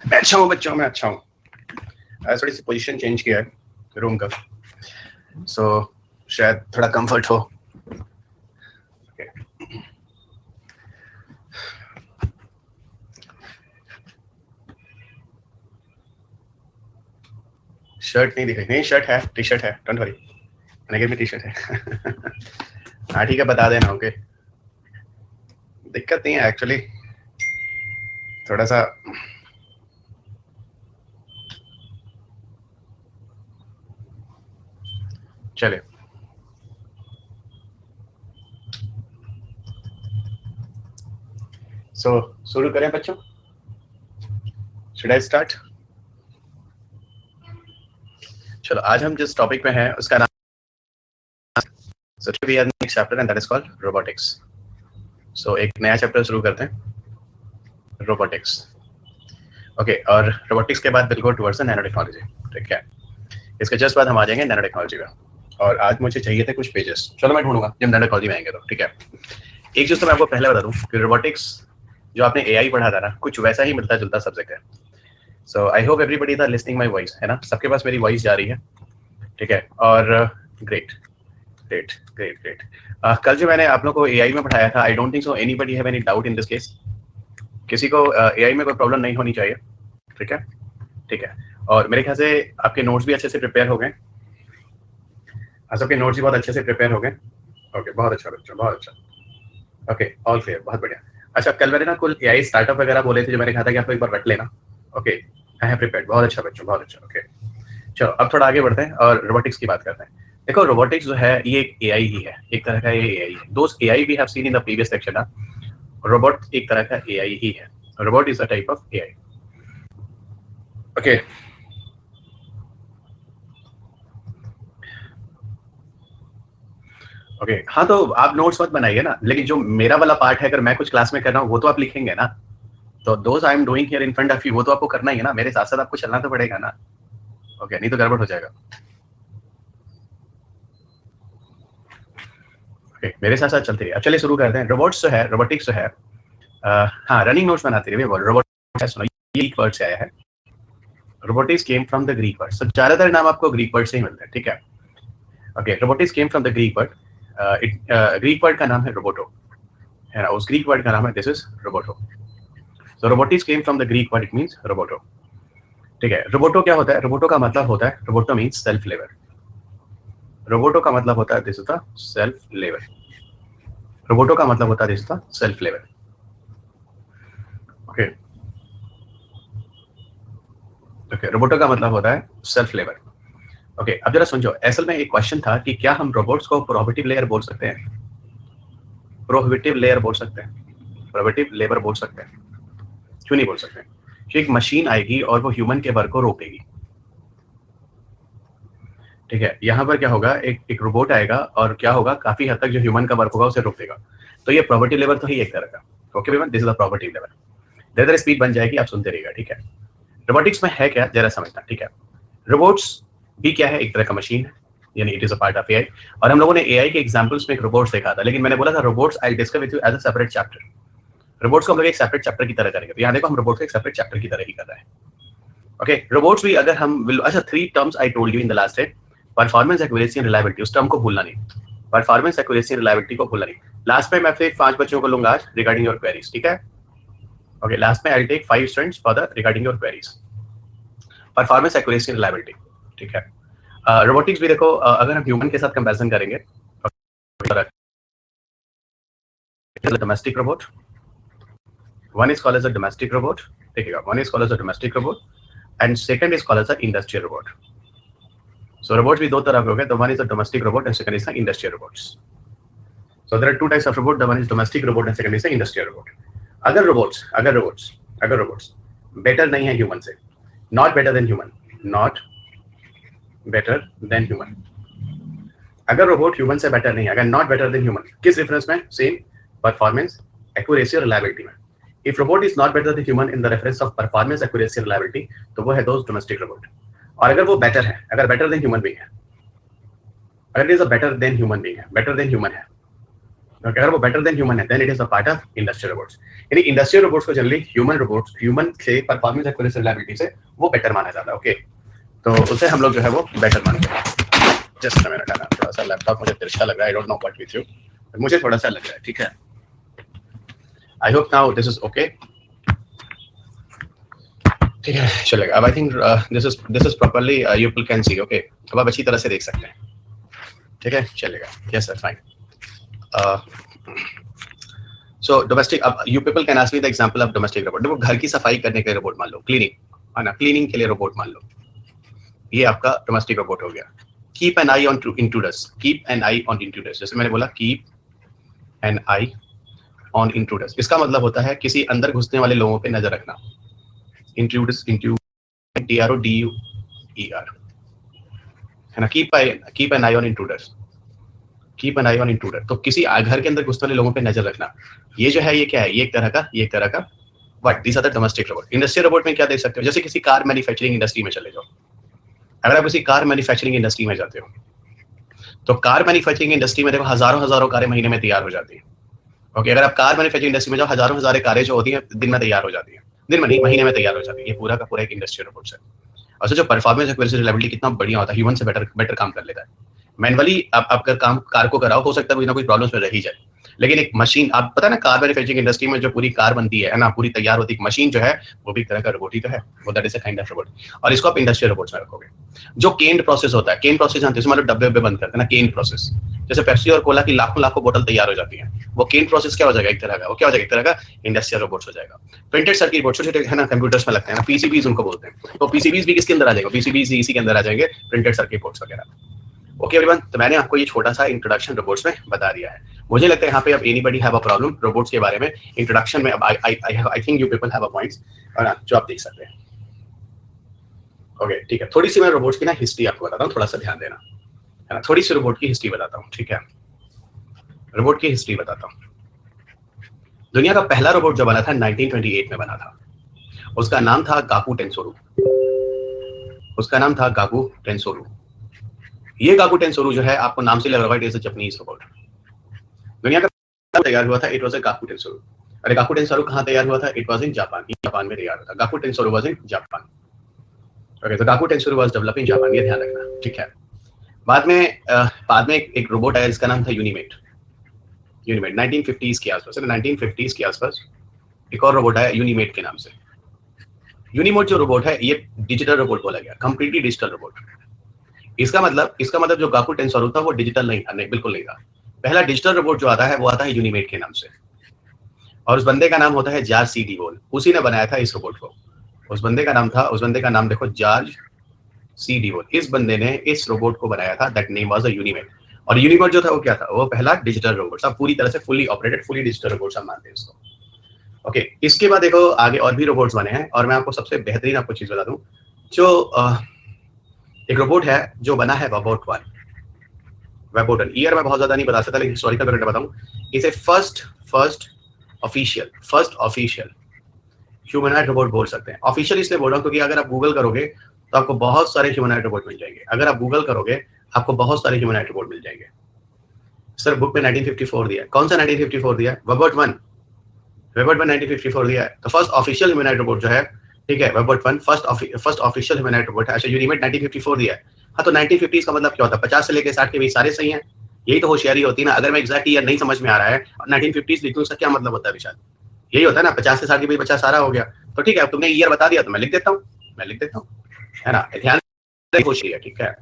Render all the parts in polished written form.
मैं अच्छा हूँ बच्चों, मैं अच्छा हूँ। थोड़ी सी पोजीशन चेंज किया है रूम का, सो शायद थोड़ा कंफर्ट हो। शर्ट नहीं दिख रही? नहीं, शर्ट है, टी शर्ट है, डोंट वरी, मैंने में टी शर्ट है। हाँ ठीक है, बता देना। ओके, दिक्कत नहीं है एक्चुअली, थोड़ा सा चले। सो शुरू करें बच्चों? Should I start? चलो, आज हम जिस टॉपिक पे हैं उसका नाम we are next chapter and that is called robotics. So एक नया चैप्टर शुरू करते हैं, रोबोटिक्स। ओके, और रोबोटिक्स के बाद बिल्कुल टुवर्ड्स नैनो टेक्नोलॉजी। ठीक है, इसके जस्ट बाद हम आ जाएंगे नैनो टेक्नोलॉजी का। और आज मुझे चाहिए थे कुछ पेजेस, चलो मैं ढूंढूंगा जब नैनो टेक्नोलॉजी में आएंगे तो। ठीक है, एक चीज तो मैं आपको पहले बता दूं कि रोबोटिक्स जो आपने एआई पढ़ा था ना, कुछ वैसा ही मिलता जुलता सब्जेक्ट है। सो आई होप एवरीबडी था लिस्निंग माय वॉइस, है ना? सबके पास मेरी वॉइस जा रही है? ठीक है, और ग्रेट ग्रेट ग्रेट ग्रेट। कल जो मैंने आप लोगों को एआई में पढ़ाया था, I don't think so anybody have any doubt in this case. किसी को एआई में कोई प्रॉब्लम नहीं होनी चाहिए। ठीक है, ठीक है। और मेरे ख्याल से आपके नोट्स भी अच्छे से प्रिपेयर हो गए। सबके नोट्स भी बहुत अच्छे से प्रिपेयर हो गए। ओके, बहुत अच्छा बच्चों, बहुत अच्छा। ओके, ऑल क्लियर, बहुत बढ़िया। अच्छा, कल मैंने ना कुल एआई स्टार्टअप वगैरह बोले थे, जो मैंने कहा था कि आपको एक बार रट लेना। Okay, I have prepared. बहुत अच्छा बच्चों, बहुत अच्छा। ओके, चलो अब थोड़ा आगे बढ़ते हैं और रोबोटिक्स की बात करते हैं। देखो, रोबोटिक्स जो है ये एक एआई ही है, एक तरह का ये एआई है। दोस्त AI we have seen in the previous section ना, रोबोट एक तरह का एआई ही है। Robot is a type of AI. Okay, okay. हाँ, तो आप नोट्स मत बनाइए ना, लेकिन जो मेरा वाला पार्ट है, अगर मैं कुछ क्लास में कर रहा हूँ वो तो आप लिखेंगे ना। तो दोस्त I am doing here in front of you, वो तो आपको करना ही है ना, मेरे साथ साथ आपको चलना तो पड़ेगा ना। ओके, नहीं तो गड़बड़ हो जाएगा। ओके, मेरे साथ साथ चलते रहिए। अब चलिए शुरू करते हैं। रोबोट्स जो है, रोबोटिक्स जो है, हाँ, रनिंग नोट्स बनाते रहिए। बोल रोबोट ग्रीक वर्ड से आया है। Robotics came from the Greek word. सब ज्यादातर नाम आपको ग्रीक वर्ड से ही मिलते हैं। ठीक है, okay. Robotics came from the Greek word. Greek word का नाम है रोबोटो, है ना? उस ग्रीक वर्ड का नाम है, this is Roboto. So robotics came from the Greek word, it means roboto. ठीक है, रोबोटो क्या होता है? रोबोटो का मतलब होता है, Roboto means self labour. Roboto का मतलब होता है this is the self labour. Roboto का मतलब होता है this is the self labour. Okay, okay, Roboto का मतलब होता है सेल्फ लेबर। ओके, अब जरा समझो, असल में एक क्वेश्चन था कि क्या हम रोबोट्स को प्रोहिबिटिव लेयर बोल सकते हैं? प्रोहिबिटिव लेयर बोल सकते हैं, प्रोहिबिटिव लेबर बोल सकते हैं? क्यों नहीं बोल सकते? कि एक मशीन आएगी और वो ह्यूमन के वर्क को रोकेगी। ठीक है, यहाँ पर क्या होगा, एक रोबोट आएगा और क्या होगा, काफी हद तक जो ह्यूमन का वर्क होगा उसे रोक देगा। तो ये प्रॉपर्टी लेवल तो ही एक तरह का। ओके भैया, this is the property level. धीरे धीरे स्पीड बन जाएगी, आप सुनते रहिएगा। ठीक है, रोबोटिक्स में है क्या, जरा समझना। ठीक है, रोबोट्स भी क्या है, एक तरह का मशीन है, यानी it is a part of AI. और हम लोगों ने एआई के एग्जांपल्स में एक रोबोट्स देखा था, लेकिन मैंने बोला था robots I discuss with you as a separate chapter. Robots को हम लोग एक सेपरेट चैप्टर की तरह करेंगे। तो यहाँ देखो, हम रोबोट्स को एक सेपरेट चैप्टर की तरह ही कर रहे हैं। ओके, रोबोट्स भी अगर हम विल, अच्छा, 3 terms I told you in the last day. Performance, accuracy and reliability, उस टर्म को भूलना नहीं। परफॉर्मेंस, एक्यूरेसी, रिलायबिलिटी को भूलना नहीं। लास्ट में मैं फिर 5 बच्चों को लूंगा आज रिगार्डिंग योर क्वेरीज। ठीक है, ओके। लास्ट में I take 5 students for the regarding your queries. Performance, accuracy, reliability. ठीक है, रोबोटिक्स भी देखो, अगर हम ह्यूमन के साथ कंपैरिजन करेंगे, domestic robot, one is called as a domestic robot. देखिएगा, one is called as a domestic robot and second is called as a industrial robot. So robots भी दो तरह के हो गए, the one is a domestic robot and second is the industrial robots. So there are 2 types of robot. The one is domestic robot and second is the industrial robot. अगर robots better नहीं है human से, not better than human, not better than human. अगर robot human से better नहीं है, अगर not better than human, किस रेफरेंस में? सेम परफॉर्मेंस, एक्यूरेसी और रिलायबिलिटी में। If robot is not better than human in the reference of performance, accuracy, reliability, तो वो है दोस्त डोमेस्टिक रोबोट। और अगर वो बेटर है, अगर बेटर देन ह्यूमन बीइंग है, अगर it is a better than human being है, बेटर देन ह्यूमन है, अगर वो बेटर देन ह्यूमन है then it is a part of industrial robots. यानी इंडस्ट्रियल रोबोट्स को जनरली ह्यूमन से परफॉर्मेंस एक्यूरेसी रिलायबिलिटी से वो बेटर माना जाता है। ओके, तो उसे हम लोग जो है वो बेटर मानते हैं। जस्ट मेरा गाना थोड़ा सा लैपटॉप मुझे तिरछा लग रहा है, I don't know what with you, मुझे थोड़ा सा लग रहा है, ठीक है। I hope now this is okay, ठीक है, चलेगा। अब I think this is properly you people can see. Okay, अब आप अच्छी तरह से देख सकते हैं, ठीक है, चलेगा। Yes sir, fine. So domestic, अब you people can ask me the example of domestic robot. देखो, घर की सफाई करने के रोबोट मान लो, क्लीनिंग है ना, क्लीनिंग के लिए रोबोट मान लो, ये आपका डोमेस्टिक रोबोट हो गया। Keep an I on intruders, keep an I on intruders, जैसे मैंने बोला keep an I on intruders, इसका मतलब होता है किसी अंदर घुसने वाले लोगों पे नजर रखना। इंट्रूडर्स, DRODUER है ना, keep an I on intruders, keep an I on intruder, तो किसी घर के अंदर घुसने वाले लोगों पे नजर रखना। ये जो है ये क्या है, ये एक तरह का what, this are the domestic robot. Industrial robot में क्या देख सकते हो, जैसे किसी कार मैन्युफैक्चरिंग इंडस्ट्री में चले जाओ, अगर आप किसी कार मैन्युफैक्चरिंग इंडस्ट्री में जाते हो तो कार मैन्युफैक्चरिंग इंडस्ट्री में देखो हजारों कारें महीने में तैयार हो जाती है। ओके, अगर आप कार मैन्युफैक्चरिंग इंडस्ट्री में जाओ, हजारों कारें जो होती हैं दिन में तैयार हो जाती है, दिन में नहीं महीने में तैयार हो जाती है। ये पूरा का पूरा एक इंडस्ट्रियल रोबोट है। और जो परफॉर्मेंस एक्यूरेसी रिलायबिलिटी कितना बढ़िया होता है, ह्यूमन से बेटर काम कर लेता है। मैनुअली आप अगर काम कार को कराओ, हो सकता है कोई ना कोई प्रॉब्लम्स में रह ही जाए, लेकिन एक मशीन, आप पता है ना, कार मैन्युफैक्चरिंग इंडस्ट्री में जो पूरी कार बनती है ना, पूरी तैयार होती है, मशीन जो है वो भी एक तरह का रोबोट ही तो है, वो that is a kind of robot. और इसको आप इंडस्ट्रियल रोबोट्स में रखोगे। जो केन्ड प्रोसेस होता है, केन्ड प्रोसेस जानते हो, मतलब डब्बे बंद करते हैं ना, केन्ड प्रोसेस, जैसे पेप्सी और कोला की लाखों बोतल तैयार हो जाती है, वो केन्ड प्रोसेस क्या हो जाएगा, एक तरह का, वो क्या हो जाएगा, एक तरह का इंडस्ट्रियल रोबोट्स हो जाएगा। प्रिंटेड सर्किट बोर्ड छोटे है ना, कंप्यूटर्स में लगते हैं ना, पीसीबीज उनको बोलते हैं, तो पीसीबीज भी किसके अंदर आ जाएगा, पीसीबीज इसी के अंदर आ जाएंगे, प्रिंटेड सर्किट बोर्ड्स वगैरह। ओके एवरीवन, तो मैंने आपको ये छोटा सा इंट्रोडक्शन रोबोट्स में बता दिया है। मुझे लगता है यहाँ पे अब anybody have a problem robots के बारे में इंट्रोडक्शन में। अब I think you people have a points और जो आप देख सकते हैं। ओके, ठीक है, थोड़ी सी मैं रोबोट्स की ना हिस्ट्री आपको बताता हूँ, थोड़ा सा ध्यान देना है ना, थोड़ी सी रोबोट की हिस्ट्री बताता हूँ, ठीक है, रोबोट की हिस्ट्री बताता हूँ। दुनिया का पहला रोबोट जो बना था 1928 में बना था, उसका नाम था गाकू टेंसोरू, उसका नाम था गाकू टेंसोरू। ये गाकू टेंसोरू जो है आपको नाम से लग रहा है, it is a Japanese robot. दुनिया का तैयार हुआ था, इट वाज अ गाकू टेंसोरू। अरे गाकू टेंसोरू कहाँ तैयार हुआ था, it was in Japan, Japan में तैयार हुआ था। गाकू टेंसोरू वाज इन जापान। ओके, तो गाकू टेंसोरू वाज डेवलप इन जापान, ये ध्यान रखना, ठीक है। बाद में एक रोबोट आया जिसका नाम था यूनिमेट। 1950s के आसपास, 1950s के आसपास एक और रोबोट आया यूनिमेट के नाम से। यूनिमेट जो रोबोट है ये डिजिटल रोबोट बोला गया, कंप्लीटली डिजिटल रोबोट। इसका मतलब जो गाकू टेंसोरू था वो डिजिटल नहीं, बिल्कुल नहीं था। पहला डिजिटल रोबोट जो आता है वो आता है यूनिमेट के नाम से, और उस बंदे का नाम होता है जॉर्ज सी डीवॉल, उसी ने बनाया था इस रोबोट को। उस बंदे का नाम देखो, जॉर्ज सी डीवॉल। इस बंदे ने इस रोबोट को बनाया था, दैट नेम वाज अ यूनिमेट। और यूनिमेट जो था वो क्या था, वो पहला डिजिटल रोबोट था, पूरी तरह से fully operated, fully digital robot हम मानते हैं इसको। ओके, इसके बाद देखो आगे और भी रोबोट्स बने हैं, और मैं आपको सबसे बेहतरीन आपको चीज बता दूं, जो एक रोबोट है जो बना है वेबोट 1। ईयर में बहुत ज्यादा नहीं बता सकता, लेकिन हिस्टोरिकल बैकग्राउंड बताऊं, इसे फर्स्ट ऑफिशियल ह्यूमनॉइड रोबोट बोल सकते हैं। ऑफिशियल इसलिए बोल रहा हूं क्योंकि अगर आप गूगल करोगे तो आपको बहुत सारे ह्यूमनॉइड रोबोट मिल जाएंगे। अगर आप गूगल करोगे आपको बहुत सारे ह्यूमनॉइड रोबोट मिल जाएंगे। सर बुक में 1954 दिया है, कौन सा 1954 दिया है, वेबोट 1 1954 दिया है। तो फर्स्ट ऑफिशियल ह्यूमनॉइड रोबोट जो है, ठीक है, वेबोट 1 फर्स्ट ऑफिशियल ह्यूमनॉइड रोबोट है। अच्छा, यूनिमेट 1954 दिया है। हाँ, तो 1950s का मतलब क्या होता है, 50 से लेकर 60 के बीच सारे सही हैं। यही तो होशियारी होती है ना। अगर मैं एग्जैक्ट ईयर नहीं समझ में आ रहा है और 1950s लिखूं, उसका क्या मतलब होता है विशाल, यही होता है ना, 50 से 60 के बीच बच्चा सारा हो गया। तो ठीक है, अब तुमने ईयर बता दिया तो मैं लिख देता हूँ, है ना, ध्यान से होशियारी है, ठीक है,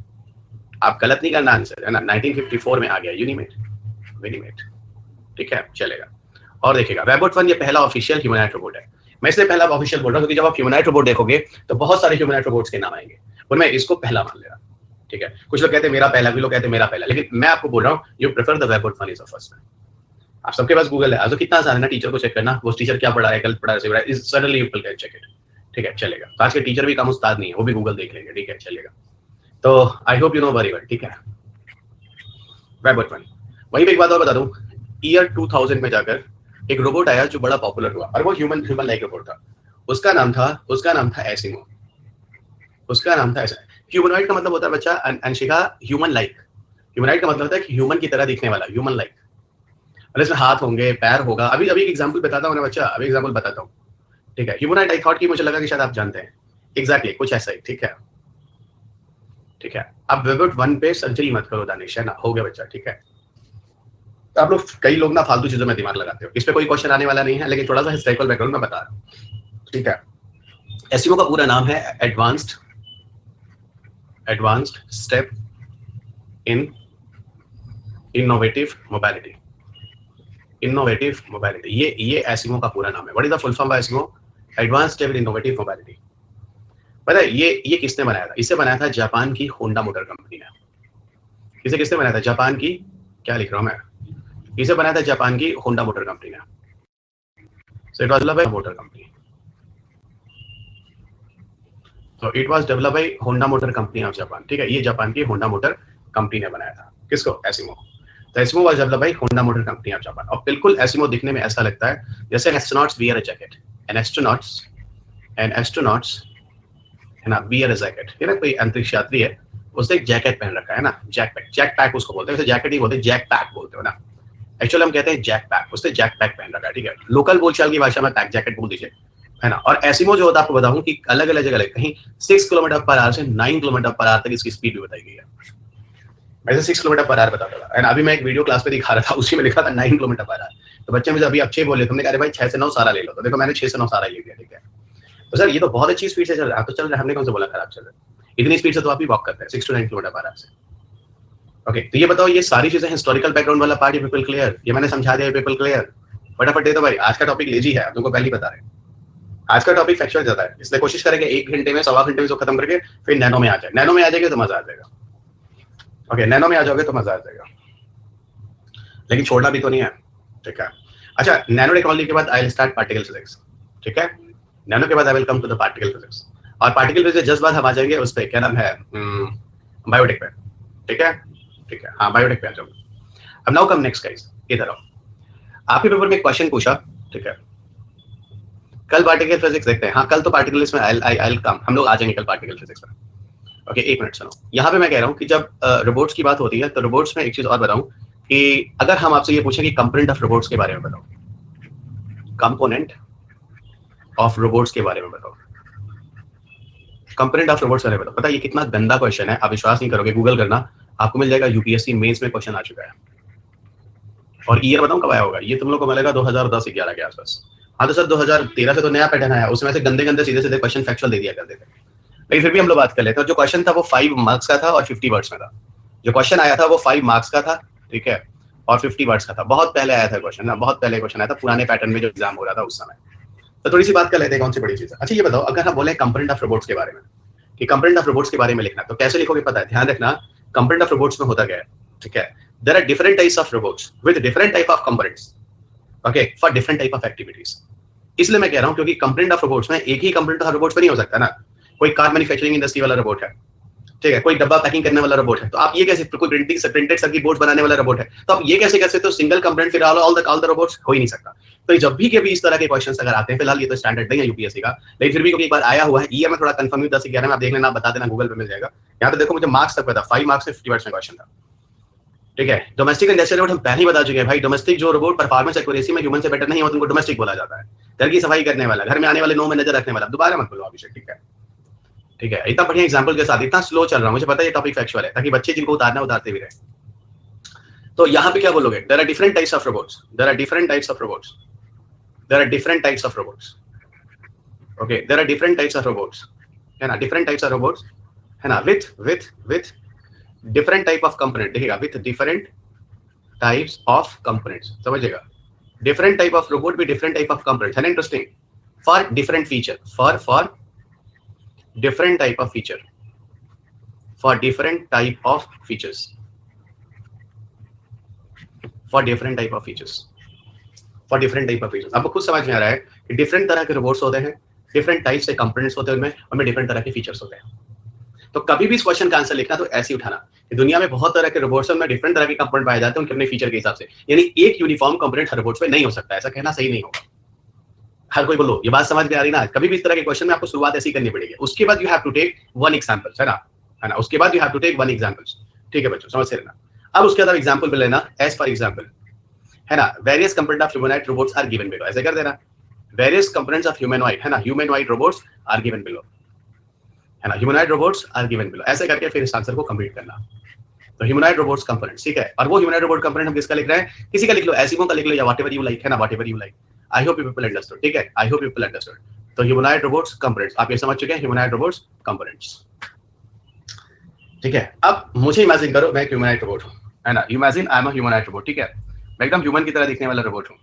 आप गलत नहीं करना आंसर, है ना। 1954 में आ गया यूनिमेट, ठीक है, चलेगा। और देखिएगा वेबोट 1 ये पहला ऑफिशियल ह्यूमनॉइड रोबोट है। मैं इसलिए पहला ऑफिशियल बोल रहा हूँ क्योंकि जब आप ह्यूमनॉइड रोबोट देखोगे तो बहुत सारे ह्यूमनॉइड रोबोट्स के नाम आएंगे, उनमें इसको पहला मान लेना, ठीक है। कुछ लोग कहते हैं मेरा पहला, कुछ लोग कहते हैं मेरा पहला, लेकिन मैं आपको बोल रहा हूँ यू प्रेफर द वेबोट 1 इज द फर्स्ट। आप सबके पास गूगल है, तो कितना आसान है ना टीचर को चेक करना, वो टीचर क्या पढ़ा है, गलत पढ़ा है, सही पढ़ा है, suddenly you can check it, ठीक है, चलेगा। तो आज के टीचर भी कम उस्ताद नहीं है, वो भी गूगल देख लेंगे, ठीक है, चलेगा। तो आई hope you know very well, ठीक है, वेबोट 1। वहीं पे एक बात और बता दूं, ईयर 2000 में जाकर एक रोबोट आया जो बड़ा पॉपुलर हुआ, और वो ह्यूमन लाइक रोबोट था। उसका नाम था एसिमो। ह्यूमनॉइड का मतलब होता है बच्चा अंशिका ह्यूमन लाइक। ह्यूमनॉइड का मतलब होता है कि ह्यूमन की तरह दिखने वाला, ह्यूमन लाइक। मतलब इसमें हाथ होंगे, पैर होगा। अभी अभी एक एग्जांपल बताता हूँ ना बच्चा, अभी एग्जांपल बताता हूँ, ठीक है। ह्यूमनॉइड आई थॉट कि मुझे लगा कि शायद आप जानते हैं। एग्जैक्टली कुछ ऐसा ही, ठीक है, ठीक है। अब वेबवर्ड 1 पे सर्जरी मत करो दानिश, है ना, हो गया बच्चा, ठीक है। तो आप लोग, कई लोग ना फालतू चीजों में दिमाग लगाते हो, इस पे कोई क्वेश्चन आने वाला नहीं है, लेकिन थोड़ा सा हिस्टोरिकल बैकग्राउंड में बता रहा हूँ, ठीक है। एसईओ का पूरा नाम है advanced step in innovative mobility. Innovative mobility, ये एसईओ का पूरा नाम है। What is the full form of SEO? Advanced step in innovative mobility. पता है ये किसने बनाया था? इसे बनाया था जापान की होंडा मोटर कंपनी ने। इसे किसने बनाया था? जापान की, क्या लिख रहा हूं मैं, इसे बनाया था जापान की होंडा मोटर कंपनी ने। So it was developed by motor company. तो it was developed by Honda motor company of Japan, ठीक है। ये जापान की होंडा मोटर कंपनी ने बनाया था। किसको? एसईओ। तो SEO was developed by Honda motor company of Japan. और बिल्कुल एसईओ दिखने में ऐसा लगता है जैसे astronauts wear a jacket. Astronauts है ना, वियर अ जैकेट। ये ना कोई अंतरिक्ष यात्री है, उसने एक जैकेट पहन रखा है ना, जैक पैक उसको बोलते हैं। वैसे जैकेट ही बोलते हैं, जैक पैक बोलते हो ना, एक्चुअली हम कहते हैं जैक पैक। उसने जैक पैक पहन रखा है, ठीक है। लोकल बोलचाल की भाषा में पैक जैकेट बोल दीजिए, है ना। और एसईओ जो होता है, आपको बताऊं कि अलग अलग जगह कहीं 6 किलोमीटर पर आवर से 9 किलोमीटर पर आवर तक इसकी स्पीड भी बताई गई है। वैसे 6 किलोमीटर पर आवर बताता था, एंड अभी मैं एक वीडियो क्लास में दिखा रहा था, उसी में लिखा था 9 किलोमीटर पर आवर। तो बच्चे मुझे अभी अब 6 बोले, तुमने कहा भाई 6 से 9 सारा ले लो, तो देखो मैंने 6 से 9 सारा ले लिया, ठीक है। तो सर ये तो बहुत अच्छी स्पीड से चल रहा है। तो चल रहा है, हमने कौन सा बोला खराब चल रहा है? इतनी स्पीड से तो आप भी वॉक करते हैं 6 to 9 किलोमीटर पर आवर से। ओके, तो ये बताओ, ये सारी चीजें हिस्टोरिकल बैकग्राउंड वाला पार्ट, ये पीपल क्लियर? ये मैंने समझा दिया, पीपल क्लियर? फटाफट दे दो भाई। आज का टॉपिक लेजी है, तुमको पहले ही बता रहे हैं। आज का टॉपिक फैक्चुअल ज्यादा है, इसलिए कोशिश करेंगे 1 घंटे में, सवा घंटे में जो खत्म करके फिर नैनो में आ जाए। नैनो में आ जाएगा तो मजा आ जाएगा। ओके, नैनो में आ जाओगे तो मजा आ जाएगा, लेकिन छोड़ना भी तो नहीं है, ठीक है। अच्छा, नैनो टेक्नोलॉजी के बाद I will start particle physics, ठीक है। नैनो के बाद I will come to the particle physics, और पार्टिकल फिजिक्स जस्ट बाद हम आ जाएंगे उस पे, क्या नाम है, बायोटेक पे, ठीक है, ठीक है। हाँ, बायोटेक पे आ जाओगे। अब नाउ कम नेक्स्ट गाइस, इधर आओ। आपके पेपर में एक क्वेश्चन पूछा, ठीक है। कल पार्टिकल फिजिक्स देखते हैं। हाँ, कल तो पार्टिकल में आई कम, हम लोग आ जाएंगे कल पार्टिकल फिजिक्स में। ओके, एक मिनट सुनो। यहाँ पे मैं कह रहा हूँ कि जब रोबोट्स की बात होती है, तो रोबोट्स में एक चीज और बताऊं कि अगर हम आपसे ये पूछें कि कंपोनेंट ऑफ रोबोट्स के बारे में बताओ, कंपोनेंट ऑफ रोबोट्स के बारे में बताओ, कंपोनेंट ऑफ रोबोट्स के बारे में बताओ। पता है ये कितना गंदा क्वेश्चन है, आप विश्वास नहीं करोगे, गूगल करना, आपको मिल जाएगा। यूपीएससी मेंस में क्वेश्चन आ चुका है, और ईयर बताऊं कब आया होगा? ये तुम लोग को मिलेगा 2010-11 के आसपास। हाँ तो सर 2013 से तो नया पैटर्न आया, उसमें से गंदे गंदे सीधे सीधे क्वेश्चन फैक्चुअल दे दिया करते थे, लेकिन फिर भी हम लोग बात कर लेते हैं। जो क्वेश्चन था वो 5 मार्क्स का था और 50 वर्ड्स में था। जो क्वेश्चन आया था वो 5 मार्क्स का था, ठीक है, और 50 वर्ड्स का था। बहुत पहले आया था क्वेश्चन ना, बहुत पहले क्वेश्चन आया था, पुराने पैटर्न में जो एग्जाम हो रहा था उस समय। तो थोड़ी सी बात कर लेते हैं, कौन सी बड़ी चीज है। अच्छा ये बताओ, अगर हम बोले कंपोनेंट ऑफ रोबोट्स के बारे में, कि कंपोनेंट ऑफ रोबोट्स के बारे में लिखना, तो कैसे लिखोगे? पता है, ध्यान रखना, कंपोनेंट ऑफ रोबोट्स में होता क्या है, ठीक है। There are different types of robots with different type of components, okay, for different type of activities. इसलिए मैं कह रहा हूं क्योंकि कंपोनेंट ऑफ रोबोट्स में एक ही कंपोनेंट ऑफ रोबोट्स पे नहीं हो सकता ना। कोई कार मैन्युफैक्चरिंग इंडस्ट्री वाला रोबोट है, ठीक है, कोई डब्बा पैकिंग करने वाला रोबोट है, तो आप ये कैसे, कोई प्रिंटेड सर्किट बोर्ड बनाने वाला रोबोट है, तो आप ये कैसे कर सकते हो सिंगल कंपोनेंट फिर ऑल द रोबोट्स? हो ही नहीं सकता। तो जब भी कभी इस तरह के क्वेश्चंस अगर आते हैं, फिलहाल ये तो स्टैंडर्ड नहीं है यूपीएससी का, लेकिन फिर भी क्योंकि एक बार आया हुआ है, ये मैं थोड़ा कंफर्म 10-11 में आप देख लेना, आप बता देना, गूगल पे मिल जाएगा। यहाँ पे देखो मुझे मार्क्स तक पता, 5 मार्क्स में 50 वर्ड्स में क्वेश्चन था, ठीक है। डोमेस्टिक इंडस्ट्रियल रोबोट हम पहले ही बता चुके हैं भाई, डोमेस्टिक जो रोबोट परफॉर्मेंस एक्यूरेसी में ह्यूमन से बेटर नहीं होता उनको डोमेस्टिक बोला जाता है। घर की सफाई करने वाला, घर में आने वाले नो में नजर रखने वाला। दोबारा मत बोलो अभिषेक, ठीक है, ठीक है। इतना बढ़िया एग्जांपल के साथ, इतना स्लो चल रहा हूं, मुझे पता है ये टॉपिक फैक्चुअल है, ताकि बच्चे जिनको उतारना उतारते भी रहे। तो यहाँ पे क्या बोलोगे? There are different types of robots, there are different types of robots, there are different types of robots, okay, there are different types of robots, है ना, डिफरेंट टाइप्स ऑफ रोबोट्स, है ना, with different type of component. देखिएगा, with different types of components, समझिएगा। Different type of robot भी different type of components, है ना, interesting. For different feature, for different type of feature, for different type of features, for different type of features, for different type of features। आपको खुद समझ में आ रहा है कि डिफरेंट तरह के रोबोट्स होते हैं, डिफरेंट टाइप से कंपोनेंट्स होते हैं उनमें डिफरेंट तरह के फीचर्स होते हैं। तो कभी भी इस क्वेश्चन का आंसर लिखना तो ऐसे ही उठाना कि दुनिया में बहुत तरह के रोबोट्स हैं, उनमें डिफरेंट तरह के कंपोनेंट पाए जाते हैं उनके अपने फीचर के हिसाब से, यानी एक यूनिफॉर्म कंपोनेंट हर रोबोट्स में नहीं हो सकता, ऐसा कहना सही नहीं होगा। हर कोई बोलो, ये बात समझ में आ रही ना? कभी भी इस तरह के क्वेश्चन में आपको शुरुआत ऐसी करनी पड़ेगी, उसके बाद you have to take 1 example, है ना, उसके बाद you have to take 1 example, ठीक है बच्चों, समझ से लेना। अब उसके बाद एग्जांपल पे लेना, एज फॉर एग्जांपल, है ना, various component of humanoid robots are given below, ऐसे कर देना, वेरियस कंपोनेंट्स ऑफ ह्यूमनॉइड, है ना, humanoid robots are given below, है ना, humanoid robots are given below, ऐसे करके फिर इस आंसर को कंप्लीट करना। तो ह्यूमनॉइड रोबोट्स कंपोनेंट्स, ठीक है, और वो ह्यूमनॉइड रोबोट कंपोनेंट हम किसका लिख रहे हैं, किसी का लिख लो, एसिमो का लिख लो या व्हाटएवर यू लाइक, है ना, whatever you like. I hope you people understood, ठीक है, आई होप पीपल अंडरस्टूड। तो ह्यूमनॉइड रोबोट्स कंपोनेंट्स आप ये समझ चुके हैं, ह्यूमनॉइड रोबोट्स कंपोनेंट्स, ठीक है। अब मुझे इमेजिन करो मैं एक ह्यूमनॉइड रोबोट हूं, है ना, imagine I am a humanoid robot, ठीक है, मैं एकदम ह्यूमन की तरह दिखने वाला रोबोट हूं,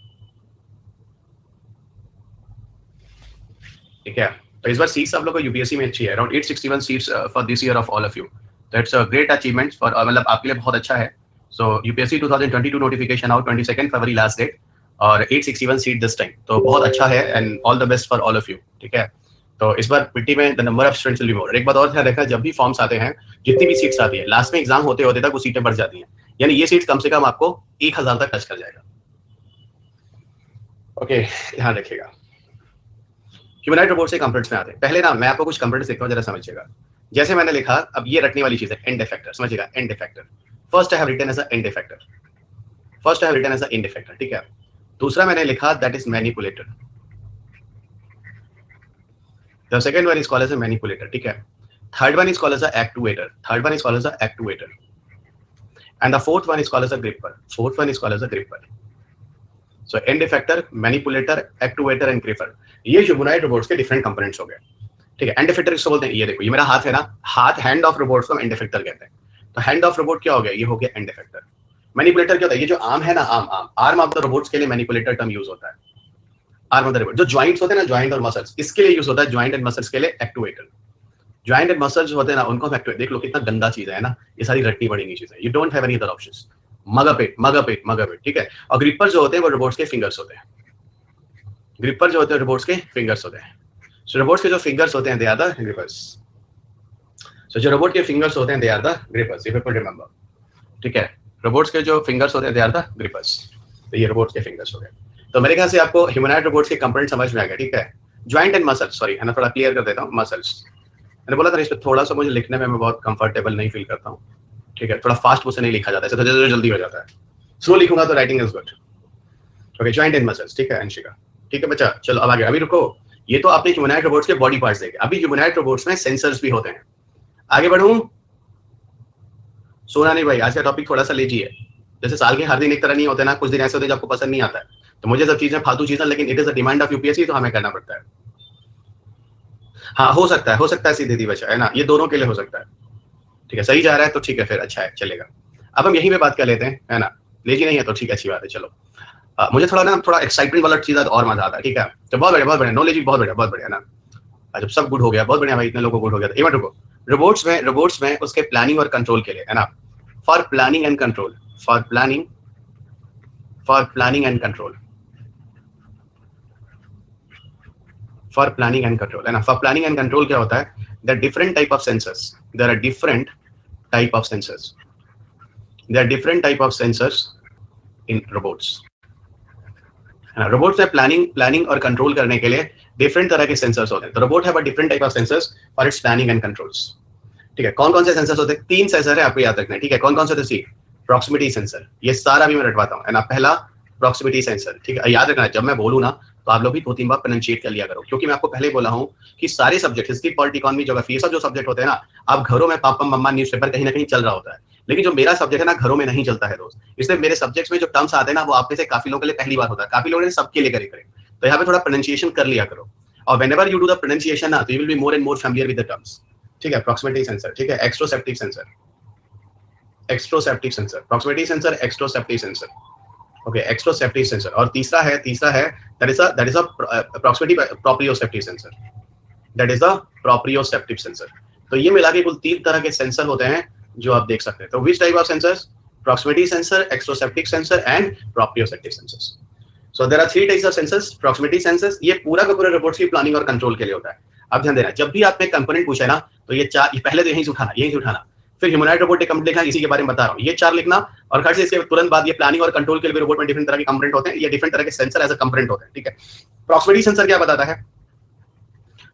ठीक है। तो इस बार सीट्स आप लोग को यूपीएससी में अच्छी है, around 861 seats for this year of all of you, तो it's a great achievement for, मतलब आपके लिए बहुत अच्छा है। सो यूपीएससी 2022 नोटिफिकेशन आउट 22 फरवरी लास्ट डेट, और 861 सीट दिस टाइम, तो बहुत अच्छा है, and all the best for all of you, ठीक है। तो इस बार पीटी में the number of students will be more. एक बात और ध्यान रखना, जब भी फॉर्म्स आते हैं, जितनी भी सीट्स आती है, लास्ट में एग्जाम होते होते तक वो सीटें बढ़ जाती हैं, यानी ये सीट्स कम से कम आपको 1000 तक टच कर जाएगा, ओके, ध्यान रखिएगा। ह्यूमनॉइड रोबोट से कंपोनेंट्स में आते हैं। पहले ना मैं आपको कुछ कंपोनेंट्स लिखता हूं, जरा समझिएगा। जैसे मैंने लिखा, अब ये रटने वाली चीज है, एंड इफेक्टर, समझिएगा, end effector. First I have written as a end effector, first I have written as a end effector, ठीक है। दूसरा मैंने लिखा that is manipulator, the second one is called as a manipulator, ठीक है। Third one is called as a actuator, third one is called as a actuator, and the fourth one is called as a gripper, fourth one is called as a gripper. So end effector, manipulator, actuator and gripper, ये humanoid robots के different components हो गए, ठीक है। End effector किसको बोलते हैं, ये देखो, ये मेरा हाथ है ना, हाथ, हैंड ऑफ रोबोट्स को एंड इफेक्टर कहते हैं। तो हैंड ऑफ रोबोट क्या हो गया, ये हो गया एंड इफेक्टर। मैनिपुलेटर क्या होता है, ये जो आर्म है ना, आर्म ऑफ द रोबोट्स के लिए मैनिपुलेटर टर्म यूज होता है। आर्म ऑफ द रोबोट, जो जॉइंट्स होते हैं ना, जॉइंट और मसल्स, इसके लिए यूज होता है, जॉइंट एंड मसल्स के लिए एक्टुएटर। जॉइंट एंड मसल्स होते हैं ना, उनको हम एक्टुएट, देख लो कितना गंदा चीज है ना, ये सारी रटनी पड़ेंगी चीजें, you don't have any other options. मगापेट, मगापेट, मगापेट, ठीक है। और ग्रिपर जो होते हैं वो रोबोट्स के फिंगर्स होते हैं, ग्रिपर जो होते हैं रोबोट्स के फिंगर्स होते हैं। सो रोबोट्स के जो फिंगर्स होते हैं, दे आर द ग्रिपर्स। सो जो रोबोट के फिंगर्स होते हैं, they are the grippers, if you remember, ठीक है। रोबोट्स के जो फिंगर्स होते हैं, दे आर द ग्रिपर्स, तो ये रोबोट्स के फिंगर्स हो गए। तो मेरे ख्याल से आपको ह्यूमनॉइड रोबोट्स के कंपोनेंट समझ में आ गया, ठीक है। जॉइंट एंड मसल्स, सॉरी, है ना, थोड़ा क्लियर कर देता हूँ, मसल्स। मैंने बोला था इस पर थोड़ा सा मुझे लिखने में मैं बहुत कंफर्टेबल नहीं फील करता हूँ, ठीक है, थोड़ा फास्ट मुझसे नहीं लिखा जाता है, तो जल्दी हो जाता है, स्लो लिखूंगा तो writing is good, okay. Joint and muscles, ठीक है अंशिका, ठीक है बच्चा, चलो अब आगे। अभी रुको, ये तो आपने ह्यूमनॉइड रोबोट्स के बॉडी पार्ट्स देखे, अभी ह्यूमनॉइड रोबोट्स में सेंसर्स भी होते हैं। आगे बढ़ूं, सोना नहीं भाई, आज का टॉपिक थोड़ा सा लेजी है, जैसे साल के हर दिन एक तरह नहीं होते ना, कुछ दिन ऐसे होते हैं जो आपको पसंद नहीं आता है, तो मुझे सब चीजें फालतू चीजें, लेकिन it is a demand of UPSC, तो हमें करना पड़ता है। हाँ, हो सकता है सीधे दी बच्चा, है ना, ये दोनों के लिए हो सकता है, ठीक है, सही जा रहा है तो ठीक है, फिर अच्छा है, चलेगा। अब हम यहीं पे बात कर लेते हैं, है ना, लेजी नहीं है तो ठीक है, अच्छी बात है, चलो। मुझे थोड़ा एक्साइटमेंट वाला चीज और मजा आता है, ठीक है। तो बहुत बढ़िया, नॉलेज बहुत बढ़िया ना, जब सब गुड हो गया, बहुत बढ़िया भाई, इतने लोगों को गुड हो गया। इवन रुको, रोबोट्स में उसके प्लानिंग और कंट्रोल के लिए, है ना, for planning and control, for planning and control, for planning and control, है ना। फॉर प्लानिंग एंड कंट्रोल क्या होता है, there are different type of sensors, there are different type of sensors in robots. Robots में planning और control करने के लिए डिफरेंट तरह के सेंसर्स होते हैं। तो robot have a different type of sensors for its planning and controls, ठीक है। कौन कौन से सेंसर्स होते हैं, 3 सेंसर है, आपको याद रखना है, ठीक है। कौन कौन से होते हैं, प्रॉक्सिमिटी सेंसर, ये सारा भी मैं रटवाता हूँ, है ना। पहला प्रॉक्सिमिटी सेंसर, ठीक है, याद रखना, जब मैं बोलूँ ना तो आप लोग भी 2-3 बार प्रोनाउंशिएट कर लिया करो, क्योंकि मैं आपको पहले बोला हूँ कि सारे subject, history, polity, economy, geography, ये सब जो सब्जेक्ट होते हैं ना, आप घरों में पापा मम्मा न्यूज़पेपर कहीं ना कहीं चल रहा होता है, लेकिन जो मेरा सब्जेक्ट है ना, घरों में नहीं चलता है दोस्त। इसलिए मेरे सब्जेक्ट्स में जो टर्म्स आते हैं ना, वो आप में से काफी लोगों के लिए पहली बार होता है, काफी लोगों ने सबके लिए करे, तो यहाँ पे थोड़ा प्रोनाउंसिएशन कर लिया करो, और whenever you do the pronunciation ना, तो you will be more and more familiar with the terms, ठीक है। प्रॉक्सिमिटी सेंसर, ठीक है, exteroceptive sensor, proximity sensor, exteroceptive sensor, okay, exteroceptive sensor. और तीसरा है that is a proximity proprioceptive sensor, that is the proprioceptive sensor. तो ये मिला के कुल 3 तरह के सेंसर होते हैं जो आप देख सकते हैं। तो which type of sensors, proximity sensor, exteroceptive sensor and proprioceptive sensors. So there are 3 types of sensors. Proximity sensors, ये पूरा का पूरा रोबोट्स की प्लानिंग और कंट्रोल के लिए होता है। अब ध्यान देना, जब भी आपने कंपोनेंट पूछा है ना, तो ये 4 पहले तो यहीं से उठाना, फिर ह्यूमनॉइड रोबोट कंपोनेंट लिखना, इसी के बारे में बता रहा हूँ, ये 4 लिखना, और खैर से इसके तुरंत बाद ये प्लानिंग और कंट्रोल के लिए रोबोट में डिफरेंट तरह के कंपोनेंट होते हैं, ये डिफरेंट तरह के सेंसर एज अ कंपोनेंट होते हैं, ठीक है। प्रॉक्सिमिटी सेंसर क्या बताता है,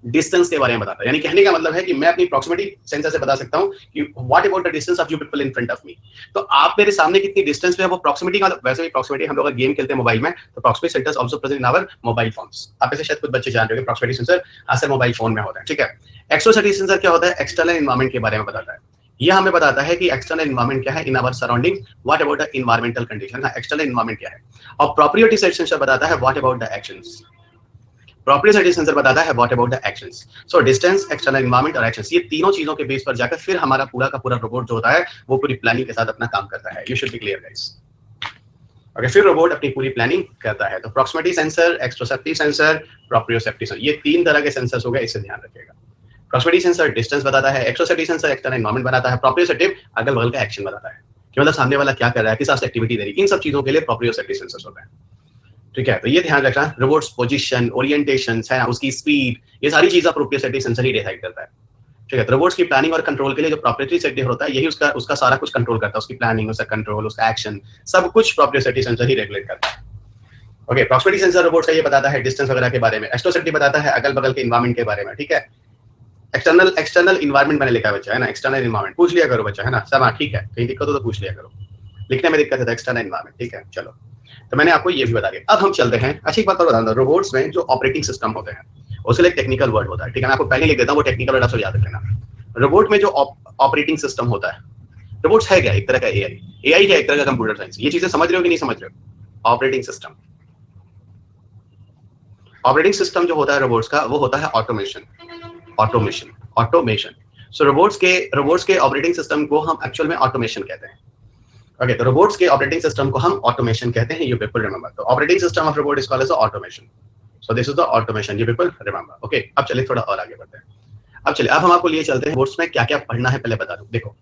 डिस्टेंस के बारे में बताता है। यानी कहने का मतलब है कि मैं अपनी प्रॉक्सिमिटी सेंसर से बता सकता हूँ कि what about the distance of you people in front of me. तो आप मेरे सामने कितनी डिस्टेंस पे है, वो प्रॉक्सिमिटी का। वैसे भी प्रॉक्सिमिटी हम लोग अगर गेम खेलते हैं मोबाइल में, तो proximity sensors also present in our mobile phones. आप ऐसे शायद कुछ बच्चे जान रहे होंगे प्रॉक्सिमिटी सेंसर अक्सर मोबाइल फोन में होता है, ठीक है। एक्सोसिटी सेंसर क्या होता है? एक्सटर्नल एनवायरनमेंट के बारे में बताता है। यह हमें बताता है कि एक्सटर्नल एनवायरनमेंट क्या है in our surrounding, what about the environmental condition. External environment क्या है। और प्रोप्रियोरिटी सेंसर बताता है what about the actions. Proprioceptive sensor बताता है what about the actions. So distance, external environment और एक्शंस, ये तीनों चीजों के बेस पर जाकर फिर हमारा पूरा का पूरा रोबोट जो होता है वो पूरी प्लानिंग के साथ अपना काम करता है। You should be clear guys. Okay, फिर रोबोट अपनी पूरी प्लानिंग करता है। तो proximity sensor, exteroceptive sensor, proprioceptive sensor, ये तीन तरह के सेंसर्स हो गए, इसे ध्यान रखिएगा। प्रॉक्सिमिटी सेंसर डिस्टेंस बताता है, एक्सट्रोसेप्टिव सेंसर एक्सटर्नल एनवायरनमेंट बताता है, प्रोप्रियोसेप्टिव अगल बगल का एक्शन बताता है कि मतलब सामने वाला क्या कर रहा है, किस तरह से एक्टिविटी दे रही है। इन सब चीजों के लिए प्रोप्रियोसेप्टिव सेंसर्स होते हैं, ठीक है। तो ये ध्यान रखना, रोबोट्स पोजीशन, ओरिएंटेशन है ना, उसकी स्पीड, ये सारी चीजें प्रोप्रियोसेप्टिव सेंसर ही डिसाइड करता है, ठीक है। तो रोबोट्स की प्लानिंग और कंट्रोल के लिए जो प्रोप्रियोसेप्टिव सेंसर होता है, यही उसका उसका सारा कुछ कंट्रोल करता है। उसकी प्लानिंग, उसका कंट्रोल, उसका एक्शन, सब कुछ प्रोप्रियोसेप्टिव सेंसर ही रेगुलेट करता है। ओके, प्रॉक्सिमिटी सेंसर रोबोट्स का ये बताता है डिस्टेंस वगैरह के बारे में। एक्सट्रोसेप्टिव बताता है अगल बगल के इन्वायरमेंट के बारे में, ठीक है। एक्सटर्नल इन्वायरमेंट मैंने लिखा है बच्चा, है ना। एक्सटर्नल इन्वायरमेंट पूछ लिया करो बच्चा, है ना। सब हाँ ठीक है, कहीं दिक्कत हो तो पूछ लिया करो, लिखने में दिक्कत है तो एक्सटर्नल इन्वायरमेंट, ठीक है। चलो, तो मैंने आपको ये भी बता दिया। अब हम चलते हैं, अच्छी बात और बता दूं, रोबोट्स में जो ऑपरेटिंग सिस्टम होते हैं उसके लिए एक टेक्निकल वर्ड होता है, ठीक है। मैं आपको पहले लिख देता हूँ, वो टेक्निकल वर्ड आप सब याद रख लेना। रोबोट में जो ऑपरेटिंग सिस्टम होता है, रोबोट्स है क्या? एक तरह का एआई। एआई क्या? एक तरह का कंप्यूटर साइंस। ये चीजें समझ रहे हो कि नहीं समझ रहे हो? ऑपरेटिंग सिस्टम, ऑपरेटिंग सिस्टम जो होता है रोबोट्स का, वो होता है automation. Automation, automation. So robots के ऑपरेटिंग सिस्टम को हम एक्चुअल में ऑटोमेशन कहते हैं। ओके, तो रोबोट्स के ऑपरेटिंग सिस्टम को हम ऑटोमेशन कहते हैं, यू पीपल रिमेंबर। तो operating system of robot is called as automation. So this is the automation, you people remember. Okay, अब चलिए थोड़ा और आगे बढ़ते हैं। अब हम आपको लिए चलते हैं रोबोट्स में क्या क्या पढ़ना है, पहले बता दूं। देखो,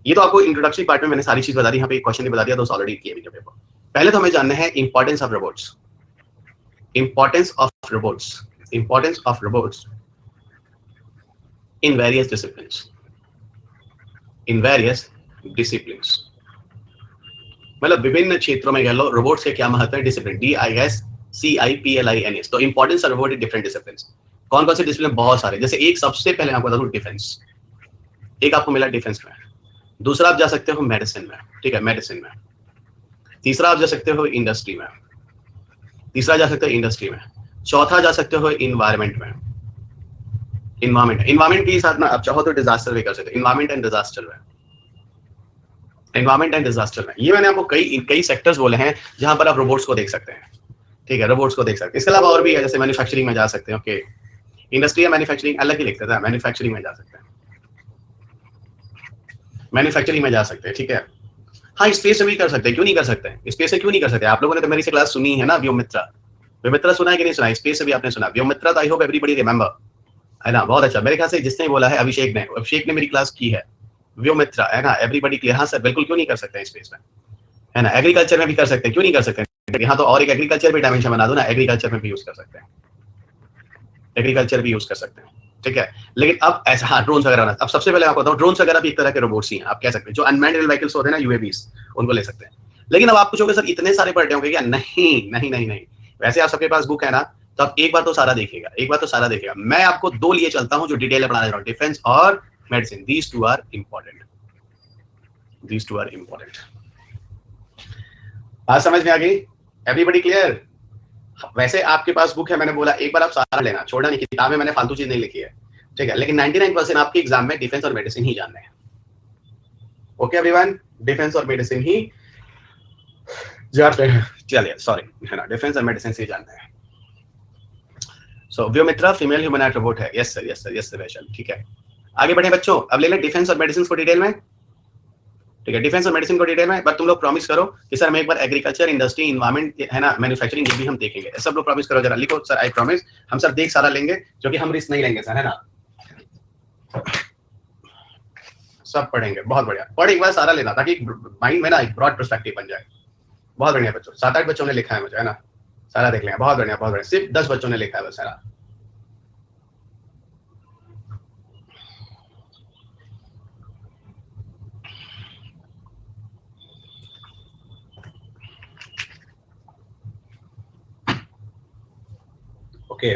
ये तो आपको इंट्रोडक्टरी पार्ट में मैंने सारी चीज बता दी, यहाँ पे क्वेश्चन भी बता दिया, दोस्त ऑलरेडी किए वीडियो पेपर। पहले तो हमें जानना है importance of robots. Importance of robots, importance of robots in various disciplines, in various disciplines. मतलब विभिन्न क्षेत्रों में कह लो रोबोट्स के क्या महत्व है। Discipline, DISCIPLINS। तो importance of robot in different disciplines. कौन कौन से डिसिप्लिन? बहुत सारे। जैसे एक सबसे पहले आपको बता दूं, डिफेंस। एक आपको मिला डिफेंस में। दूसरा आप जा सकते हो मेडिसिन में, ठीक है, मेडिसिन में। तीसरा आप जा सकते हो इंडस्ट्री में। तीसरा जा सकते हो इंडस्ट्री में। चौथा जा सकते हो इन्वायरमेंट में। इन्वायरमेंट के साथ ना आप चाहो तो डिजास्टर भी कर सकते हो। इन्वायरमेंट एंड डिजास्टर में, एनवायरमेंट एंड डिजास्टर में। ये मैंने आपको कई कई सेक्टर्स बोले हैं जहां पर आप रोबोट्स को देख सकते हैं, ठीक है। रोबोट्स को देख सकते हैं। इसके अलावा और भी है, जैसे मैन्युफैक्चरिंग में जा सकते हैं। ओके, इंडस्ट्री या मैन्युफैक्चरिंग अलग ही लिखते थे, मैन्युफैक्चरिंग में जा सकते हैं, मैन्युफैक्चरिंग में जा सकते हैं, ठीक है। हाँ, स्पेस से भी कर सकते हैं, क्यों नहीं कर सकते हैं? स्पेस से क्यों नहीं कर सकते? आप लोगों ने तो मेरी से क्लास सुनी है ना, व्योमित्रा। व्योमित्रा सुना है कि नहीं सुना? स्पेस से भी आपने सुना व्योमित्रा, तो आई होप एवरीबॉडी रिमेंबर, है ना। बहुत अच्छा, मेरे ख्याल से जिसने बोला है अभिषेक ने मेरी क्लास की है। व्योमित्रा, है ना। Everybody clear? हाँ सर, बिल्कुल, क्यों नहीं कर सकते हैं स्पेस में, है ना। एग्रीकल्चर में भी कर सकते हैं, क्यों नहीं कर सकते? यहाँ तो और एक एग्रीकल्चर भी डायमेंशन बना दो ना, एग्रीकल्चर में भी यूज कर सकते हैं, एग्रीकल्चर भी यूज कर सकते हैं, ठीक है। लेकिन अब ऐसा, हाँ, ड्रोन्स वगैरह, अब सबसे पहले आपको बताऊं, ड्रोन्स वगैरह भी एक तरह के रोबोट्स ही हैं, आप कह सकते हैं। जो अनमैन्ड व्हीकल्स होते हैं ना, यूएवीज, उनको ले सकते हैं। लेकिन अब आप पूछोगे सर इतने सारे पढ़ते होंगे क्या? नहीं नहीं नहीं नहीं। वैसे आप सबके पास बुक है ना, तो आप एक बार तो सारा देखिएगा, एक बार तो सारा देखिएगा। मैं आपको दो लिए चलता हूँ जो डिटेल में पढ़ाने जा रहा हूँ, डिफेंस और medicine. These two are important, these two are important. बात समझ में आ गई? Everybody clear? वैसे आपके पास बुक है, मैंने बोला एक बार आप सारा लेना, छोड़ना नहीं। किताब में मैंने फालतू चीज नहीं लिखी है, ठीक है। लेकिन 99% आपके एग्जाम में डिफेंस और मेडिसिन ही जानना है। ओके एवरीवन, डिफेंस और मेडिसिन ही जानते हैं। चलिए, सॉरी, है ना, डिफेंस और मेडिसिन ही जानना है। सो व्योमित्रा फीमेल ह्यूमनॉइड रोबोट है। Yes sir, yes sir, yes sir vessel, ठीक है। आगे बढ़े बच्चों, अब ले लें डिफेंस और मेडिसिन को डिटेल में, ठीक है। डिफेंस और मेडिसिन को डिटेल में, बट तुम लोग प्रॉमिस करो कि सर मैं एक बार एग्रीकल्चर, इंडस्ट्री, इन्वायरमेंट, है ना, मैन्युफैक्चरिंग, ये भी हम देखेंगे। सब लोग प्रॉमिस करो, जरा लिखो सर, आई प्रॉमिस। हम सर देख सारा लेंगे, क्योंकि हम रिस्क नहीं लेंगे सर, है ना। सब पढ़ेंगे, बहुत बढ़िया। पढ़ एक बार सारा लेना, ताकि माइंड में ना एक ब्रॉड पर्सपेक्टिव बन जाए। बहुत बढ़िया बच्चों, 7-8 बच्चों ने लिखा है मुझे, है ना। सारा देख लेंगे, बहुत बढ़िया, बहुत बढ़िया। सिर्फ 10 बच्चों ने लिखा है बस सारा। ओके,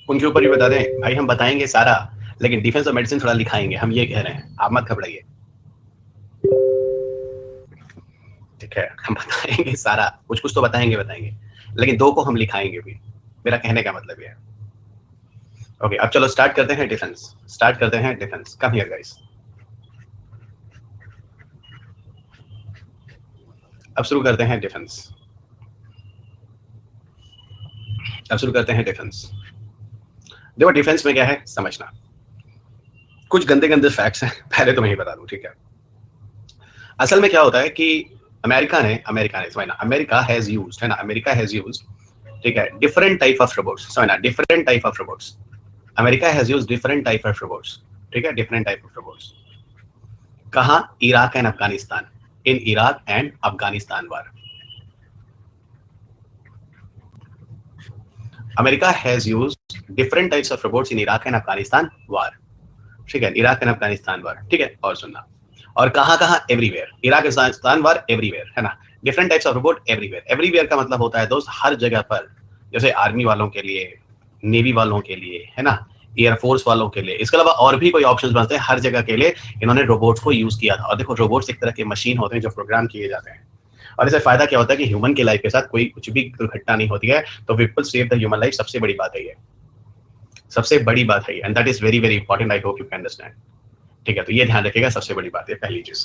उनके ऊपर भी बता दें भाई, हम बताएंगे सारा, लेकिन डिफेंस और मेडिसिन थोड़ा लिखाएंगे, हम ये कह रहे हैं, आप मत घबराइए, ठीक है। हम बताएंगे सारा, कुछ कुछ तो बताएंगे, लेकिन 2 को हम लिखाएंगे भी, मेरा कहने का मतलब ये है। ओके, अब चलो स्टार्ट करते हैं डिफेंस। कम हियर गाइस, अब शुरू करते हैं डिफेंस। देखो डिफेंस में क्या है समझना, कुछ गंदे गंदे फैक्ट्स हैं, पहले तो मैं ही बता दूं, ठीक है। असल में क्या होता है कि अमेरिका ने समझना, अमेरिका हैज यूज्ड, ठीक है, डिफरेंट टाइप ऑफ रोबोट्स, समझना, different type of robots. America has used different type of robots, ठीक है, डिफरेंट टाइप ऑफ रोबोट्स। कहां? Iraq and Afghanistan, in Iraq and Afghanistan war. America has used different types of robots in Iraq and Afghanistan war, ठीक है, Iraq and Afghanistan war, ठीक है। और सुनना, और कहां कहां? एवरीवेयर, इराक अफगानिस्तान वार एवरीवेयर, है ना। Different types of robot everywhere, everywhere का मतलब होता है दोस्त हर जगह पर, जैसे आर्मी वालों के लिए, नेवी वालों के लिए, है ना, एयरफोर्स वालों के लिए, इसके अलावा और भी कोई ऑप्शंस बनते हैं, हर जगह के लिए इन्होंने रोबोट्स को यूज किया था। और देखो रोबोट्स एक तरह के मशीन होते हैं जो प्रोग्राम किए जाते हैं, और इससे फायदा क्या होता है कि ह्यूमन की लाइफ के साथ कोई कुछ भी दुर्घटना नहीं होती है, तो we will save the human life, सबसे बड़ी बात है ये, सबसे बड़ी बात है, and that is very very important, I hope you can understand, ठीक है। तो ये ध्यान रखिएगा, सबसे बड़ी बात है, पहली चीज,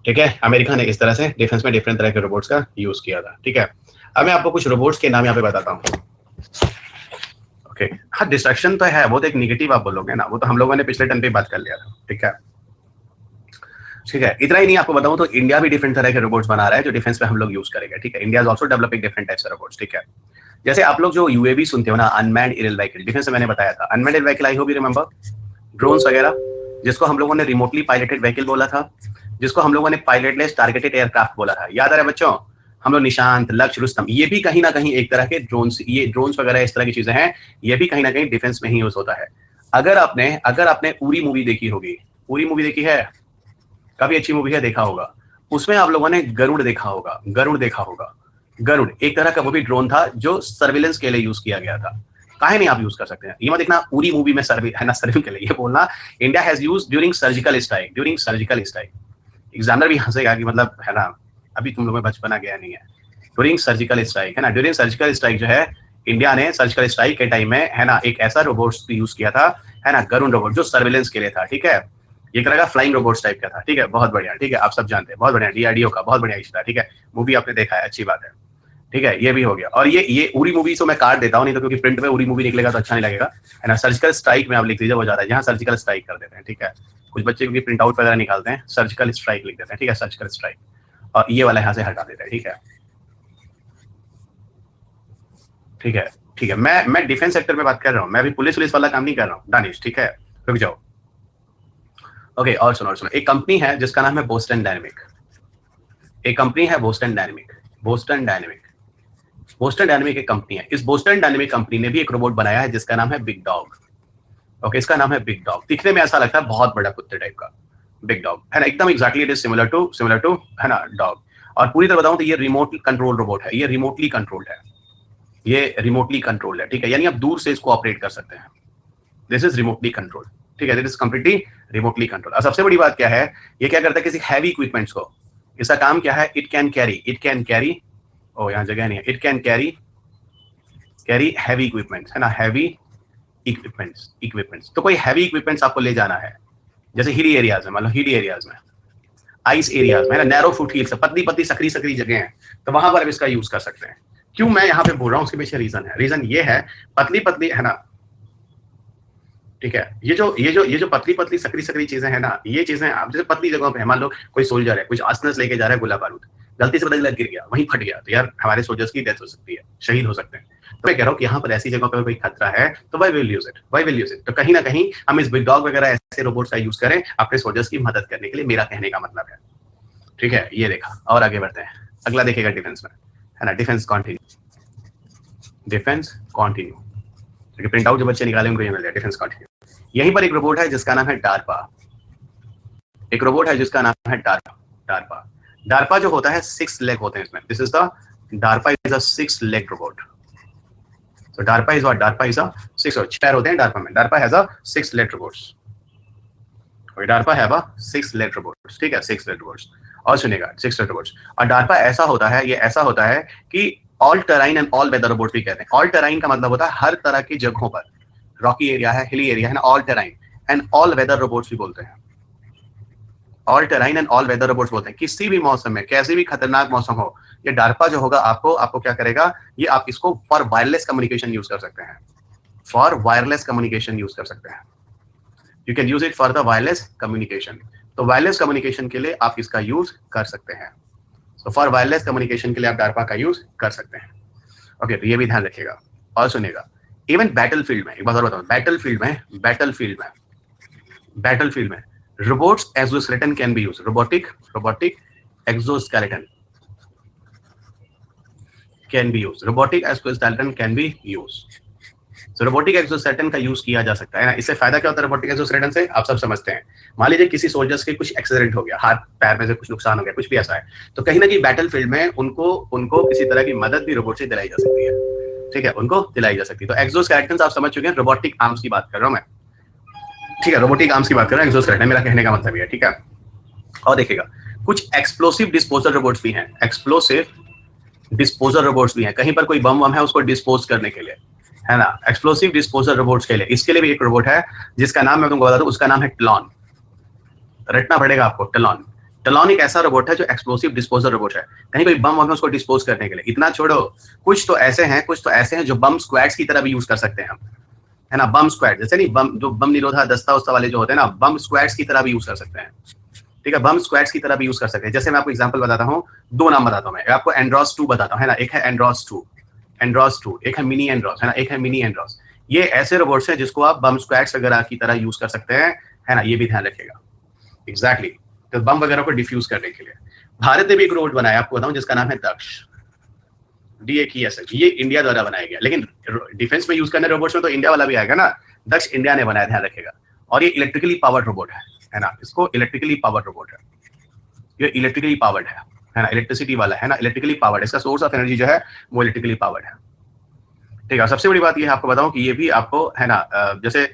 ठीक है। अमेरिका ने इस तरह से डिफेंस में डिफरेंट तरह के रोबोट्स का यूज किया था, ठीक है। अब मैं आपको कुछ रोबोट्स के नाम यहाँ पे बताता हूँ, ओके। हाँ, डिस्ट्रक्शन तो है, वो तो एक निगेटिव आप बोलोगे ना, वो तो हम लोगों ने पिछले टर्न पे बात कर लिया था, ठीक है, ठीक है। इतना ही नहीं, आपको बताऊं तो इंडिया भी डिफरेंट तरह के रोबोट्स बना रहा है जो डिफेंस में हम लोग यूज करेंगे, ठीक है। India is also developing different types of robots, ठीक है। जैसे आप लोग जो यूएवी सुनते हो ना, अनमैन्ड एरियल व्हीकल, डिफेंस में मैंने बताया था unmanned aerial vehicle, I hope you remember, drones वगैरह, जिसको हम लोगों ने रिमोटली पायलटेड व्हीकल बोला था, जिसको हम लोगों ने पायलटलेस टारगेटेड एयरक्राफ्ट बोला था, याद आ रहा है बच्चों? हम लोग निशांत, लक्ष्य, रुस्तम, ये भी कहीं ना कहीं एक तरह के ड्रोन्स, ये ड्रोन्स वगैरह इस तरह की चीजें हैं, ये भी कहीं ना कहीं डिफेंस में ही यूज होता है। अगर आपने उरी मूवी देखी होगी, उरी मूवी देखी है, काफी अच्छी मूवी है, देखा होगा, उसमें आप लोगों ने गरुड़ देखा होगा, गरुड़ एक तरह का वो भी ड्रोन था जो सर्विलेंस के लिए यूज किया गया था। काहे नहीं आप यूज कर सकते हैं, ये मत देखना उरी मूवी में सर्वे है ना, सर्विंग के लिए ये बोलना, India has used during surgical strike, examiner भी हंसेगा कि मतलब है ना, अभी तुम लोगों में बचपना गया नहीं है, ड्यूरिंग सर्जिकल स्ट्राइक, है ना, ड्यूरिंग सर्जिकल स्ट्राइक जो है, इंडिया ने सर्जिकल स्ट्राइक के टाइम में, है ना, एक ऐसा रोबोट यूज किया था, है ना, गरुड़ रोबोट, जो सर्विलेंस के लिए था, ठीक है। ये तरह का फ्लाइंग रोबोट्स टाइप का था, ठीक है, बहुत बढ़िया, ठीक है, आप सब जानते हैं, बहुत बढ़िया, डीआरडीओ का बहुत बढ़िया था, ठीक है, मूवी आपने देखा है, अच्छी बात है, ठीक है। ये भी हो गया, और ये उरी मूवी तो मैं काट देता हूँ, नहीं तो क्योंकि प्रिंट में उरी मूवी निकलेगा तो अच्छा नहीं लगेगा, है ना। सर्जिकल स्ट्राइक में आप लिख दीजिए, वो ज्यादा है, जहाँ सर्जिकल स्ट्राइक कर देते हैं, ठीक है। कुछ बच्चे भी प्रिंट आउट वगैरह निकालते हैं, सर्जिकल स्ट्राइक लिख देते हैं, ठीक है, सर्जिकल स्ट्राइक, और ये वाला यहाँ से हटा देते हैं, ठीक है, ठीक है, ठीक है। मैं डिफेंस सेक्टर में बात कर रहा हूँ, मैं अभी पुलिस वाला काम नहीं कर रहा हूँ दानिश, ठीक है, रुक जाओ, ओके। और सुनो, एक कंपनी है जिसका नाम है बोस्टन डायनेमिक, एक कंपनी है बोस्टन डायनेमिक एक कंपनी है। इस बोस्टन डायनेमिक कंपनी ने भी एक रोबोट बनाया है जिसका नाम है बिग डॉग, ओके, इसका नाम है बिग डॉग। दिखने में ऐसा लगता है बहुत बड़ा कुत्ते टाइप का, बिग डॉग, है ना, एकदम exactly it is similar to, है ना, डॉग। और पूरी तरह बताऊं तो ये रिमोट कंट्रोल रोबोट है, ये रिमोटली कंट्रोल्ड है, ठीक है, यानी आप दूर से इसको ऑपरेट कर सकते हैं, दिस इज रिमोटली कंट्रोल, ठीक है, this is completely remotely control. और सबसे बड़ी बात क्या है, ये क्या करता है, किसी हैवी इक्विपमेंट्स को, इसका काम क्या है, इट कैन कैरी, ओ यहाँ जगह नहीं है, it can carry heavy equipments, है ना, हैवी इक्विपमेंट्स। तो कोई हैवी इक्विपमेंट्स आपको ले जाना है, जैसे हिली एरियाज में, मतलब हिली एरियाज में, आइस एरियाज में, है ना, नैरो फुट हिल्स, पतली सकरी जगह है, तो वहां पर आप इसका यूज कर सकते हैं। क्यों मैं यहाँ पे बोल रहा हूँ, उसके पीछे रीजन ये है, पतली, है ना, ठीक है, ये जो पतली सकरी चीजें हैं ना, ये चीजें आप जैसे पतली जगहों पे, मान लो कोई सोल्जर है, कुछ आसनस लेके जा रहा है, गोला बारूद गलती से पता लग गिर गया, वहीं फट गया, तो यार हमारे सोल्जर्स की डेथ हो सकती है, शहीद हो सकते हैं। तो मैं कह रहा हूँ कि यहाँ पर ऐसी जगहों पर कोई खतरा है तो वाई विल यूज इट, तो कहीं ना कहीं हम इस बिग डॉग वगैरह ऐसे रोबोट्स का यूज करें अपने सोल्जर्स की मदद करने के लिए, मेरा कहने का मतलब है, ठीक है। ये देखा, और आगे बढ़ते हैं, अगला देखेगा डिफेंस में, है ना, डिफेंस कॉन्टिन्यू, प्रिंट आउट जो बच्चे निकाले उनको ये मिल जाए, डिफेंस कॉन्टिन्यू। यहीं पर एक रोबोट है जिसका नाम है डार्पा, डार्पा जो होता है 6 लेग होते हैं इसमें, this is the DARPA is a 6 leg robot, So DARPA is what? DARPA is a 6 और 6 होते हैं DARPA में. DARPA has a 6 lead robots. Okay, DARPA have a 6 lead robots. ठीक है, 6 lead robots. और सुनिएगा 6 lead robots. और DARPA ऐसा होता है, ये ऐसा होता है कि all terrain and all weather robot भी कहते हैं. ऑल टराइन का मतलब होता है हर तरह की जगहों पर, रॉकी एरिया है, हिली एरिया है ना, all terrain and all weather robots भी बोलते हैं. All terrain and all weather robots बोलते हैं. किसी भी मौसम में, कैसे भी खतरनाक मौसम हो, ये डार्पा जो होगा आपको क्या करेगा, ये आप इसको फॉर वायरलेस कम्युनिकेशन यूज कर सकते हैं. फॉर वायरलेस कम्युनिकेशन यूज कर सकते हैं. You can use it for the wireless communication. तो वायरलेस कम्युनिकेशन के लिए आप इसका यूज कर सकते हैं. तो फॉर वायरलेस कम्युनिकेशन के लिए आप डार्पा का यूज कर सकते हैं. ओके, तो ये भी ध्यान रखिएगा. और सुनिएगा, इवन बैटलफील्ड में, एक बात और बताऊं, बैटलफील्ड में robots exoskeleton can be used. robotic exoskeleton can be used. robotic exoskeleton can be used. So robotic exoskeleton का यूज किया जा सकता है ना. इससे फायदा क्या होता है robotic exoskeleton से, आप सब समझते हैं. मान लीजिए किसी सोल्जर्स के कुछ एक्सीडेंट हो गया, हाथ पैर में से कुछ नुकसान हो गया, कुछ भी ऐसा है, तो कहीं ना कहीं बैटलफील्ड में उनको किसी तरह की मदद भी रोबोट से दिलाई जा सकती है. ठीक है, उनको दिलाई जा सकती है. तो एक्सोस्केलेटन आप समझ चुके हैं, रोबोटिक आर्म्स की बात कर रहा हूं मैं. ठीक है, रोबोटिक आर्म्स की बात कर रहा हूं, एक्सोस्केलेटन मेरा कहने का मतलब है. ठीक है, और देखिएगा कुछ एक्सप्लोसिव डिस्पोजल रोबोट्स भी हैं. एक्सप्लोसिव डिस्पोजल रोबोट्स भी हैं. कहीं पर कोई बम है उसको डिस्पोज करने के लिए, है ना, एक्सप्लोसिव डिस्पोजल रोबोट्स के लिए. इसके लिए भी एक रोबोट है जिसका नाम मैं तुमको बता दूं, उसका नाम है टलॉन. रटना पड़ेगा आपको, टलॉन. टलॉन एक ऐसा रोबोट है जो एक्सप्लोसिव डिस्पोजल रोबोट है. कहीं कोई बम है उसको डिस्पोज करने के लिए. इतना छोड़ो, कुछ तो ऐसे हैं जो बम स्क्वाड्स की तरह भी यूज कर सकते हैं हम, है ना. बम स्क्वाड जैसे नहीं, बम जो बम निरोधा दस्ता उस्ता वाले जो होते हैं ना, बम स्क्वाड्स की तरह भी यूज कर सकते हैं. ठीक है, बम स्क्वाड्स की तरह भी यूज कर सकते हैं. जैसे मैं आपको एग्जांपल बताता हूँ, 2 नाम बताता हूँ मैं आपको. एंड्रॉस 2 बताता हूँ, है ना. एक है एंड्रॉस 2, एक है मिनी एंड्रॉस, है ना, एक है मिनी एंड्रॉस. ये ऐसे रोबोट्स हैं जिसको आप बम स्क्वाड्स वगैरह की तरह यूज कर सकते हैं, है ना. ये भी ध्यान रखिएगा. एग्जैक्टली, तो बम वगैरह को डिफ्यूज करने के लिए. भारत ने भी एक रोबोट बनाया, आपको बताऊं, जिसका नाम है दक्ष. DAKS. ये इंडिया द्वारा बनाया गया, लेकिन डिफेंस में यूज करने रोबोट्स में तो इंडिया वाला भी आएगा ना. दक्ष इंडिया ने बनाया, ध्यान रखिएगा. और ये इलेक्ट्रिकली पावर्ड रोबोट है ना. इसको इलेक्ट्रिकली पावर्ड रोबोट है. ये इलेक्ट्रिकली पावर्ड है ना, इलेक्ट्रिसिटी वाला है ना, इलेक्ट्रिकली पावर्ड. इसका सोर्स ऑफ एनर्जी जो है वो इलेक्ट्रिकली पावर्ड है. ठीक है, सबसे बड़ी बात ये है, आपको बताऊं कि ये भी आपको, है ना, जैसे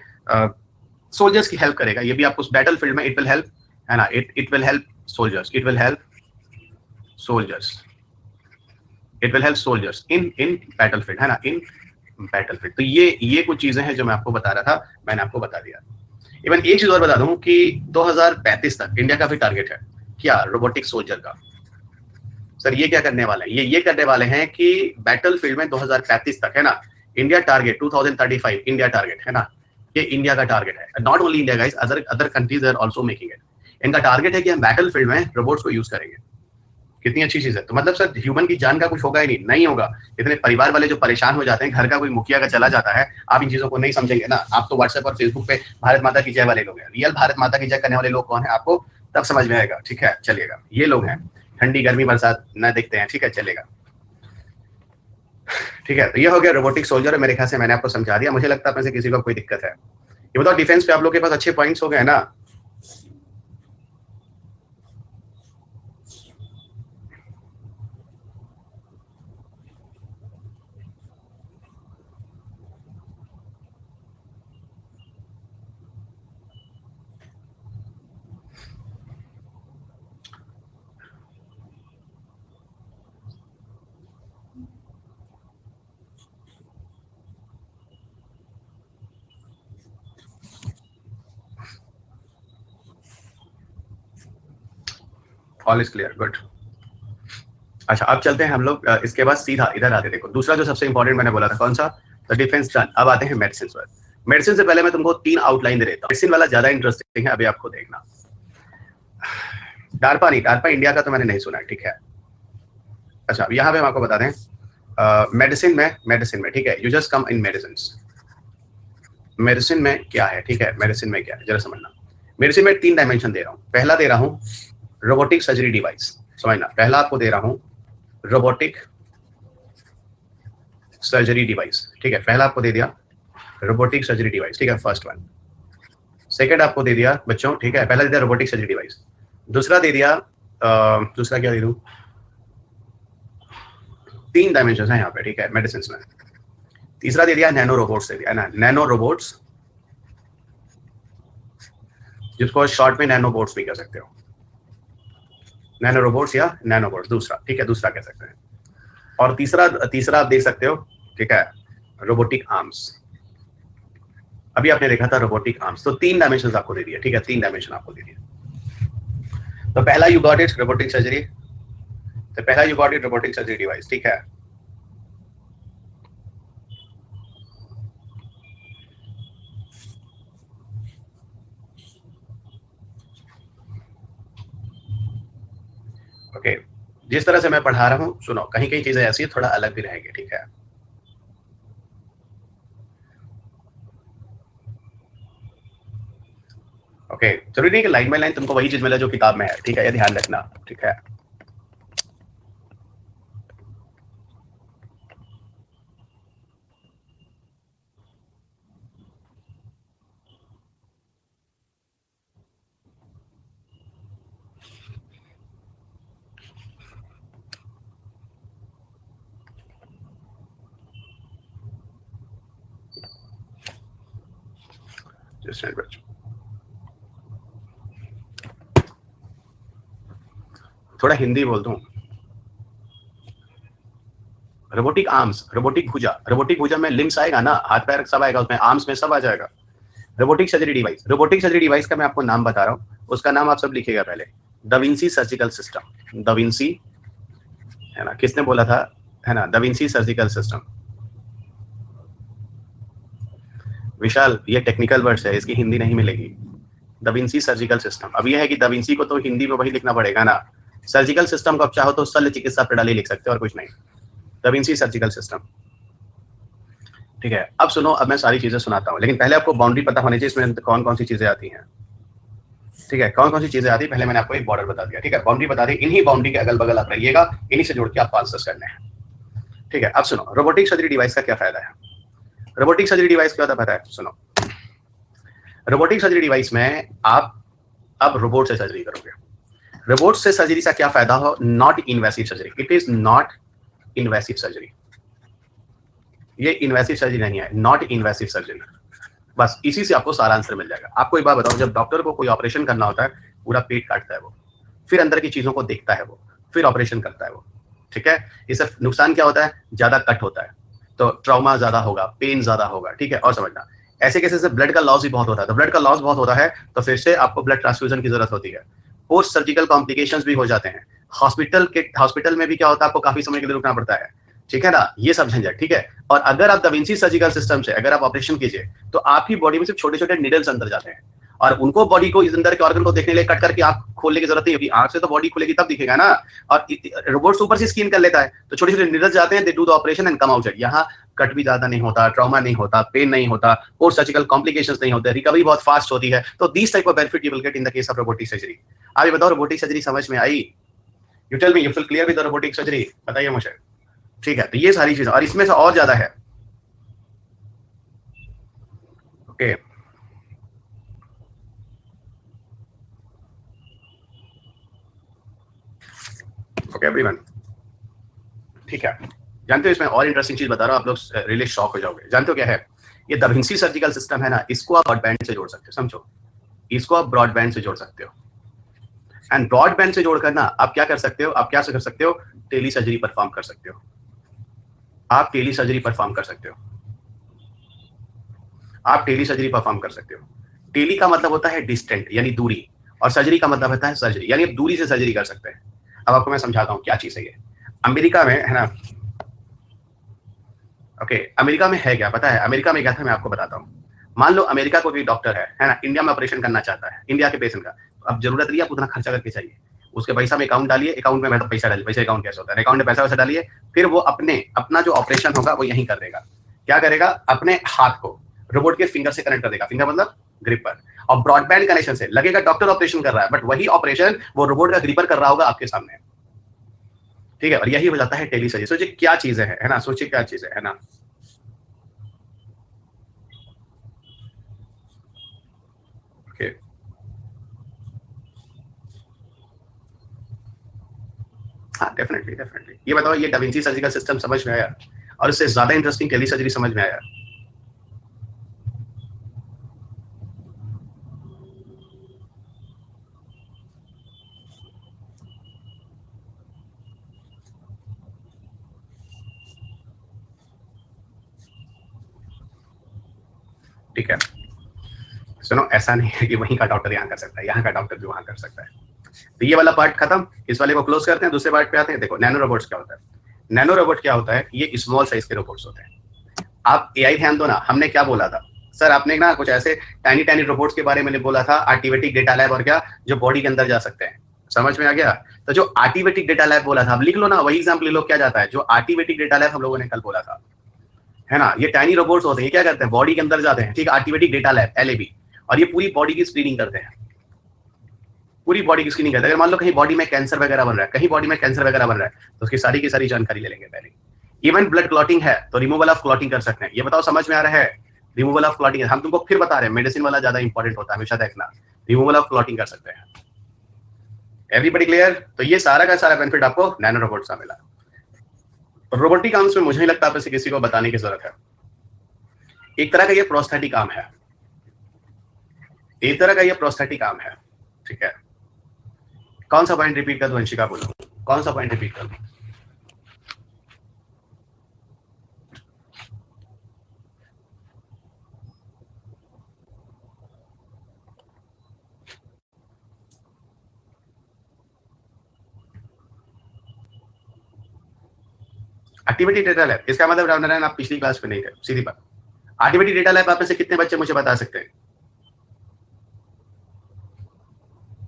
सोल्जर्स की हेल्प करेगा. ये भी आपको बैटल फील्ड में इट विल हेल्प, है ना. It will help soldiers, it will help soldiers in battlefield, है ना, in battlefield. तो ये कुछ चीजें हैं जो मैं आपको बता रहा था, मैंने आपको बता दिया. इवन एक चीज और बता दूं कि 2035 तक इंडिया का भी टारगेट है क्या, रोबोटिक सोल्जर का. सर ये क्या करने वाले हैं, ये करने वाले हैं कि बैटलफील्ड में 2035 तक, है ना, इंडिया टारगेट 2035 इंडिया टारगेट, है ना. ये इंडिया का टारगेट है. Not only India guys, other countries are also making it. इनका टारगेट है कि हम बैटलफील्ड में रोबोट्स को यूज करेंगे. कितनी अच्छी चीज है. तो मतलब सर ह्यूमन की जान का कुछ होगा ही नहीं होगा. इतने परिवार वाले जो परेशान हो जाते हैं, घर का कोई मुखिया का चला जाता है, आप इन चीजों को नहीं समझेंगे ना. आप तो व्हाट्सएप और फेसबुक पे भारत माता की जय वाले लोग हैं. रियल भारत माता की जय करने वाले लोग कौन है, आपको तब समझ में आएगा. ठीक है, चलिएगा. ये लोग हैं, ठंडी गर्मी बरसात न देखते हैं. ठीक है, चलेगा. ठीक है, तो ये हो गया रोबोटिक सोल्जर. मेरे ख्याल से मैंने आपको समझा दिया. मुझे लगता है आप में से किसी को कोई दिक्कत है. ये बताओ, डिफेंस पे आप लोग के पास अच्छे पॉइंट्स हो गए ना. All is clear, good. अच्छा, अब चलते हैं हम लोग इसके बाद सीधा इधर आते. देखो, दूसरा जो सबसे इंपॉर्टेंट मैंने बोला था कौन सा, तो डिफेंस डन. अब आते हैं मेडिसिन पर. मेडिसिन से पहले मैं तुमको 3 आउटलाइन दे देता हूं. मेडिसिन वाला ज्यादा इंटरेस्टिंग है, अभी आपको देखना. डार्पा नहीं, डार्पा इंडिया का तो मैंने नहीं सुना है. ठीक है, अच्छा, यहाँ पे हम आपको बता दें, मेडिसिन में ठीक है, you just come in medicine. Medicine में क्या है, ठीक है, मेडिसिन में क्या है जरा समझना. मेडिसिन में 3 डायमेंशन दे रहा हूँ. पहला दे रहा हूँ रोबोटिक सर्जरी डिवाइस, समझना. पहला आपको दे रहा हूं रोबोटिक सर्जरी डिवाइस. ठीक है, पहला आपको दे दिया रोबोटिक सर्जरी डिवाइस. ठीक है, फर्स्ट वन. सेकंड आपको दे दिया बच्चों, ठीक है, पहला दे दिया रोबोटिक सर्जरी डिवाइस. दूसरा दे दिया, दूसरा क्या दे दूं, 3 डायमेंशन है यहाँ पे. ठीक है, मेडिसिन में तीसरा दे दिया नैनो रोबोट्स दे दिया ना, नैनो रोबोट्स, जिसको शॉर्ट में नैनो बोट्स भी कह सकते हो, नैनो रोबोट्स या नैनो बोट्स, दूसरा, ठीक है, दूसरा कह सकते हैं। और तीसरा तीसरा आप देख सकते हो, ठीक है, रोबोटिक आर्म्स। अभी आपने देखा था रोबोटिक आर्म्स, तो 3 डायमेंशन आपको दे दिए, ठीक है, 3 डायमेंशन आपको दे दिए। तो पहला you got it robotic surgery, तो पहला you got it robotic surgery device, ठीक है। ओके, जिस तरह से मैं पढ़ा रहा हूं सुनो, कहीं कहीं चीजें ऐसी थोड़ा अलग भी रहेंगी, ठीक है। ओके, जरूरी नहीं कि लाइन बाय लाइन तुमको वही चीज मिले जो किताब में है, ठीक है, ये ध्यान रखना, ठीक है। थोड़ा हिंदी बोल दूं, रोबोटिक आर्म्स, रोबोटिक भुजा में लिम्स आएगा ना, हाथ पैर सब आएगा उसमें, आर्म्स में सब आ जाएगा। Robotic surgery device, robotic surgery device का मैं आपको नाम बता रहा हूँ, उसका नाम आप सब लिखिएगा पहले, da Vinci surgical system, da Vinci, है ना, किसने बोला था, है ना, दा विंसी सर्जिकल सिस्टम। विशाल, ये टेक्निकल वर्ड्स है, इसकी हिंदी नहीं मिलेगी। दा विंसी सर्जिकल सिस्टम, अब ये है कि दा विंसी को तो हिंदी में वही लिखना पड़ेगा ना, सर्जिकल सिस्टम को आप चाहो तो शल्य चिकित्सा प्रणाली लिख सकते हो और कुछ नहीं, दा विंसी सर्जिकल सिस्टम, ठीक है। अब सुनो, अब मैं सारी चीजें सुनाता हूँ, लेकिन पहले आपको बाउंड्री पता होनी चाहिए इसमें कौन कौन सी चीजें आती हैं, ठीक है, कौन कौन सी चीजें आती है, पहले मैंने आपको एक बॉर्डर बता दिया, ठीक है, बाउंड्री बता दी, इन्हीं बाउंड्री के अगल बगल आप रहिएगा, इन्हीं से जोड़ के आपको आंसर्स करने हैं, ठीक है। अब सुनो, रोबोटिक सर्जरी डिवाइस का क्या फायदा है, रोबोटिक सर्जरी डिवाइस क्या होता है पता है, सुनो, रोबोटिक सर्जरी डिवाइस में आप अब रोबोट से सर्जरी करोगे, रोबोट से सर्जरी से क्या फायदा हो, not invasive surgery, it is not invasive surgery, ये इन्वेसिव सर्जरी नहीं है, नॉट इन्वेसिव सर्जरी, बस इसी से आपको सारा आंसर मिल जाएगा। आपको एक बात बताओ, जब डॉक्टर को कोई ऑपरेशन करना होता है, पूरा पेट काटता है वो, फिर अंदर की चीजों को देखता है वो, फिर ऑपरेशन करता है वो, ठीक है। इससे नुकसान क्या होता है, ज्यादा कट होता है, तो ट्रॉमा ज्यादा होगा, पेन ज्यादा होगा, ठीक है। और समझना, ऐसे केसेस से ब्लड का लॉस भी बहुत होता है, तो ब्लड का लॉस बहुत होता है तो फिर से आपको ब्लड ट्रांसफ्यूजन की जरूरत होती है, पोस्ट सर्जिकल कॉम्प्लिकेशंस भी हो जाते हैं, हॉस्पिटल में भी क्या होता है, आपको काफी समय के लिए रुकना पड़ता है, ठीक है ना, ये सब झंझट, ठीक है। और अगर आप दा विंसी सर्जिकल सिस्टम से अगर आप ऑपरेशन कीजिए, तो आपकी बॉडी में सिर्फ छोटे छोटे निडल्स अंदर जाते हैं, और उनको बॉडी को इस अंदर के ऑर्गन को देखने के लिए कट करके आंख खोलने की जरूरत नहीं होगी, आंख से तो बॉडी खुलेगी तब दिखेगा ना, और रोबोट ऊपर से स्कैन कर लेता है, तो छोटे छोटे निडल्स जाते हैं, they do the operation and come out. यहाँ कट भी ज्यादा नहीं होता, ट्रॉमा नहीं होता, पेन नहीं होता, पोस्ट सर्जिकल कॉम्प्लिकेशंस नहीं होते, रिकवरी बहुत फास्ट होती है, तो this type of benefit you will get in the case of robotic surgery. आप ये बताओ, रोबोटिक सर्जरी समझ में आई? You tell me, you feel clear with the robotic surgery, बताइए मुझे, ठीक है। तो ये सारी चीजें, और इसमें से और ज्यादा है, ओके ओके एवरीवन, ठीक है। जानते हो, इसमें और इंटरेस्टिंग चीज बता रहा हूं, आप लोग रियली शॉक हो जाओगे। जानते हो क्या है ये दा विंसी सर्जिकल सिस्टम है ना, इसको आप ब्रॉडबैंड से जोड़ सकते हो, समझो, इसको आप ब्रॉडबैंड से जोड़ सकते हो, एंड ब्रॉडबैंड से जोड़कर ना आप क्या कर सकते हो, आप क्या कर सकते हो, टेली सर्जरी परफॉर्म कर सकते हो, आप टेली सर्जरी परफॉर्म कर सकते हो, आप टेली सर्जरी परफॉर्म कर सकते हो। टेली का मतलब होता है डिस्टेंट यानी दूरी, और सर्जरी का मतलब होता है सर्जरी, यानी आप दूरी से सर्जरी कर सकते हैं। अब आपको मैं समझाता हूँ क्या चीज है ये। अमेरिका में है ना, ओके, अमेरिका में है क्या पता है, अमेरिका में क्या था मैं आपको बताता हूँ। मान लो अमेरिका को कोई डॉक्टर है ना, इंडिया में ऑपरेशन करना चाहता है, इंडिया के पेशेंट का, अब जरूरत नहीं है आप उतना खर्चा करके चाहिए, उसके पैसा में अकाउंट डालिए, अकाउंट में मतलब पैसा डालिए, पैसे अकाउंट कैसे होता है, अकाउंट में पैसा वैसा डालिए, फिर वो अपना जो ऑपरेशन होगा वो यहीं कर देगा। क्या करेगा, अपने हाथ को रोबोट के फिंगर से कनेक्ट कर देगा, फिंगर मतलब ग्रिपर, और ब्रॉडबैंड कनेक्शन से लगेगा डॉक्टर ऑपरेशन कर रहा है, बट वही ऑपरेशन वो रोबोट का ग्रिपर कर रहा होगा आपके सामने, ठीक है। और यही हो जाता है टेली सर्जरी। सोचिए क्या चीजें है ना, सोचिए क्या चीजें है ना, ओके हाँ डेफिनेटली डेफिनेटली। ये बताओ, ये दा विंची सर्जिकल सिस्टम समझ में आया? और इससे ज्यादा इंटरेस्टिंग टेली सर्जरी समझ में आया? ठीक है, सुनो, ऐसा नहीं है कि वहीं का डॉक्टर यहाँ कर सकता है, यहाँ का डॉक्टर भी वहां कर सकता है। तो ये वाला पार्ट खत्म, इस वाले को क्लोज करते हैं, दूसरे पार्ट पे आते हैं। देखो नैनो रोबोट्स क्या होता है। नैनो रोबोट क्या होता है, ये स्मॉल साइज के रोबोट्स होते हैं। आप एआई ध्यान दो ना, हमने क्या बोला था सर, आपने ना कुछ ऐसे टाइनी टाइनी रोबोट्स के बारे में बोला था, आर्टिवेटिक डेटा लैब और क्या, जो बॉडी के अंदर जा सकते हैं। समझ में आ गया? तो जो आर्टिवेटिक डेटा लैब बोला था, अब लिख लो ना, वही एग्जाम्पल ले लो, क्या जाता है जो आर्टिवेटिक डेटा लैब हम लोगों ने कल बोला था, है ना। ये टाइनी रोबोट्स होते हैं, क्या करते हैं, बॉडी के अंदर जाते हैं, ठीक है, आर्टिवेटिक डेटा लैब एलएबी, और ये पूरी बॉडी की स्क्रीनिंग करते हैं, पूरी बॉडी की स्क्रीनिंग करते हैं। अगर मान लो कहीं बॉडी में कैंसर वगैरह बन रहा है, कहीं बॉडी में कैंसर वगैरह बन रहा है, तो उसकी सारी की सारी जानकारी ले लेंगे पहले। इवन ब्लड क्लॉटिंग है तो रिमूवल ऑफ क्लॉटिंग कर सकते हैं। ये बताओ समझ में आ रहा है? रिमूवल ऑफ क्लॉटिंग, हम तुमको फिर बता रहे हैं, मेडिसिन वाला ज्यादा इंपॉर्टेंट होता है, हमेशा देखना। रिमूवल ऑफ क्लॉटिंग कर सकते हैं। Everybody clear? तो ये सारा का सारा बेनिफिट आपको नैनो रोबोट से मिला। रोबोटिक आर्म्स में मुझे नहीं लगता आप से किसी को बताने की जरूरत है। एक तरह का ये प्रोस्थेटिक आर्म है, एक तरह का ये प्रोस्थेटिक आर्म है, ठीक है। कौन सा पॉइंट रिपीट कर दूं वंशिका, बोलो कौन सा पॉइंट रिपीट कर दूं? एक्टिविटी डेटा लैब, इसका मतलब रामनारायण आप पिछली क्लास में नहीं थे, सीधी बात। एक्टिविटी डेटा लैब आप में से कितने बच्चे मुझे बता सकते हैं?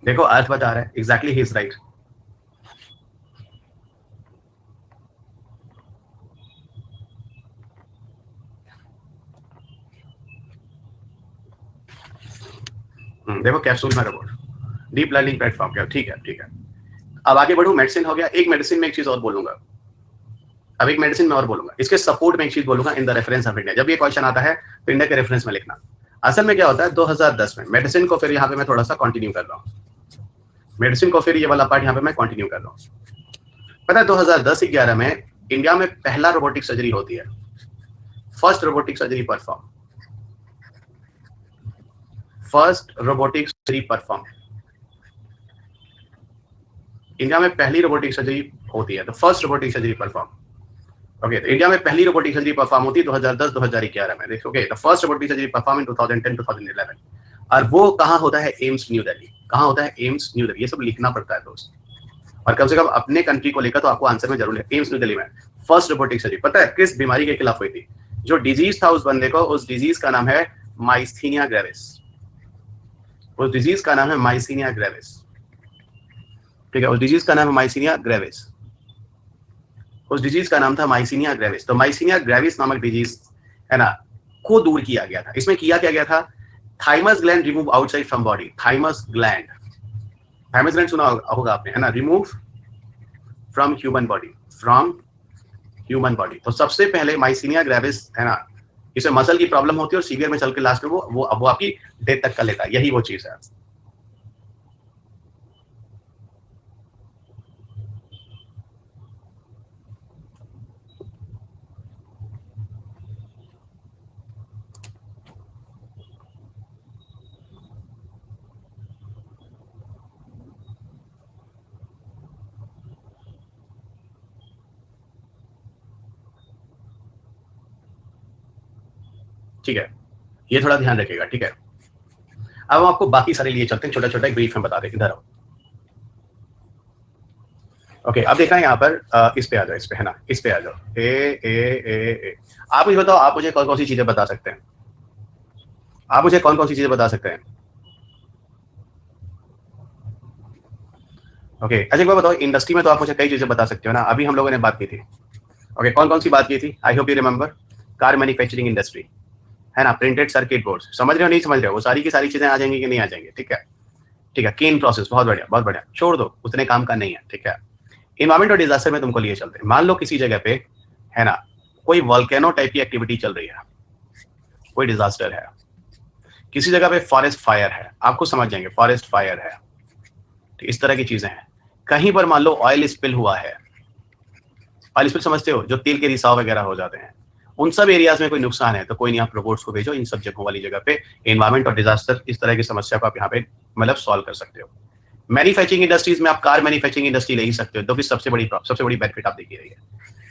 देखो अर्थ बता रहा है, एग्जैक्टली ही इज राइट। देखो कैप्सूल में रोबोट, डीप लर्निंग प्लेटफॉर्म क्या, ठीक है ठीक है। अब आगे बढ़ू, मेडिसिन हो गया। एक मेडिसिन में एक चीज और बोलूंगा, अब एक मेडिसिन में और बोलूंगा, इसके सपोर्ट में एक चीज बोलूंगा, in the reference of India. जब ये क्वेश्चन आता है तो इंडिया के रेफरेंस में लिखना। असल में क्या होता है, 2010 में मेडिसिन को, फिर यहाँ पे मैं थोड़ा सा कंटिन्यू कर रहा हूँ मेडिसिन को, फिर ये वाला पार्ट यहाँ पे मैं कंटिन्यू कर रहा हूँ। पता है 2010-11 में इंडिया में पहला रोबोटिक सर्जरी होती है, first robotic surgery perform, first robotic surgery perform India में पहली रोबोटिक सर्जरी होती है, तो first robotic surgery perform. Okay, तो इंडिया में पहली रोबोटिक सर्जरी परफॉर्म होती है 2010-2011 में। देखो, okay, the first robotic surgery perform in 2010-2011, और वो कहाँ होता है, एम्स न्यू दिल्ली। कहाँ होता है, एम्स न्यू दिल्ली। ये सब लिखना पड़ता है दोस्त, और कम से कम अपने कंट्री को लेकर तो आपको आंसर में जरूर है। एम्स न्यू दिल्ली में फर्स्ट रोबोटिक सर्जरी, पता है किस बीमारी के खिलाफ हुई थी? जो डिजीज था उस बंदे को, उस डिजीज का नाम है माइस्थीनिया ग्रेविस। उस डिजीज का नाम है माइस्थीनिया ग्रेविस, ठीक है। उस डिजीज का नाम है माइस्थीनिया ग्रेविस, उस डिजीज का नाम था माइसीनिया ग्रेविस। तो माइसीनिया ग्रेविस नामक डिजीज, है ना, को दूर किया गया था। इसमें किया क्या गया था, thymus gland remove outside from body. Thymus gland, thymus gland सुना होगा आपने, है ना, remove from human body, from human body. तो सबसे पहले माइसीनिया ग्रेविस, है ना, इसे मसल की प्रॉब्लम होती है और सीवियर में चल के लास्ट में वो आपकी डेथ तक कर लेता है। यही वो चीज है। ठीक है, ये थोड़ा ध्यान रखिएगा, ठीक है। अब हम आपको बाकी सारे लिए चलते हैं, छोटा छोटा एक ब्रीफ में बता दें। इधर आओ, ओके। अब देखना है यहाँ पर, इस पे आ जाओ, इस पे, है ना, इस पे आ जाओ। ए ए ए ए आप मुझे बताओ, आप मुझे कौन कौन सी चीजें बता सकते हैं? आप मुझे कौन कौन सी चीजें बता सकते हैं? ओके, अच्छा एक बार बताओ, इंडस्ट्री में तो आप मुझे कई चीजें बता सकते हो ना। अभी हम लोगों ने बात की थी, ओके, कौन कौन सी बात की थी? आई hope you remember. Car manufacturing industry, है ना, प्रिंटेड सर्किट बोर्ड, समझ रहे हो नहीं समझ रहे हो, वो सारी की सारी चीजें आ जाएंगी कि नहीं आ जाएंगी? ठीक है ठीक है। केन प्रोसेस, बहुत बढ़िया बहुत बढ़िया, छोड़ दो, उतने काम का नहीं है, ठीक है। इन्वायरमेंट और डिजास्टर में तुमको लिए चलते हैं। मान लो किसी जगह पे, है ना, कोई वॉल्केनो टाइप की एक्टिविटी चल रही है, कोई डिजास्टर है, किसी जगह पे फॉरेस्ट फायर है, आपको समझ जाएंगे फॉरेस्ट फायर है, तो इस तरह की चीजें हैं। कहीं पर मान लो ऑयल स्पिल हुआ है, ऑयल स्पिल समझते हो, जो तेल के रिसाव वगैरह हो जाते हैं, उन सब एरियाज में कोई नुकसान है तो कोई नहीं, आप रोबोट्स को भेजो इन सब जगहों वाली जगह पे, एनवायरमेंट और डिजास्टर इस तरह की समस्या को आप यहाँ पे मतलब सॉल्व कर सकते हो। मैन्युफैक्चरिंग इंडस्ट्रीज में आप कार मैन्युफैक्चरिंग इंडस्ट्री ले ही सकते हो, तो भी सबसे बड़ी बेनिफिट आप देखिए रही है।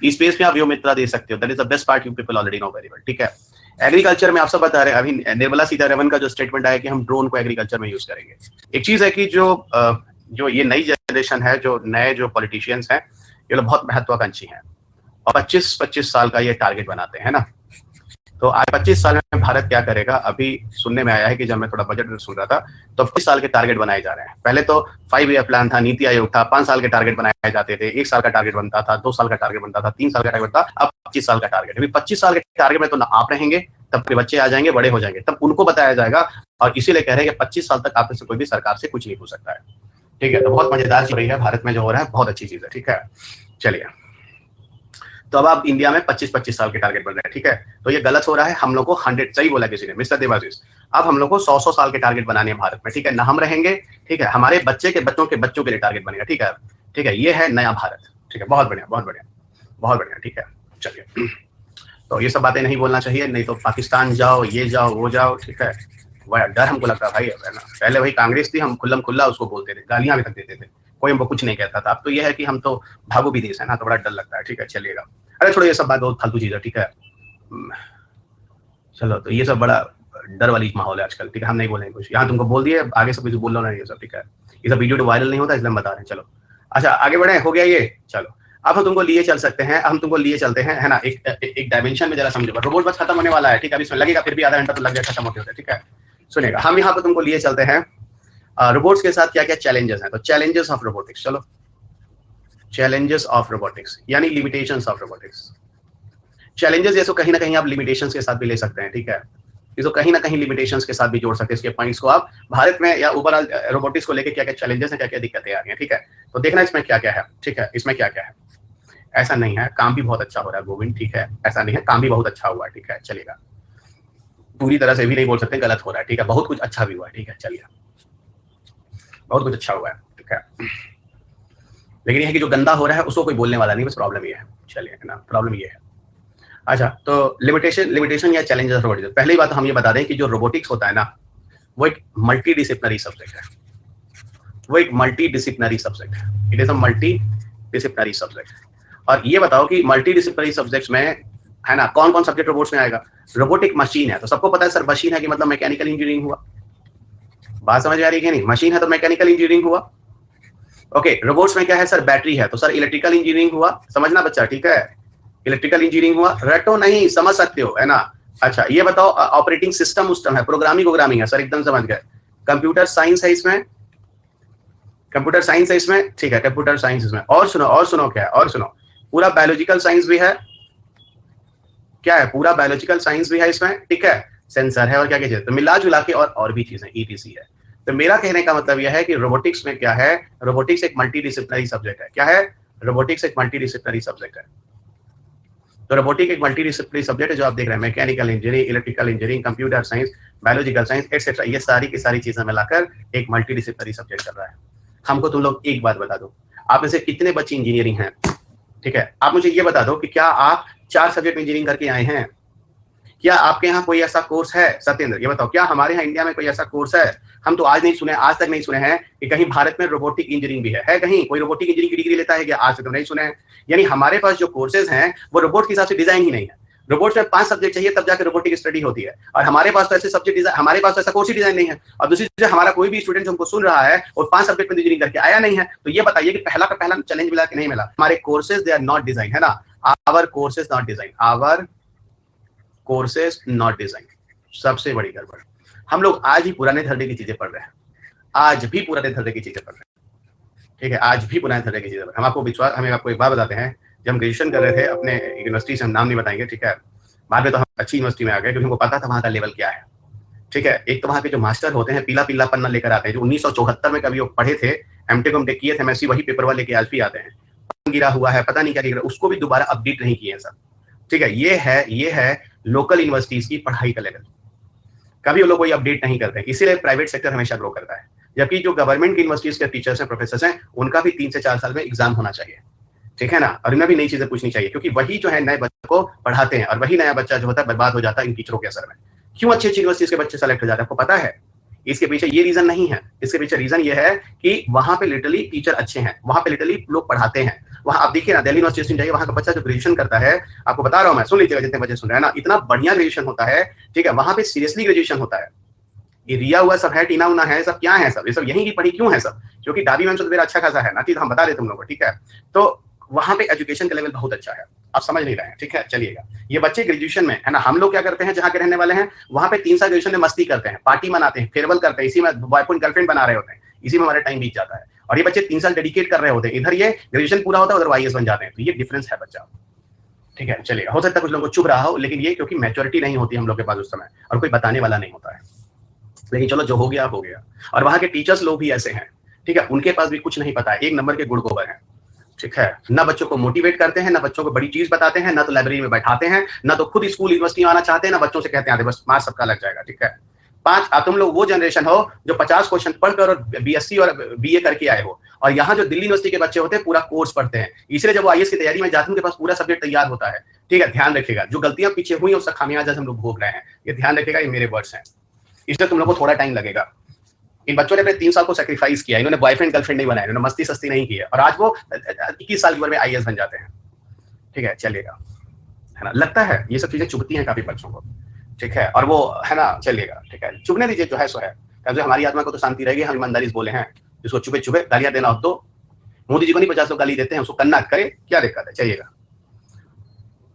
स्पेस में आप व्योमित्रा दे सकते हो, that is the best part, you people already know very well, ठीक है। एग्रीकल्चर में आप सब बता रहे हैं, अभी निर्मला सीतारमण का जो स्टेटमेंट आया कि हम ड्रोन को एग्रीकल्चर में यूज करेंगे। एक चीज है कि जो ये नई जनरेशन है, जो नए जो पॉलिटिशियंस हैं, ये लोग बहुत महत्वाकांक्षी हैं और 25-25 साल का ये टारगेट बनाते हैं ना। तो आज 25 साल में भारत क्या करेगा, अभी सुनने में आया है कि जब मैं थोड़ा बजट सुन रहा था तो 25 साल के टारगेट बनाए जा रहे हैं। पहले तो 5 ईयर प्लान था, नीति आयोग था, 5 साल के टारगेट बनाए जाते थे, 1 साल का टारगेट बनता था, 2 साल का टारगेट बनता था, 3 साल का टारगेट बनता, अब 25 साल का टारगेट। अभी 25 साल के टारगेट में तो ना आप रहेंगे, तब के बच्चे आ जाएंगे, बड़े हो जाएंगे, तब उनको बताया जाएगा, और इसीलिए कह रहे हैं कि 25 साल तक आप से कोई भी सरकार से कुछ नहीं पूछ सकता है, ठीक है। तो बहुत मजेदार चल रही है भारत में जो हो रहा है, बहुत अच्छी चीज है, ठीक है। चलिए, तो अब आप इंडिया में 25-25 साल के टारगेट बन रहे हैं, ठीक है। तो ये गलत हो रहा है, हम लोग को 100, सही बोला किसी ने, मिस्टर देवाशीष, अब हम लोग को 100 साल के टारगेट बनाने हैं भारत में, ठीक है ना। हम रहेंगे, ठीक है, हमारे बच्चे के बच्चों के बच्चों के लिए टारगेट बनेगा, ठीक है, ठीक है। ये है नया भारत, ठीक है। बहुत बढ़िया, बहुत बढ़िया, बहुत बढ़िया, ठीक है। चलिए, तो ये सब बातें नहीं बोलना चाहिए, नहीं तो पाकिस्तान जाओ, ये जाओ, वो जाओ, ठीक है। वह डर हमको लगता भाई है ना, पहले वही कांग्रेस थी, हम खुल्लम खुल्ला उसको बोलते थे, गालियां भी तक देते थे, कोई हमको कुछ नहीं कहता था। अब तो यह है कि हम तो भागो विदेश है ना, तो बड़ा डर लगता है, ठीक है। चलिएगा, अरे छोड़ो ये सब बात, बहुत फालतू चीज है, ठीक है। चलो, तो ये सब बड़ा डर वाली माहौल है आजकल, ठीक है। हम नहीं बोलेंगे कुछ, यहाँ तुमको बोल दिए, आगे सब कुछ बोल लो ना, ये सब, ठीक है। ये सब वीडियो तो वायरल नहीं होता, इसलिए हम बता रहे हैं। चलो, अच्छा आगे बढ़े, हो गया ये। चलो, अब हम तुमको लिए चल सकते हैं, हम तुमको लिए चलते हैं, है ना, एक डायमेंशन में जरा समझो। रोबोट बस खत्म होने वाला है, ठीक है। अभी इसमें लगेगा, फिर भी आधा घंटा तो लग जाए खत्म होते होते, ठीक है। सुनेगा, हम यहाँ पे तुमको लिए चलते हैं रोबोट्स के साथ क्या क्या चैलेंजेस हैं। तो चैलेंजेस ऑफ रोबोटिक्स, चलो, चैलेंजेस ऑफ रोबोटिक्स यानी लिमिटेशंस ऑफ रोबोटिक्स। चैलेंजेस ये तो कहीं ना कहीं आप लिमिटेशंस के साथ भी ले सकते हैं, ठीक है। इसको कहीं ना कहीं लिमिटेशंस के साथ भी जोड़ सकते हैं, इसके पॉइंट्स को आप भारत में या ओवरऑल रोबोटिक्स को लेके क्या क्या चैलेंजेस हैं, क्या क्या दिक्कतें आ रही हैं, ठीक है। तो देखना इसमें क्या क्या है, ठीक है, इसमें क्या क्या है। ऐसा नहीं है, काम भी बहुत अच्छा हो रहा है गोविंद, ठीक है, ऐसा नहीं है, काम भी बहुत अच्छा हुआ है, ठीक है। चलेगा, पूरी तरह से भी नहीं बोल सकते गलत हो रहा है, ठीक है, बहुत कुछ अच्छा भी हुआ है, ठीक है। चलिए, बहुत कुछ अच्छा हुआ है, ठीक है। लेकिन यह है कि जो गंदा हो रहा है उसको कोई बोलने वाला नहीं, बस प्रॉब्लम ये है। चलिए ना, प्रॉब्लम ये है। अच्छा, तो लिमिटेशन या चैलेंजेस रोबोटिक्स, पहली बात हम ये बता दें कि जो रोबोटिक्स होता है ना, वो एक मल्टी डिसिप्लिनरी सब्जेक्ट है, वो एक मल्टी डिसिप्लिनरी सब्जेक्ट है, it is a multi disciplinary subject. और ये बताओ कि मल्टी डिसिप्लिनरी सब्जेक्ट्स में, है ना, कौन कौन सब्जेक्ट रोबोट्स में आएगा। रोबोटिक मशीन है तो सबको पता है सर, मशीन है कि मतलब मैकेनिकल इंजीनियरिंग हुआ, बात समझ आ रही है कि नहीं, मशीन है तो मैकेनिकल इंजीनियरिंग हुआ। ओके, रोबोट्स में क्या है सर, बैटरी है तो सर इलेक्ट्रिकल इंजीनियरिंग हुआ, समझना बच्चा, ठीक है, इलेक्ट्रिकल इंजीनियरिंग हुआ, रटो नहीं, समझ सकते हो, है ना। अच्छा, ये बताओ ऑपरेटिंग सिस्टम है, प्रोग्रामिंग है सर, एकदम समझ गए। कंप्यूटर साइंस है इसमें, कंप्यूटर साइंस है इसमें, ठीक है, कंप्यूटर साइंस इसमें। और सुनो क्या है, और सुनो, पूरा बायोलॉजिकल साइंस भी है, क्या है, पूरा बायोलॉजिकल साइंस भी है इसमें, ठीक है, सेंसर है और क्या क्या चीज, तो मिला जुला के और भी चीजें ईटीसी है। तो मेरा कहने का मतलब यह है कि रोबोटिक्स में क्या है, रोबोटिक्स एक मल्टी डिसिप्लिनरी सब्जेक्ट है। क्या है, रोबोटिक्स एक मल्टी डिसिप्लिनरी सब्जेक्ट है। तो रोबोटिक एक मल्टी डिसिप्लिनरी सब्जेक्ट है, जो आप देख रहे हैं, mechanical engineering, electrical engineering, computer science, biological science etcetera, ये सारी की सारी चीजें मिलाकर एक मल्टी डिसिप्लिनरी सब्जेक्ट चल रहा है। हमको तुम लोग एक बात बता दो, आप में से कितने बच्चे इंजीनियरिंग हैं, ठीक है। आप मुझे ये बता दो कि क्या आप 4 सब्जेक्ट इंजीनियरिंग करके आए हैं, क्या आपके यहाँ कोई ऐसा कोर्स है, सत्येंद्र ये बताओ, क्या हमारे यहाँ इंडिया में कोई ऐसा कोर्स है, हम तो आज नहीं सुने, आज तक नहीं सुने हैं कि कहीं भारत में रोबोटिक इंजीनियरिंग भी है कहीं कोई रोबोटिक इंजीनियरिंग की डिग्री लेता है क्या, आज तक तो नहीं सुने हैं। यानी हमारे पास जो कोर्सेज हैं वो रोबोट के हिसाब से डिजाइन ही नहीं है। रोबोट्स में 5 सब्जेक्ट चाहिए तब जाकर रोबोटिक स्टडी होती है, और हमारे पास तो ऐसे सब्जेक्ट डिजाइन, हमारे पास तो ऐसा कोर्स ही डिजाइन नहीं है। और दूसरी चीज, हमारा कोई भी स्टूडेंट हमको सुन रहा है और 5 सब्जेक्ट में इंजीनियरिंग करके आया नहीं है, तो ये बताइए कि पहला का पहला चैलेंज मिला कि नहीं मिला। हमारे courses they are not design, है ना, our courses not design, our courses not design. सबसे बड़ी गड़बड़, हम लोग आज ही पुराने धरने की चीजें पढ़ रहे हैं, आज भी पुराने धरने की चीजें पढ़ रहे हैं, ठीक है, आज भी पुराने धरने की चीजें। हम आपको विश्वास, हमें आपको एक बात बताते हैं, जब हम ग्रेजुएशन कर रहे थे अपने यूनिवर्सिटी से, हम नाम नहीं बताएंगे, ठीक है, बाद में तो हम अच्छी यूनिवर्सिटी में आ गए क्योंकि हमको पता था वहां का लेवल क्या है, ठीक है। एक तो वहां के जो मास्टर होते हैं पीला पीला पन्ना लेकर आते हैं, जो 1974 में कभी वो पढ़े थे, एमटेक किए थे, एमएससी वही पेपर वाले लेके आज भी आते हैं, गिरा हुआ है, पता नहीं क्या गिरा, उसको भी दोबारा अपडेट नहीं किए सर, ठीक है। ये है लोकल यूनिवर्सिटीज की पढ़ाई का लेवल, कभी वो लोग कोई अपडेट नहीं करते हैं, इसीलिए प्राइवेट सेक्टर हमेशा ग्रो करता है। जबकि जो गवर्नमेंट यूनिवर्सिटीज के टीचर्स हैं, प्रोफेसर हैं, उनका भी 3 से 4 साल में एग्जाम होना चाहिए, ठीक है ना। और इन्हें भी नई चीजें पूछनी चाहिए, क्योंकि वही जो है नए बच्चों को पढ़ाते हैं और वही नया बच्चा जो होता है बर्बाद हो जाता है इन टीचरों के असर में। क्यों अच्छी अच्छी यूनिवर्सिटीज के बच्चे सेलेक्ट हो जाते हैं, आपको पता है? इसके पीछे ये रीजन नहीं है, इसके पीछे रीजन ये है कि वहां पे लिटरली टीचर अच्छे हैं, वहां पे लिटरली लोग पढ़ाते हैं। वहां आप देखिए ना, दिल्ली यूनिवर्सिटी जाइए, वहां का बच्चा जो ग्रेजुएशन करता है, आपको बता रहा हूं मैं, सुन लीजिएगा जितने बच्चे सुन रहे हैं ना, इतना बढ़िया ग्रेजुएशन होता है, ठीक है, वहां पे सीरियसली ग्रेजुएशन होता है। ये रिया हुआ सब है, टीना उना है, सब क्या है, सब ये सब यहीं की पढ़ी क्यों है सब, क्योंकि डाबी मैम से मेरा अच्छा खासा है ना, हम बता देते तुम लोगों को, ठीक है। तो वहां पे एजुकेशन का लेवल बहुत अच्छा है, आप समझ नहीं रहे हैं, ठीक है। चलिएगा, ये बच्चे ग्रेजुएशन में है ना, हम लोग क्या करते हैं जहाँ के रहने वाले हैं, वहां पे 3 साल ग्रेजुएशन में मस्ती करते हैं, पार्टी मनाते हैं, फेयरवेल करते हैं, इसी में बॉयफ्रेंड गर्लफ्रेंड बना रहे होते हैं, इसी में हमारा टाइम बीत जाता है। और ये बच्चे 3 साल डेडिकेट कर रहे होते हैं, इधर ये ग्रेजुएशन पूरा होता है, उधर IAS बन जाते हैं। तो ये डिफरेंस है बच्चा, ठीक है। चलिए, हो सकता है कुछ लोगों को चुभ रहा हो, लेकिन ये क्योंकि मैच्योरिटी नहीं होती हम लोग के पास उस समय, और कोई बताने वाला नहीं होता है। लेकिन चलो, जो हो गया हो गया। और वहां के टीचर्स लोग भी ऐसे हैं, ठीक है, उनके पास भी कुछ नहीं पता है, 1 नंबर के गुड़ गोबर है, ठीक है। ना बच्चों को मोटिवेट करते हैं, ना बच्चों को बड़ी चीज बताते हैं, ना तो लाइब्रेरी में बैठाते हैं, ना तो खुद स्कूल यूनिवर्सिटी आना चाहते हैं, ना बच्चों से कहते हैं बस मार्क्स सबका लग जाएगा, ठीक है। 5 तुम लोग वो जनरेशन हो जो 50 क्वेश्चन पढ़कर और BSc और BA करके आए हो, और यहाँ जो दिल्ली यूनिवर्सिटी के बच्चे होते हैं पूरा कोर्स पढ़ते हैं, इसलिए जब वो IAS की तैयारी में जाते हैं उनके पास पूरा सब्जेक्ट तैयार होता है, ठीक है। ध्यान रखिएगा, जो गलतियां पीछे हुई उसका खामियाजा हम लोग भोग रहे हैं, ये ध्यान रखिएगा, ये मेरे वर्ड्स हैं, इसलिए तुम लोग को थोड़ा टाइम लगेगा। इन बच्चों ने अपने 3 साल को सेक्रीफाइस किया, इन्होंने बॉयफ्रेंड गर्लफ्रेंड नहीं बनाया, इन्होंने मस्ती सस्ती नहीं की है, और आज वो 21 साल की उम्र में IAS बन जाते हैं, ठीक है। चलिएगा, है ना, लगता है ये सब चीजें चुभती हैं काफी बच्चों को, ठीक है, और वो है ना, चलिएगा, ठीक है, चुभने दीजिए, जो है सो है, जो हमारी आत्मा को तो शांति रहेगी, हम ईमानदारी से बोले हैं, जिसको चुभे चुभे गालियां देना हो तो मोदी जी को नहीं 50 लोग गाली देते हैं, उसको करना करे, क्या दिक्कत है, चलिएगा,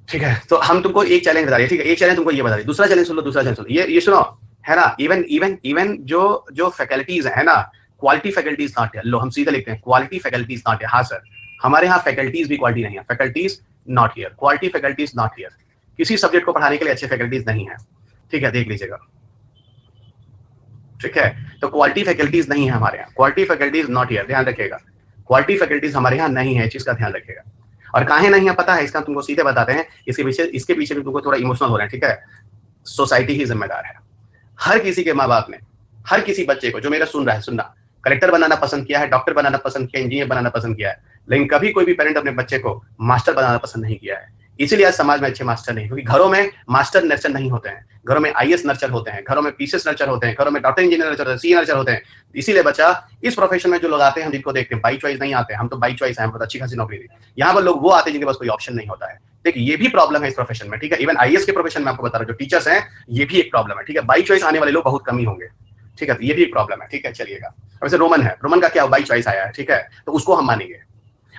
ठीक है। तो हम तुमको एक चैलेंज बता रहे हैं, ठीक है, एक चैलेंज तुमको ये बता रहे, दूसरा चैलेंज सुन लो, दूसरा चैलेंज सुन लो, ये सुनो, है ना, इवन जो फैकल्टीज है ना, क्वालिटी फैकल्टीज नॉट है, लो हम सीधे लिखते हैं, क्वालिटी फैकल्टीज नॉट है, हाँ सर, हमारे यहाँ फैकल्टीज भी क्वालिटी नहीं है, faculties not here, quality faculties not here, किसी सब्जेक्ट को पढ़ाने के लिए अच्छे फैकल्टीज नहीं है, ठीक है, देख लीजिएगा, ठीक है। तो क्वालिटी फैकल्टीज नहीं है हमारे यहाँ, क्वालिटी फैकल्टीज नॉट हियर, ध्यान रखिएगा, क्वालिटी फैकल्टीज हमारे यहाँ नहीं है, चीज का ध्यान रखिएगा। और काहे नहीं है पता है, इसका तुमको सीधे बताते हैं, इसके पीछे भी तुमको थोड़ा इमोशनल हो रहा है, ठीक है। सोसाइटी ही जिम्मेदार है, हर किसी के माँ बाप ने, हर किसी बच्चे को जो मेरा सुन रहा है, सुनना, कलेक्टर बनाना पसंद किया है, डॉक्टर बनाना पसंद किया, इंजीनियर बनाना पसंद किया है, लेकिन कभी कोई भी पेरेंट अपने बच्चे को मास्टर बनाना पसंद नहीं किया है। इसीलिए आज समाज में अच्छे मास्टर नहीं, क्योंकि घरों में मास्टर नर्चर नहीं होते हैं, घरों में IAS नर्चर होते हैं, घरों में PCS नर्चर होते हैं, घरों में डॉक्टर इंजीनियर नर्चर होते हैं, CA नर्चर होते हैं। इसीलिए बच्चा इस प्रोफेशन में जो लोग आते हैं, हम जिनको देखते हैं बाई चॉइस नहीं आते, हम तो बाई चॉइस हैं, बहुत अच्छी खासी नौकरी दी, यहाँ पर लोग वो आते हैं जिनके पास कोई ऑप्शन नहीं होता है, देखिए ये भी प्रॉब्लम है इस प्रोफेशन में, ठीक है। इवन IAS के प्रोफेशन में आपको बता रहा हूँ, जो टीचर्स हैं, ये भी एक प्रॉब्लम है, ठीक है, बाई चॉइस आने वाले लोग बहुत कम ही होंगे, ठीक है, तो ये भी एक प्रॉब्लम है, ठीक है। चलिएगा, वैसे रोमन है, रोमन का क्या बाई चॉइस आया है, ठीक है, तो उसको हम मानेंगे।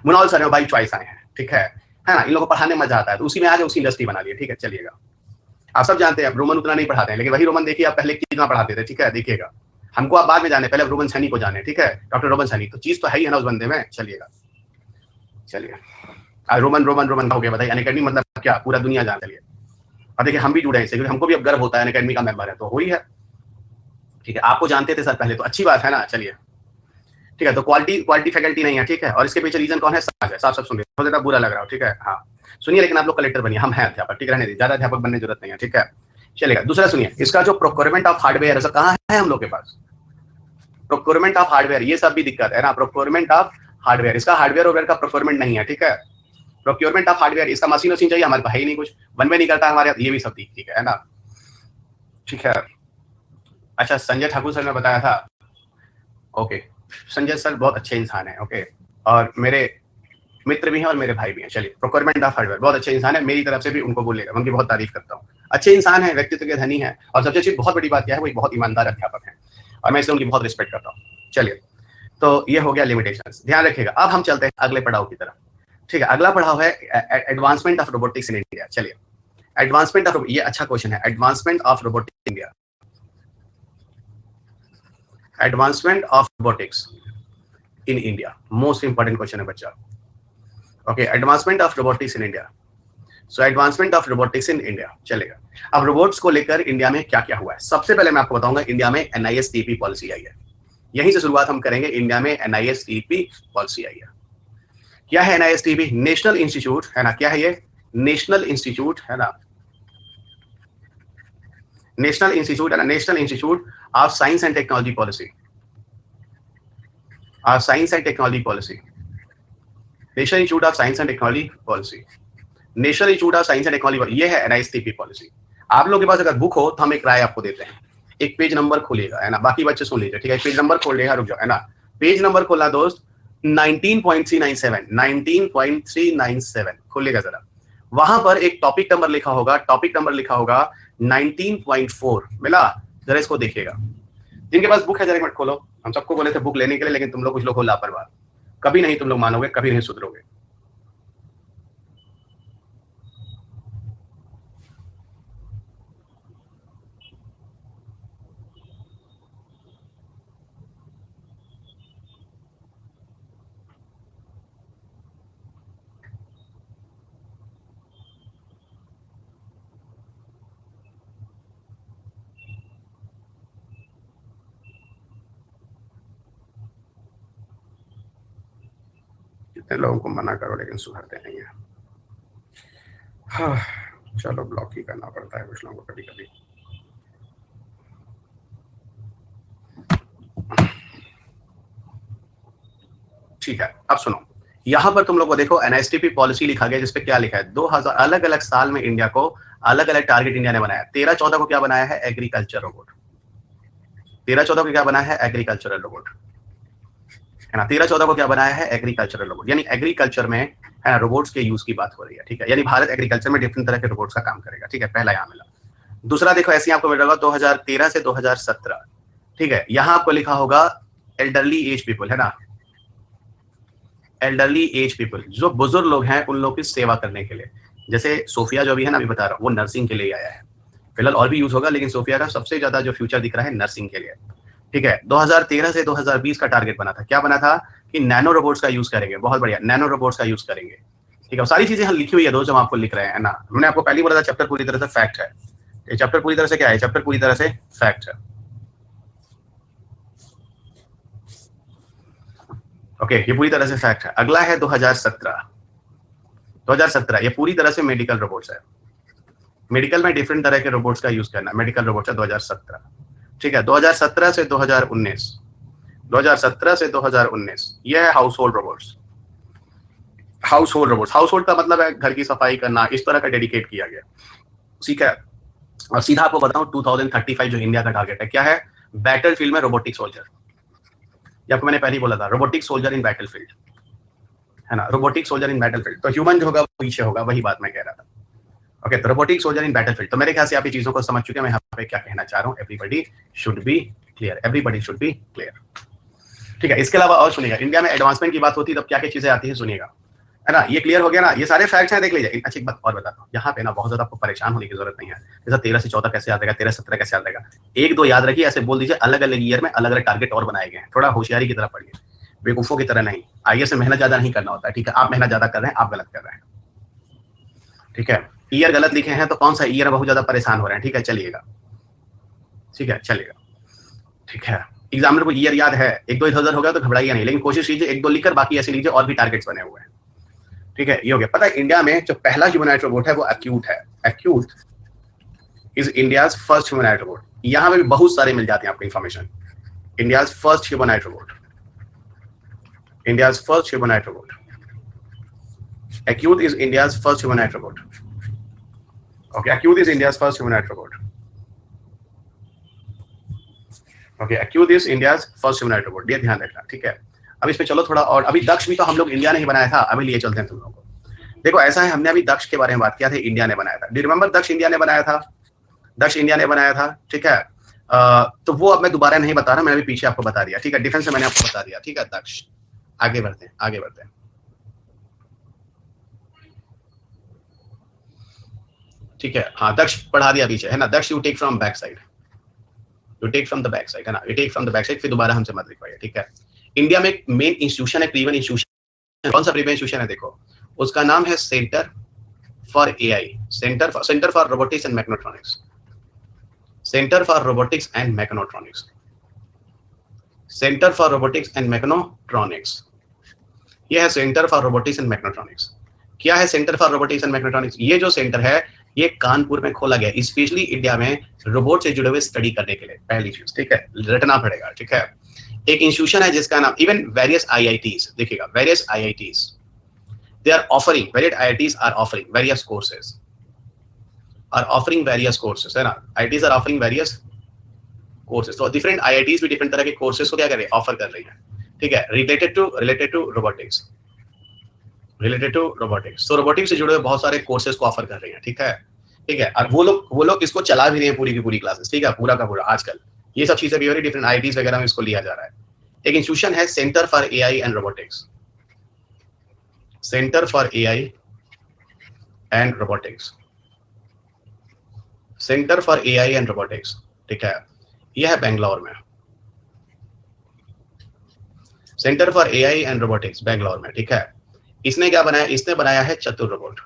मुनाल सर बाई चॉइस आए हैं, ठीक है ना, इन लोगों को पढ़ाने में मजा आता है, तो उसी में आगे उसी इंडस्ट्री बना लिया, ठीक है। चलिएगा, आप सब जानते हैं रोमन उतना नहीं पढ़ाते हैं, लेकिन वही रोमन देखिए आप पहले कितना पढ़ाते थे, ठीक है, देखिएगा, हमको आप बाद में जाने, पहले रोमन सैनी को जाने, ठीक है, डॉक्टर रोमन सैनी, तो चीज तो है ही है ना उस बंदे में। चलिएगा, चलिए, रोमन रोमन रोमन हो गया, बताइए अनअकैडमी मतलब क्या, पूरा दुनिया जान चलिए। और देखिए हम भी जुड़े हैं इससे, क्योंकि हमको भी अब गर्व होता है अनअकैडमी का मेंबर है, तो वही है, ठीक है। आपको जानते थे सर पहले, तो अच्छी बात है ना। चलिए, ठीक है, तो क्वालिटी फैकल्टी नहीं है, ठीक है, और इसके पीछे रीजन कौन है, समाज है, साफ साफ सुनिए, बहुत ज्यादा बुरा लग रहा हो, ठीक है, हाँ सुनिए, लेकिन आप लोग कलेक्टर बनिए, हम हैं अध्यापक, ठीक, रहने दीजिए, ज्यादा अध्यापक बनने की जरूरत नहीं है, ठीक है। चलेगा, दूसरा सुनिए, इसका जो प्रोक्योरमेंट ऑफ हार्डवेयर है, कहाँ है हम लोग के पास, प्रोक्योरमेंट ऑफ हार्डवेयर, ये सब भी दिक्कत है ना, प्रोक्योरमेंट ऑफ हार्डवेयर, इसका हार्डवेयर वगैरह का प्रोक्योरमेंट नहीं है, ठीक है। प्रोक्योरमेंट ऑफ हार्डवेयर, इसका मशीन चाहिए, हमारे पास है ही नहीं कुछ, बनवे नहीं करता हमारे, ये भी सब ठीक है ना, ठीक है। अच्छा, संजय ठाकुर सर ने बताया था, ओके, संजय सर बहुत अच्छे इंसान है, ओके, और मेरे मित्र भी हैं और मेरे भाई भी हैं। चलिए, प्रोक्योरमेंट ऑफ हार्डवेयर बहुत अच्छे इंसान है, मेरी तरफ से भी उनको बोलिएगा, उनकी बहुत तारीफ करता हूँ, अच्छे इंसान है, व्यक्तित्व के धनी है, और सबसे अच्छी बहुत बड़ी बात क्या है, वो एक बहुत ईमानदार अध्यापक है, और मैं इसलिए उनकी बहुत रिस्पेक्ट करता हूँ। चलिए, तो ये हो गया लिमिटेशंस, ध्यान रखिएगा। अब हम चलते हैं अगले पड़ाव की तरफ, ठीक है। अगला पड़ाव है advancement of robotics in India. चलिए, एडवांसमेंट ऑफ, ये अच्छा क्वेश्चन है, advancement of robotics in India, advancement of robotics in India, most important question है बच्चा, okay, advancement of robotics in India. So advancement of robotics in India, चलेगा। अब robots को लेकर इंडिया में क्या क्या हुआ है, सबसे पहले मैं आपको बताऊंगा, इंडिया में NISTP पॉलिसी आई है, यहीं से शुरुआत हम करेंगे। इंडिया में NISTP पॉलिसी आई है। क्या है NISTP? नेशनल इंस्टीट्यूट, है ना, क्या है ये, नेशनल इंस्टीट्यूट, है ना, नेशनल इंस्टीट्यूट, है ना, national institute of science and technology policy, science and technology policy, national institute of science and technology policy, national institute of science and technology, ये है एनआईएसटीपी पॉलिसी। आप लोगों के पास अगर बुक हो तो हम एक राय आपको देते हैं, एक पेज नंबर खोलिएगा, है ना, बाकी बच्चे सुन लीजिए, ठीक है, पेज नंबर खोल लिएगा, रुक जाओ, है ना, पेज नंबर खोला दोस्त 19.397, 19.397 खोलिएगा जरा, वहां पर एक टॉपिक नंबर लिखा होगा, टॉपिक नंबर लिखा होगा 19.4, मिला, जरा इसको देखिएगा। जिनके पास बुक है जरा एक मिनट खोलो, हम सबको बोले थे बुक लेने के लिए, लेकिन तुम लोग कुछ लोग हो लापरवाह, कभी नहीं तुम लोग मानोगे, कभी नहीं सुधरोगे। कितने लोगों को मना करो लेकिन सुधरते नहीं है। हाँ, चलो ब्लॉक ही करना पड़ता है कुछ लोगों को कभी कभी। ठीक है, अब सुनो, यहां पर तुम लोग को देखो एनएसटीपी पॉलिसी लिखा गया, जिसपे क्या लिखा है, 2000 अलग अलग साल में इंडिया को अलग अलग टारगेट इंडिया ने बनाया। 13-14 को क्या बनाया है, एग्रीकल्चर रोबोट। 13-14 को क्या बनाया है, एग्रीकल्चरल रोबोट, है ना। 13-14 को क्या बनाया है, एग्रीकल्चरल रोबोट, यानी एग्रीकल्चर में है ना रोबोट्स के यूज की बात हो रही है, ठीक है, यानी भारत एग्रीकल्चर में डिफरेंट तरह के रोबोट्स का काम करेगा, ठीक है, पहला यहाँ मिला। दूसरा देखो ऐसे आपको मिल रहा 2013 से 2017, ठीक है, यहाँ आपको लिखा होगा एल्डरली एज पीपल, है ना, एल्डरली एज पीपल, जो बुजुर्ग लोग हैं उन लोगों की सेवा करने के लिए। जैसे सोफिया जो भी है ना, अभी बता रहा हूँ, वो नर्सिंग के लिए आया है, फिलहाल और भी यूज होगा, लेकिन सोफिया का सबसे ज्यादा जो फ्यूचर दिख रहा है नर्सिंग के लिए, ठीक है। 2013 से 2020 का टारगेट बना था, क्या बना था कि नैनो रोबोट्स का यूज करेंगे, बहुत बढ़िया, नैनो रोबोट्स का यूज करेंगे, ठीक है। सारी चीजें हम लिखी हुई है दोस्त, जो हम आपको लिख रहे हैं, है ना। हमने आपको पहले बोला था चैप्टर पूरी तरह से फैक्ट है, ये चैप्टर पूरी तरह से क्या है, चैप्टर पूरी तरह से फैक्ट है, ओके, ये पूरी तरह से फैक्ट है। अगला है 2017, 2017 ये पूरी तरह से मेडिकल रोबोट्स है, मेडिकल में डिफरेंट तरह के रोबोट्स का यूज करना, मेडिकल रोबोट्स है 2017, ठीक है। 2017 से 2019, 2017 से 2019 ये है house hold robots, house hold robots, house hold का मतलब है घर की सफाई करना, इस तरह का डेडिकेट किया गया, ठीक है। और सीधा आपको बताऊं 2035 जो इंडिया का टारगेट है, क्या है, बैटल फील्ड में रोबोटिक सोल्जर, ये आपको मैंने पहले ही बोला था, रोबोटिक सोल्जर इन बैटल फील्ड, है ना, रोबोटिक सोल्जर इन बैटल फील्ड, तो ह्यूमन जो होगा वो पीछे होगा, वही बात मैं कह रहा था, ओके। तो रोबोटिक सोल्जर इन बैटल फील्ड, तो मेरे ख्याल से आप ये चीजों को समझ चुके हैं, मैं यहाँ पे क्या कहना चाह रहा हूँ, everybody should be clear, everybody should be clear, ठीक है। इसके अलावा और सुनिएगा, इंडिया में एडवांसमेंट की बात होती है तब क्या क्या चीजें आती है, सुनिएगा, है ना, ये क्लियर हो गया ना, ये सारे फैक्ट्स हैं, देख लीजिए। अच्छी बात और बताता हूँ, यहाँ पे ना बहुत ज्यादा आपको परेशान होने की जरूरत नहीं है, जैसा 13 से 14 कैसे याद रहेगा, 13-17 कैसे याद रहेगा, एक दो याद रखिए, ऐसे बोल दीजिए, अलग अलग ईयर में अलग अलग टारगेट और बनाए गए हैं, थोड़ा होशियारी की तरह पढ़िए, बेवकूफों की तरह नहीं, आईएएस से मेहनत ज्यादा नहीं करना होता है, ठीक है, आप मेहनत ज्यादा कर रहे हैं, आप गलत कर रहे हैं, ठीक है। ईयर गलत लिखे हैं तो कौन सा ईयर बहुत ज्यादा परेशान हो रहे हैं, ठीक है, चलिएगा, ठीक है, चलेगा, ठीक है। एग्जामिनर को ईयर याद है, एक दो इधर उधर हो गया तो घबराइए नहीं, लेकिन कोशिश कीजिए एक दो लिखकर बाकी ऐसे लीजिए, और भी टारगेट्स बने हुए हैं, ठीक है। ये हो गया। पता है इंडिया में जो पहला ह्यूमनॉइड रोबोट है वो एक्यूट है, acute is India's first humanoid robot, यहाँ पे भी बहुत सारे मिल जाते हैं आपको information, India's first humanoid robot, India's first humanoid robot, acute is India's first humanoid robot, okay, acute is India's first humanoid robot, okay, acute is India's first humanoid robot, ये ध्यान रखना, ठीक है। अब इस पे चलो थोड़ा और, अभी दक्ष भी तो हम लोग इंडिया ने ही बनाया था, अभी लिए चलते हैं तुम लोगों को। देखो ऐसा है, हमने अभी दक्ष के बारे में बात किया था, इंडिया ने बनाया था, डू रिमेंबर, दक्ष इंडिया ने बनाया था, दक्ष इंडिया ने बनाया था, ठीक है। तो वो अब मैं दोबारा नहीं बता रहा, मैंने अभी पीछे आपको बता दिया, ठीक है, डिफेंस से मैंने आपको बता दिया, ठीक है। दक्ष, आगे बढ़ते हैं, आगे बढ़ते हैं, ठीक है, हाँ, दक्ष पढ़ा दिया पीछे, है ना, Daksh you take from back side, you take from the back side, है ना, you take from the back side, फिर दोबारा हमसे मत लिखवाइए, ठीक है। इंडिया में एक मेन इंस्टीट्यूशन है, प्रीवन इंस्टीट्यूशन, कौन सा प्रीवन इंस्टीट्यूशन है, देखो उसका नाम है centre for AI, centre for robotics and mechatronics, centre for robotics and mechatronics, centre for robotics and mechatronics, ये है centre for robotics and mechatronics. क्या है centre for robotics and mechatronics, ये जो सेंटर है ये कानपुर में खोला गया, स्पेशली इंडिया में रोबोट से जुड़े हुए स्टडी करने के लिए, पहली चीज, ठीक है, रटना पड़ेगा, ठीक है। एक इंस्टीट्यूशन है जिसका नाम, इवन वेरियस आईआईटीज, देखिएगा various IITs, they are offering, various IITs are offering various courses, है ना, IITs are offering various courses. तो different IITs भी different तरह के courses को क्या कर रहे हैं, ऑफर कर रही हैं, ठीक है, related to robotics. तो रोबोटिक्स से जुड़े हुए बहुत सारे कोर्सेज को ऑफर कर रही हैं, ठीक है, और वो लोग इसको चला भी रहे हैं पूरी की पूरी क्लासेस, ठीक है, पूरा का पूरा आजकल ये सब चीजें भी हो रही, डिफरेंट IITs वगैरह में इसको लिया जा रहा है. एक इंस्टीट्यूशन है centre for AI and robotics, centre for AI and robotics, centre for AI and robotics, ठीक है, यह है बेंगलोर में, centre for AI and robotics Bangalore में, ठीक है. इसने क्या बनाया, इसने बनाया है चतुर robot,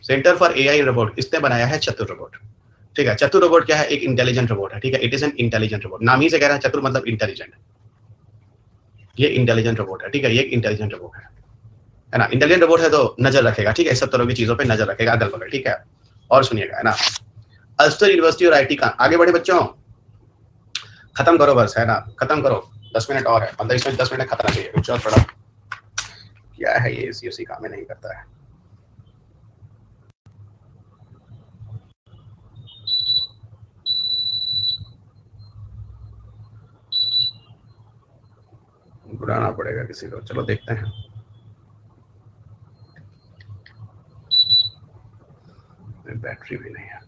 centre for AI robot, इसने बनाया है चतुर रोबोट, ठीक है. चतुर रोबोट क्या है, एक इंटेलिजेंट रोबोट है, ठीक है, it is an intelligent robot, नाम ही से कह रहा है चतुर मतलब इंटेलिजेंट, ये इंटेलिजेंट रोबोट है, ठीक है, ये एक इंटेलिजेंट रोबोट है ना. इंटेलिजेंट रोबोट है तो नजर रखेगा, ठीक है, सब तरह की चीजों पे नजर रखेगा अगल बगल, ठीक है. और सुनिएगा, है ना, अल्स्टर यूनिवर्सिटी और IIT का, आगे बढ़े बच्चों, खत्म करो बस, है ना, खत्म करो, 10 मिनट और है, मतलब इसमें 10 मिनट खत्म चाहिए, कुछ और थोड़ा क्या है ये इसी काम में नहीं करता है. बुलाना पड़ेगा किसी को, चलो देखते हैं. बैटरी भी नहीं है,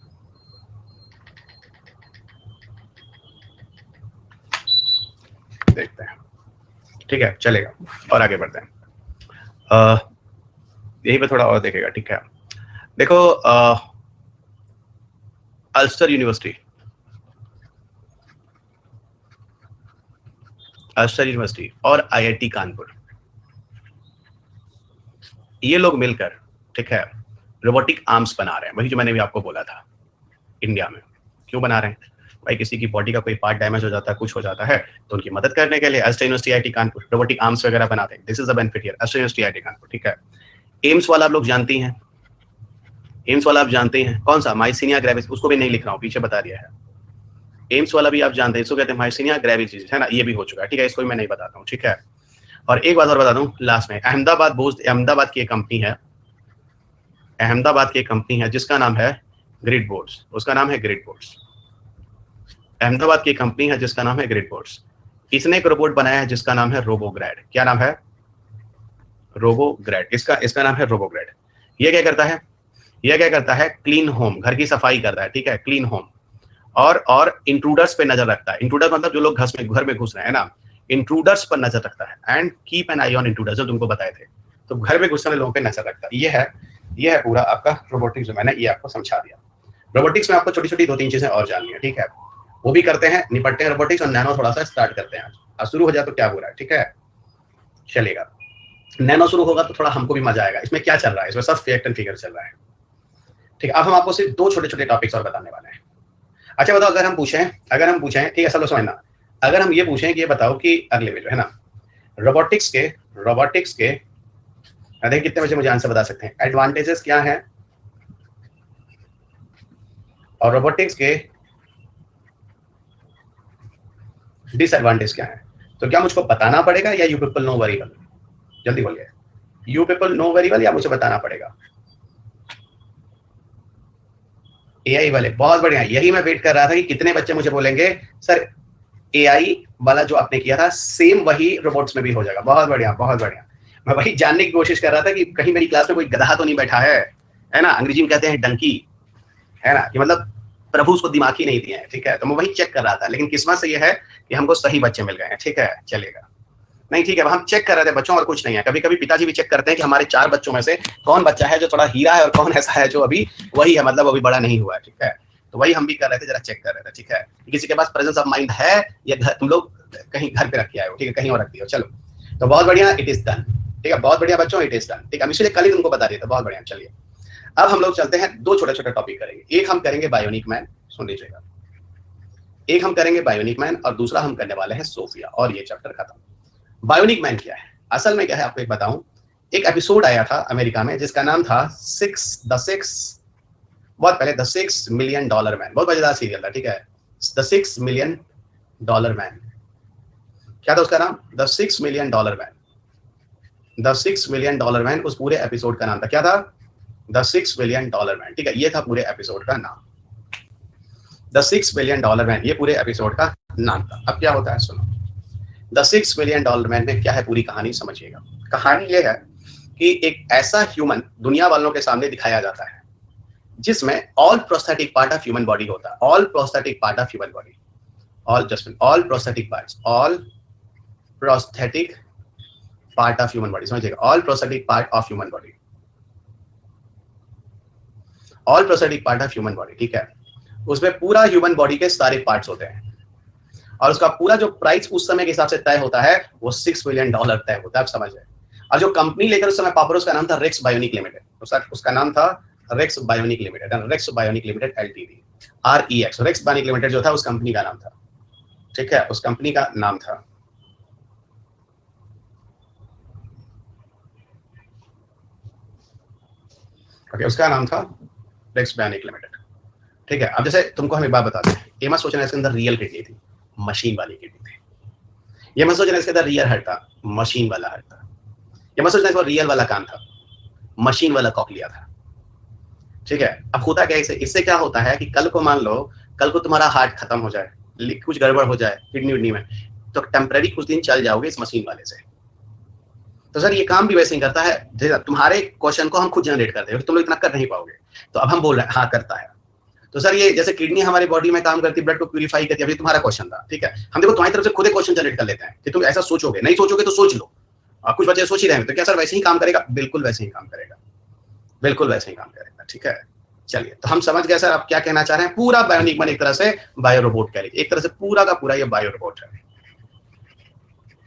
देखते हैं, ठीक है, चलेगा, और आगे बढ़ते हैं. यही पे थोड़ा और देखेगा, ठीक है. देखो, अल्स्टर यूनिवर्सिटी और IIT कानपुर, ये लोग मिलकर, ठीक है, रोबोटिक आर्म्स बना रहे हैं, वही जो मैंने भी आपको बोला था. इंडिया में क्यों बना रहे हैं भाई, किसी की बॉडी का कोई पार्ट डैमेज हो जाता है, कुछ हो जाता है, तो उनकी मदद करने के लिए Ulster university IIT Kanpur robotic arms वगैरह बनाते हैं. This is the benefit here, Ulster university IIT Kanpur, ठीक है. एम्स वाला आप लोग जानती हैं, एम्स वाला आप जानते हैं, कौन सा, माइसिनिया ग्रेविस, उसको भी नहीं लिख रहा हूँ, पीछे बता दिया है. एम्स वाला भी आप जानते हैं, इसको कहते हैं माइसिनिया ग्रेविस, है ना, ये भी हो चुका है, ठीक है, इसको भी मैं नहीं बताता हूँ, ठीक है. और एक बात और बता दूं लास्ट में, अहमदाबाद की एक कंपनी है, अहमदाबाद की एक कंपनी है जिसका नाम है ग्रिड बोर्ड्स, उसका नाम है ग्रिड बोर्ड्स. अहमदाबाद की कंपनी है जिसका नाम है ग्रिड बोर्ड्स. इसने एक रोबोट बनाया है जिसका नाम है रोबोग्रैड. क्या नाम है, रोबोग्रैड, इसका नाम है रोबोग्रैड. ये क्या करता है, क्लीन होम, घर की सफाई करता है, ठीक है, क्लीन होम, और इंट्रूडर्स पे नजर रखता है. इंट्रूडर मतलब जो लोग घर में घुस रहे हैं ना, इंट्रूडर्स पर नजर रखता है, and keep an I on intruders, जो तुमको बताए थे, तो घर में घुसने वाले लोगों पे नजर रखता है. ये है पूरा आपका रोबोटिक्स, जो मैंने ये आपको समझा दिया. रोबोटिक्स में आपको छोटी छोटी 2-3 चीजें और जाननी है, ठीक है, वो भी करते हैं, निपटते हैं रोबोटिक्स, और नैनो थोड़ा सा स्टार्ट करते हैं. आज शुरू हो जाए तो क्या हो रहा है, ठीक है, चलेगा. नैनो शुरू होगा तो थोड़ा हमको भी मजा आएगा. इसमें क्या चल रहा है, इसमें सब फैक्ट एंड फिगर चल रहा है, ठीक है. अब हम आपको सिर्फ 2 छोटे छोटे टॉपिक्स और बताने वाले हैं. अच्छा बताओ, अगर हम पूछें, ठीक है, सब लोग समझना, अगर हम ये पूछें कि ये बताओ कि अगले में जो है ना, रोबोटिक्स के देखिए कितने बच्चे मुझे आंसर बता सकते हैं, एडवांटेजेस क्या हैं और रोबोटिक्स के डिसएडवांटेज क्या है, तो क्या मुझको बताना पड़ेगा या you people know very well, जल्दी बोलिए, you people know very well या मुझे बताना पड़ेगा. AI वाले, बहुत बढ़िया, यही मैं वेट कर रहा था कि कितने बच्चे मुझे बोलेंगे सर AI वाला जो आपने किया था सेम वही रोबोट्स में भी हो जाएगा. बहुत बढ़िया. मैं वही जानने की कोशिश कर रहा था कि कहीं मेरी क्लास में कोई गधा तो नहीं बैठा है ना, अंग्रेजी में कहते हैं डंकी, है ना, कि मतलब प्रभु उसको दिमाग ही नहीं दिए हैं, ठीक है. तो मैं वही चेक कर रहा था, लेकिन किस्मत से ये है कि हमको सही बच्चे मिल गए हैं, ठीक है, चलेगा. नहीं, ठीक है, हम चेक कर रहे थे बच्चों, और कुछ नहीं है. कभी कभी पिताजी भी चेक करते हैं कि हमारे 4 बच्चों में से कौन बच्चा है जो थोड़ा हीरा है और कौन ऐसा है जो अभी वही है, मतलब अभी बड़ा नहीं हुआ है, ठीक है. तो वही हम भी कर रहे थे, जरा चेक कर रहे थे, ठीक है. किसी के पास प्रेजेंस ऑफ माइंड है या तुम लोग कहीं घर पे रख के आए हो, ठीक है, कहीं और रख दिया, चलो, तो बहुत बढ़िया, इट इज डन, ठीक है, बहुत बढ़िया बच्चों, इट इज डन, ठीक है. इसलिए कल ही तुमको बता दिया था, बहुत बढ़िया. चलिए अब हम लोग चलते हैं, 2 छोटे छोटे टॉपिक करेंगे. एक हम करेंगे बायोनिक मैन, सुन लीजिएगा, एक हम करेंगे बायोनिक मैन और दूसरा हम करने वाले हैं सोफिया, और ये चैप्टर खत्म. बायोनिक मैन क्या है, असल में क्या है आपको एक बताऊं. एक एपिसोड आया था अमेरिका में जिसका नाम था बहुत पहले, द $6 मिलियन मैन, बहुत मजेदार सीरियल था, ठीक है. द $6 मिलियन मैन, क्या था उसका नाम, the $6 million man, the $6 million man उस पूरे एपिसोड का नाम था। क्या था? The $6 million man. ठीक है, ये था पूरे एपिसोड का नाम। द $6 मिलियन मैन ये पूरे एपिसोड का नाम था। अब क्या होता है सुनो, द $6 मिलियन मैन में क्या है पूरी कहानी समझिएगा। कहानी ये है कि एक ऐसा ह्यूमन दुनिया वालों के सामने दिखाया जाता है जिसमें all prosthetic part of human body होता है। All prosthetic part of human body, all prosthetic parts, all prosthetic part of human body, समझिएगा, all prosthetic part of human body, all prosthetic part of human body. ठीक है, उसमें पूरा human body के सारे parts होते हैं और उसका पूरा जो प्राइस उस समय के हिसाब से तय होता है वो $6 मिलियन तय होता है। आप समझ रहे हैं। और जो कंपनी लेकर उस समय पापर, उसका नाम था रेक्स बायोनिक लिमिटेड। उसका नाम था Rex bionic limited, Rex bionic limited LTD, REX। Rex bionic limited जो था उस कंपनी का नाम था। ठीक है, उस कंपनी का नाम था। ओके, उसका नाम था रेक्स बायोनिक लिमिटेड। ठीक है, अब जैसे तुमको हम एक बात बताते हैं, ये मत सोचना इसके अंदर रियल किडनी थी, मशीन वाली किडनी थी। ये मत सोचना इसके अंदर रियल हार्ट था, मशीन वाला हार्ट था। ये मत सोचना इसको रियल वाला कान था, मशीन वाला कॉकलिया था। ठीक है, अब होता क्या है इससे क्या होता है कि कल को मान लो कल को तुम्हारा हार्ट खत्म हो जाए, कुछ गड़बड़ हो जाए किडनी विडनी में, तो टेम्पररी कुछ दिन चल जाओगे इस मशीन वाले से। तो सर ये काम भी वैसे ही करता है, तुम्हारे क्वेश्चन को हम खुद जनरेट करते हैं, तुम लोग इतना कर नहीं पाओगे। तो अब हम बोल रहे हैं हाँ करता है। तो सर ये जैसे किडनी हमारी बॉडी में काम करती है, ब्लड को प्यूरिफाई करती है, अभी तुम्हारा क्वेश्चन था। ठीक है, हम देखो तुम्हारी तरफ से खुद एक क्वेश्चन जनरेट कर लेते हैं कि तुम ऐसा सोचोगे, नहीं सोचोगे तो सोच लो। आप कुछ बच्चे सोच ही रहे हैं, तो क्या सर वैसे ही काम करेगा? बिल्कुल वैसे ही काम करेगा, बिल्कुल वैसे ही काम करेगा। ठीक है, चलिए तो हम समझ गए सर आप क्या कहना चाह रहे हैं। पूरा बायोनिक मन एक तरह से बायो रोबोट कह लीजिए, एक तरह से पूरा का पूरा ये बायो रोबोट है।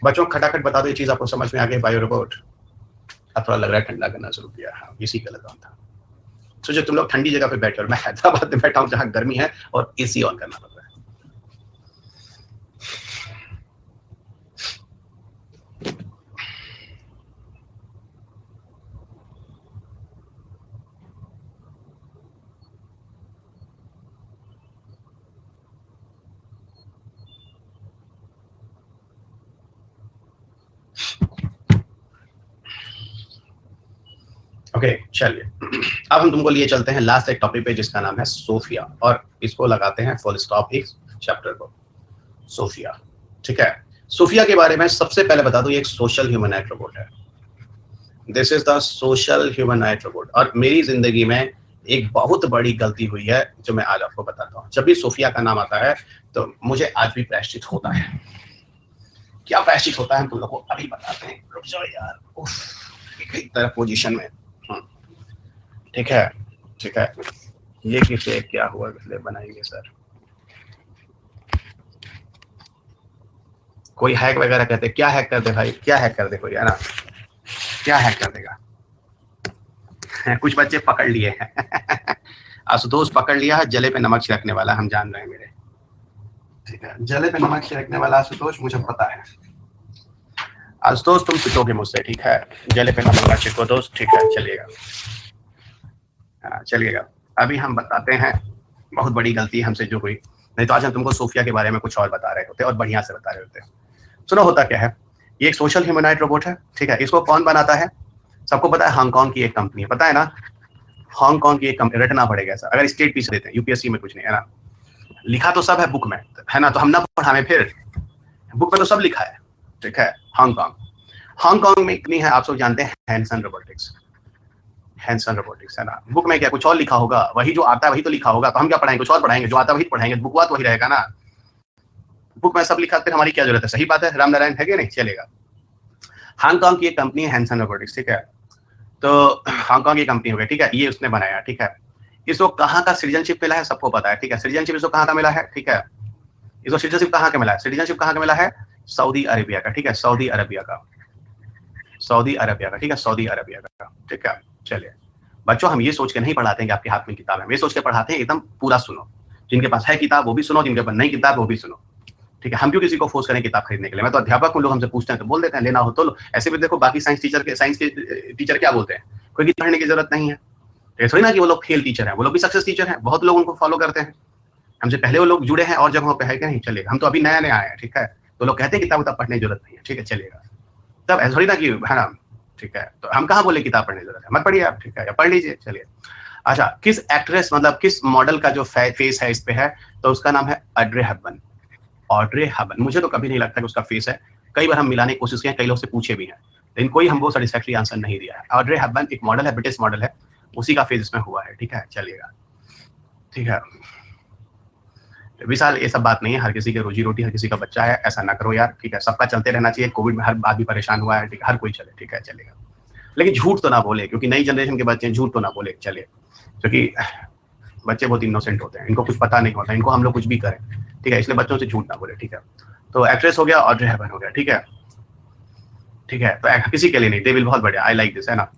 बच्चों खटाखट बता दो ये चीज आपको समझ में आ गई, बायो रोबोट। अब थोड़ा लग रहा है ठंडा करना शुरू किया, हाँ इसी का लगा था। सोचो तुम लोग ठंडी जगह पे बैठे और मैं हैदराबाद में बैठा हूँ जहाँ गर्मी है और AC ऑन करना पड़ रहा है। ओके चलिए, अब हम तुमको लिए चलते हैं लास्ट एक टॉपिक पे जिसका नाम है सोफिया, और इसको लगाते हैं फुल स्टॉप इस चैप्टर को, सोफिया। ठीक है, सोफिया के बारे में सबसे पहले बता दूं ये एक सोशल ह्यूमनॉइड रोबोट है। This is the social humanoid robot. और मेरी जिंदगी में एक बहुत बड़ी गलती हुई है जो मैं आज आपको बताता हूँ। जब भी सोफिया का नाम आता है तो मुझे आज भी प्रायश्चित होता है। क्या प्रायश्चित होता है हम तुम लोग को अभी बताते हैं, रुक जाओ यार, एक तरह पोजीशन में। ठीक है, ठीक है, ये किसे क्या हुआ इसलिए बनाएंगे सर, कोई हैक वगैरह कहते, क्या हैक कर दे भाई, क्या हैक कर दे कोई, है ना, क्या हैक कर देगा। कुछ बच्चे पकड़ लिए हैं आशुतोष पकड़ लिया है, जले पे नमक छिड़कने वाला, हम जान रहे हैं मेरे। ठीक है, जले पे नमक छिड़कने वाला आशुतोष मुझे पता है। आशुतोष तुम पिटोगे मुझसे, ठीक है, जले पे नमक ना छिड़को दोस्त। ठीक है, चलिएगा चलिएगा। अभी हम बताते हैं बहुत बड़ी गलती हमसे जो हुई, नहीं तो आज हम तुमको सोफिया के बारे में कुछ और बता रहे होते और बढ़िया से बता रहे होते। सुनो होता क्या है, ये एक सोशल ह्यूमनॉइड रोबोट है। ठीक है, इसको कौन बनाता है सबको पता है, हांगकांग की एक कंपनी है, पता है ना, हांगकांग की एक कंपनी, रटना पड़ेगा ऐसा, अगर स्टेट पीछे देते हैं UPSC में कुछ नहीं है ना, लिखा तो सब है बुक में, है ना, तो हम ना पढ़ावे फिर, बुक में तो सब लिखा है। ठीक है, हांगकांग में इतनी है, आप सब जानते हैं हैंसन रोबोटिक्स, हैंसन रोबोटिक्स, है ना। बुक में क्या कुछ और लिखा होगा, वही जो आता है वही तो लिखा होगा, तो हम क्या पढ़ाएंगे, कुछ और पढ़ाएंगे, जो आता है वही पढ़ाएंगे, बुकवा तो वही रहेगा ना, बुक में सब लिखा, फिर हमारी क्या जरूरत है। सही बात है, राम नारायण है कि नहीं, चलेगा। हांगकांग की एक कंपनी है हैंसन रोबोटिक्स। ठीक है, तो हांगकांग की कंपनी हो गई। ठीक है, ये उसने बनाया। ठीक है, इसको कहाँ का सिटीजनशिप मिला है सबको पता है। ठीक है, सिटीजनशिप इसको कहाँ का मिला है। ठीक है, इसको सिटीजनशिप कहाँ का मिला है, सिटीजनशिप कहाँ का मिला है, सऊदी अरेबिया का। ठीक है, सऊदी अरेबिया का, सऊदी अरेबिया का। ठीक है, सऊदी अरेबिया का। ठीक है, चलिए बच्चों, हम ये सोच के नहीं पढ़ाते हैं कि आपके हाथ में किताब है, ये सोच के पढ़ाते हैं एकदम पूरा सुनो, जिनके पास है किताब वो भी सुनो, जिनके पास नहीं किताब वो भी सुनो। ठीक है, हम क्यों किसी को फोर्स करें किताब खरीदने के लिए, मैं तो अध्यापक हूं, लोग हमसे पूछते हैं तो बोल देते हैं लेना हो तो लो। ऐसे भी देखो बाकी साइंस के टीचर क्या बोलते हैं, कोई पढ़ने की जरूरत नहीं है। तो थोड़ी ना कि वो लोग फेल टीचर हैं, वो लोग भी सक्सेस टीचर हैं, बहुत लोग उनको फॉलो करते हैं, हमसे पहले वो लोग जुड़े हैं और जगहों पे, है कि नहीं, चलेगा। हम तो अभी नया नया आए हैं। ठीक है, तो लोग कहते हैं किताब उताब पढ़ने की जरूरत नहीं है। ठीक है, चलेगा, तब ऐसा थोड़ी ना कि, है ना, ठीक है, तो हम कहाँ बोले किताब पढ़ने की जरूरत है, मत पढ़िए आप, ठीक है, या पढ़ लीजिए। चलिए, अच्छा, किस एक्ट्रेस मतलब किस मॉडल का जो फेस है इस पे है, तो उसका नाम है ऑड्रे हेपबर्न। ऑड्रे हेपबर्न, मुझे तो कभी नहीं लगता कि उसका फेस है, कई बार हम मिलाने की कोशिश की, कई लोग से पूछे भी हैं, लेकिन कोई हमको सेटिस्फैक्टरी आंसर नहीं दिया है। ऑड्रे हेपबर्न एक मॉडल है, ब्रिटिश मॉडल है, उसी का फेस इसमें हुआ है, ठीक है। चलिएगा, ठीक है विशाल, ये सब बात नहीं है, हर किसी की रोजी रोटी, हर किसी का बच्चा है, ऐसा ना करो यार, ठीक है, सबका चलते रहना चाहिए। कोविड में हर आदमी परेशान हुआ है, ठीक है, हर कोई चले, ठीक है, चलेगा, लेकिन झूठ तो ना बोले, क्योंकि नई जनरेशन के बच्चे झूठ तो ना बोले, चलिए, क्योंकि बच्चे बहुत इनोसेंट होते हैं, इनको कुछ पता नहीं होता, इनको हम लोग कुछ भी करें, ठीक है, इसलिए बच्चों से झूठ ना बोले, ठीक है। तो एक्ट्रेस हो गया, ऑड्रे हेपबर्न हो गया, ठीक है, ठीक है, तो किसी के लिए नहीं, दे विल, बहुत बढ़िया, आई लाइक दिस, है ना।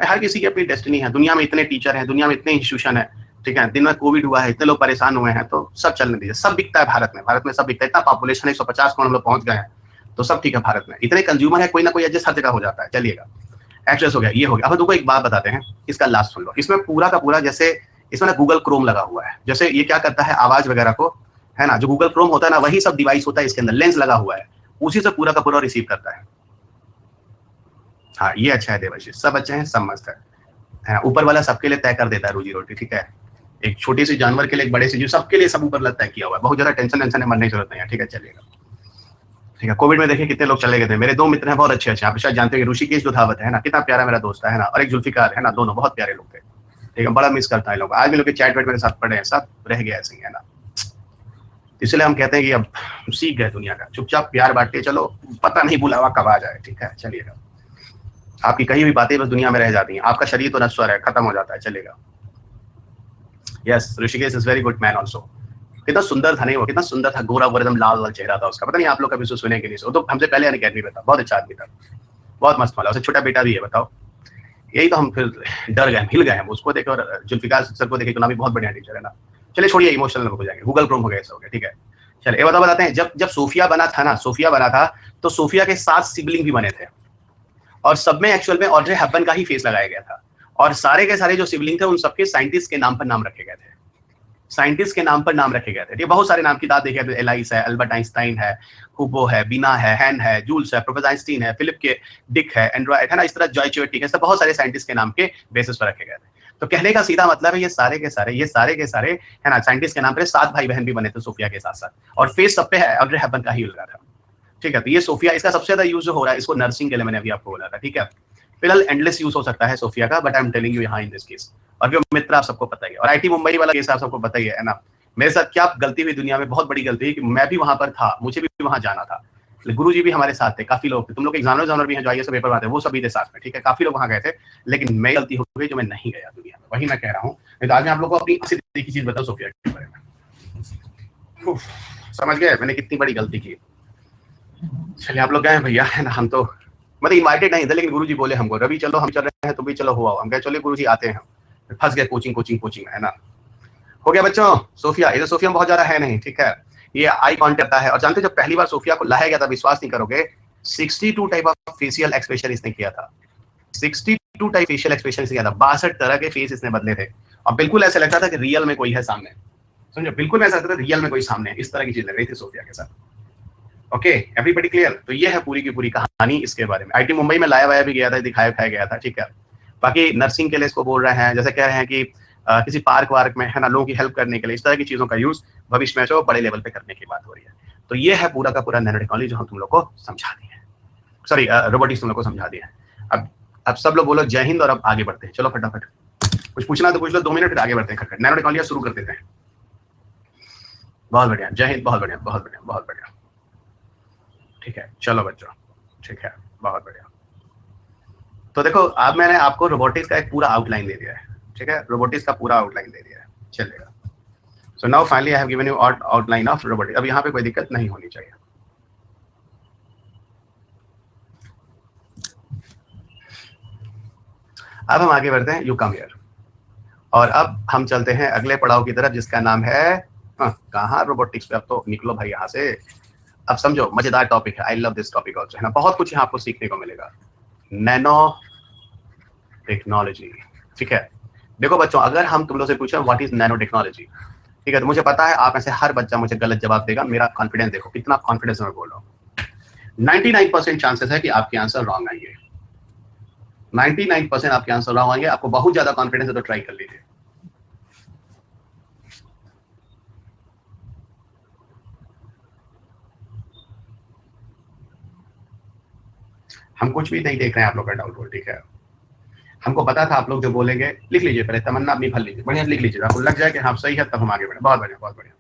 हर किसी की अपनी डेस्टिनी है, दुनिया में इतने टीचर हैं, दुनिया में इतने इंस्टीट्यूशन है, ठीक है, दिन में कोविड हुआ है, इतने लोग परेशान हुए हैं, तो सब चलने दीजिए, सब बिकता है भारत में, भारत में सब बिकता है, इतना पॉपुलेशन 150 करोड़ हम लोग पहुंच गए हैं, तो सब ठीक है भारत में, इतने कंज्यूमर है, कोई ना कोई एडजस्ट हर जगह हो जाता है। चलिएगा, एक्ट्रेस हो गया, ये हो गया। अब तुमको एक बात बताते हैं, इसका लास्ट सुन लो, इसमें पूरा का पूरा जैसे इसमें ना गूगल क्रोम लगा हुआ है, जैसे ये क्या करता है आवाज वगैरह को, है ना, जो गूगल क्रोम होता है ना, वही सब डिवाइस होता है, इसके अंदर लेंस लगा हुआ है, उसी से पूरा का पूरा रिसीव करता है। हाँ, ये अच्छा है देवाशीष, सब अच्छे हैं, सब मस्त है, ऊपर वाला सबके लिए तय कर देता है रोजी रोटी, ठीक है, एक छोटे से जानवर के लिए, एक बड़े से जीव, सबके लिए सब ऊपर वाला तय किया हुआ है, बहुत ज्यादा टेंशन वेंशन है, मरने की जरूरत नहीं है, ठीक है, चलेगा, ठीक है। कोविड में देखिए कितने लोग चले गए थे, मेरे 2 मित्र हैं बहुत अच्छे, आप शायद जानते हैं, ऋषिकेश जो धावत है ना, कितना प्यारा मेरा दोस्त है ना, और एक जुल्फिकार है ना, दोनों बहुत प्यारे लोग थे, ठीक है, बड़ा मिस करता है लोग, आज भी लोग के चैट वेट मेरे साथ पढ़े हैं, सब रह गया ऐसे ही, है ना। इसलिए हम कहते हैं कि अब सीख गए दुनिया का, चुपचाप प्यार बांटते चलो, पता नहीं बुलावा कब आ जाए, ठीक है, चलिएगा। आपकी कही हुई बातें बस दुनिया में रह जाती हैं, आपका शरीर तो नश्वर है, खत्म हो जाता है, चलेगा। Yes, Rishikesh is very good man also, कितना सुंदर था, नहीं वो कितना सुंदर था, गोरा गोरा एकदम लाल लाल चेहरा था उसका, पता नहीं आप लोग कभी उसको सुने कि नहीं, वो तो हमसे पहले अकेडमी में था, बहुत अच्छा आदमी था, बहुत मस्त वाला, उससे छोटा बेटा भी है, बताओ, यही तो हम फिर डर गए, हिल गए हम उसको देखे, और जुल्फिकार सर को देखे, तो ना भी बहुत बढ़िया टीचर है ना। चलिए छोड़िए, इमोशनल हो जाएंगे, गूगल क्रोम हो गया, ऐसा हो गया, ठीक है। चलिए ये बताते हैं, जब सोफिया बना था ना, सोफिया बना था, तो सोफिया के 7 सिबलिंग भी बने थे, और सब में एक्चुअल में ऑड्रे हेपबर्न का ही फेस लगाया गया था, और सारे के सारे जो सिबलिंग थे उन सबके साइंटिस्ट के नाम पर नाम रखे गए थे, साइंटिस्ट के नाम पर नाम रखे गए थे, ये बहुत सारे नाम, किताब देखिए, एलाइस है, अल्बर्ट आइंस्टाइन है, हुबो है, बीना है, हैन है, जूल्स है, प्रोफेसर आइंस्टीन है, फिलिप के डिक है, एंड्रॉइड है ना, इस तरह जॉय चोटिक है, सब बहुत सारे साइंटिस्ट के नाम के बेसिस पर रखे गए थे। तो कहने का सीधा मतलब है, ये सारे के सारे है ना, साइंटिस्ट के नाम पर 7 भाई बहन भी बने थे सोफिया के साथ साथ, और फेस सब पे है ऑड्रे हेपबर्न का ही लगा था, ठीक है। तो ये सोफिया, इसका सबसे ज्यादा यूज हो रहा है, इसको नर्सिंग के लिए मैंने अभी आपको बोला था, ठीक है। फिलहाल एंडलेस यूज हो सकता है सोफिया का, but I am telling you यहाँ इन दिस केस। और जो मित्र आप सबको पता ही है, और आईटी मुंबई वाला केस आप सबको पता ही है ना, मेरे साथ क्या गलती हुई दुनिया में, बहुत बड़ी गलती हुई कि मैं भी वहां पर था, मुझे भी वहां जाना था, गुरु जी भी हमारे साथ थे, काफी लोग थे, तुम लोग एग्जामिनर भी हैं जो आईएएस पेपर आते हैं, वो सभी थे साथ में, ठीक है, काफी लोग वहां गए थे, लेकिन मैं गलती हो गई जो मैं नहीं गया दुनिया में, वही मैं कह रहा हूँ। तो आज मैं आप लोग को अपनी देखी चीज बताऊँ सोफिया के बारे में, समझ गए मैंने कितनी बड़ी गलती की। चलिए आप लोग गए भैया, है ना, हम तो मतलब इन्वाइटेड नहीं थे, लेकिन गुरुजी बोले हमको, रवि चलो हम चल रहे हैं, तुम भी चलो, हुआ, हम कहे चलिए गुरुजी आते हैं, फंस गए कोचिंग है ना। हो गया बच्चों, सोफिया, ये तो सोफिया बहुत ज्यादा है नहीं, ठीक है, ये आई कॉन्टेक्ट करता है, और जानते जब पहली बार सोफिया को लाया गया था, विश्वास नहीं करोगे, 62 टाइप ऑफ फेशियल एक्सप्रेशन इसने किया था, 62 टाइप फेशियल एक्सप्रेशन किया था, 62 तरह के फेस इसने बदले थे, और बिल्कुल ऐसा लगता था कि रियल में कोई है सामने, समझो, बिल्कुल ऐसा लगता था रियल में कोई सामने है, इस तरह की चीज लग रही थी सोफिया के साथ। Okay, everybody clear? तो ये है पूरी की पूरी कहानी इसके बारे में। आईटी मुंबई में लाया वाया भी गया था, दिखाया गया था, ठीक है। बाकी नर्सिंग के लिए इसको बोल रहे हैं, जैसे कह रहे हैं कि किसी पार्क वार्क में, है ना, लोगों की हेल्प करने के लिए, इस तरह की चीजों का यूज भविष्य में जो बड़े लेवल पे करने की बात हो रही है। तो ये है पूरा का पूरा नैनो टेक्नोलॉजी जो हम तुम लोग को समझा दी है, सॉरी रोबोटिक्स तुम लोग को समझा दिया है। अब सब लोग बोलो जय हिंद, और अब आगे बढ़ते हैं, चलो फटाफट, कुछ पूछना तो पूछ लो, 2 मिनट फिर आगे बढ़ते हैं, नैनो टेक्नोलॉजी शुरू कर देते हैं। बहुत बढ़िया, जय हिंद, बहुत बढ़िया, बहुत बढ़िया, बहुत बढ़िया, ठीक है, चलो बच्चों, ठीक है, बहुत बढ़िया। तो देखो, अब मैंने आपको रोबोटिक्स का एक पूरा आउटलाइन दे दिया है, ठीक है, रोबोटिक्स का पूरा आउटलाइन दे दिया है, चलेगा। So now finally I have given you outline of robotics. अब यहाँ पे कोई दिक्कत नहीं होनी चाहिए। अब हम आगे बढ़ते हैं, यू कम हियर, और अब हम चलते हैं अगले पड़ाव की तरफ, जिसका नाम है कहाँ रोबोटिक्स पे। अब तो निकलो भाई यहाँ से, अब समझो, मजेदार टॉपिक है, I love this topic also, है ना, बहुत कुछ यहाँ आपको सीखने को मिलेगा। नैनो टेक्नोलॉजी, ठीक है। देखो बच्चों, अगर हम तुम लोग से पूछें व्हाट इज नैनो टेक्नोलॉजी, ठीक है, तो मुझे पता है आप में से हर बच्चा मुझे गलत जवाब देगा। मेरा कॉन्फिडेंस देखो, कितना कॉन्फिडेंस में बोल रहा हूँ। 99% चांसेस है कि आपके आंसर रॉन्ग आएंगे, 99% आपके आंसर रॉन्ग आएंगे। आपको बहुत ज्यादा कॉन्फिडेंस है तो ट्राई कर लीजिए। हम कुछ भी नहीं देख रहे हैं आप लोग का डाउट, ठीक है। हमको पता था आप लोग जो बोलेंगे। लिख लीजिए पहले, तमन्ना अपनी भर लीजिए, बढ़िया लिख लीजिए। आपको लग जाए कि हाँ सही है, तब हम आगे बढ़े। बहुत बढ़िया, बहुत बढ़िया,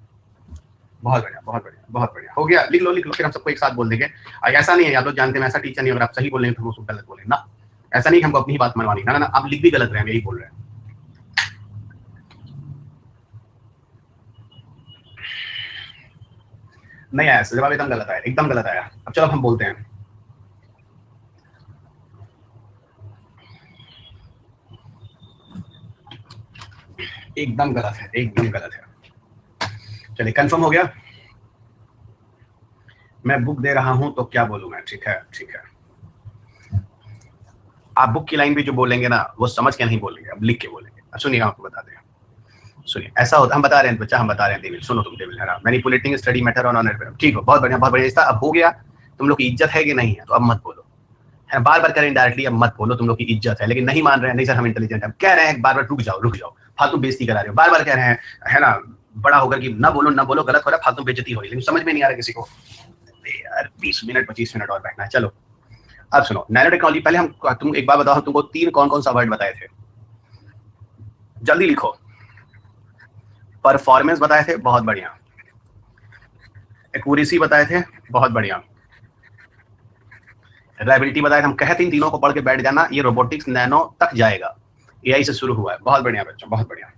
बहुत बढ़िया, बहुत बढ़िया, बहुत बढ़िया। हो गया, लिख लो, फिर हम सबको एक साथ बोल देंगे। ऐसा नहीं है, आप लोग जानते हैं, ऐसा टीचर नहीं, अगर आप सही बोलेंगे तो हम उसको गलत बोलेंगे ना। ऐसा नहीं, हमको अपनी ही बात मनवानी ना, आप लिख भी गलत रहे हैं, यही बोल रहे हैं। नहीं आया जवाब, एकदम गलत आया, एकदम गलत आया। अब चलो हम बोलते हैं। एकदम गलत है, एकदम गलत है। चलिए, कंफर्म हो गया। मैं बुक दे रहा हूं तो क्या बोलूं मैं? ठीक है, ठीक है। आप बुक की लाइन भी जो बोलेंगे ना, वो समझ के नहीं बोलेंगे, अब लिख के बोलेंगे। अब सुनिए, आपको बता दें, सुनिए, ऐसा होता, हम बता रहे हैं बच्चा, हम बता रहे हैं देविल, सुनो तुम देविल, है ना, manipulating study matter on honour. ठीक हो, बहुत बढ़िया, बहुत बढ़िया। इसका अब हो गया। तुम लोग की इज्जत है कि नहीं है, तो अब मत बोलो, है बार बार करें डायरेक्टली, अब मत बोलो, तुम लोग की इज्जत है। लेकिन नहीं मान रहे हैं, नहीं सर हम इंटेलिजेंट हैं, कह रहे हैं बार बार, रुक जाओ रुक जाओ, फालतू बेइज्जती करा रहे हो, बार बार कह रहे हैं, है ना, बड़ा होकर कि ना बोलो ना बोलो, गलत हो रहा है, फालतू बेइज्जती हो रही है, लेकिन समझ में नहीं आ रहा किसी को। यार 20 मिनट 25 मिनट और बैठना है। चलो अब सुनो, नैनो टेक्नोलॉजी। पहले हम, तुम एक बार बताओ, तुमको 3 कौन कौन सा वर्ड बताए थे? जल्दी लिखो। परफॉर्मेंस बताए थे, बहुत बढ़िया। एक्यूरेसी बताए थे, बहुत बढ़िया। रिलायबिलिटी बताए थे। हम कहते इन तीनों को पढ़ के बैठ जाना, ये रोबोटिक्स नैनो तक जाएगा, एआई से शुरू हुआ है। बहुत बढ़िया बच्चों, बहुत बढ़िया।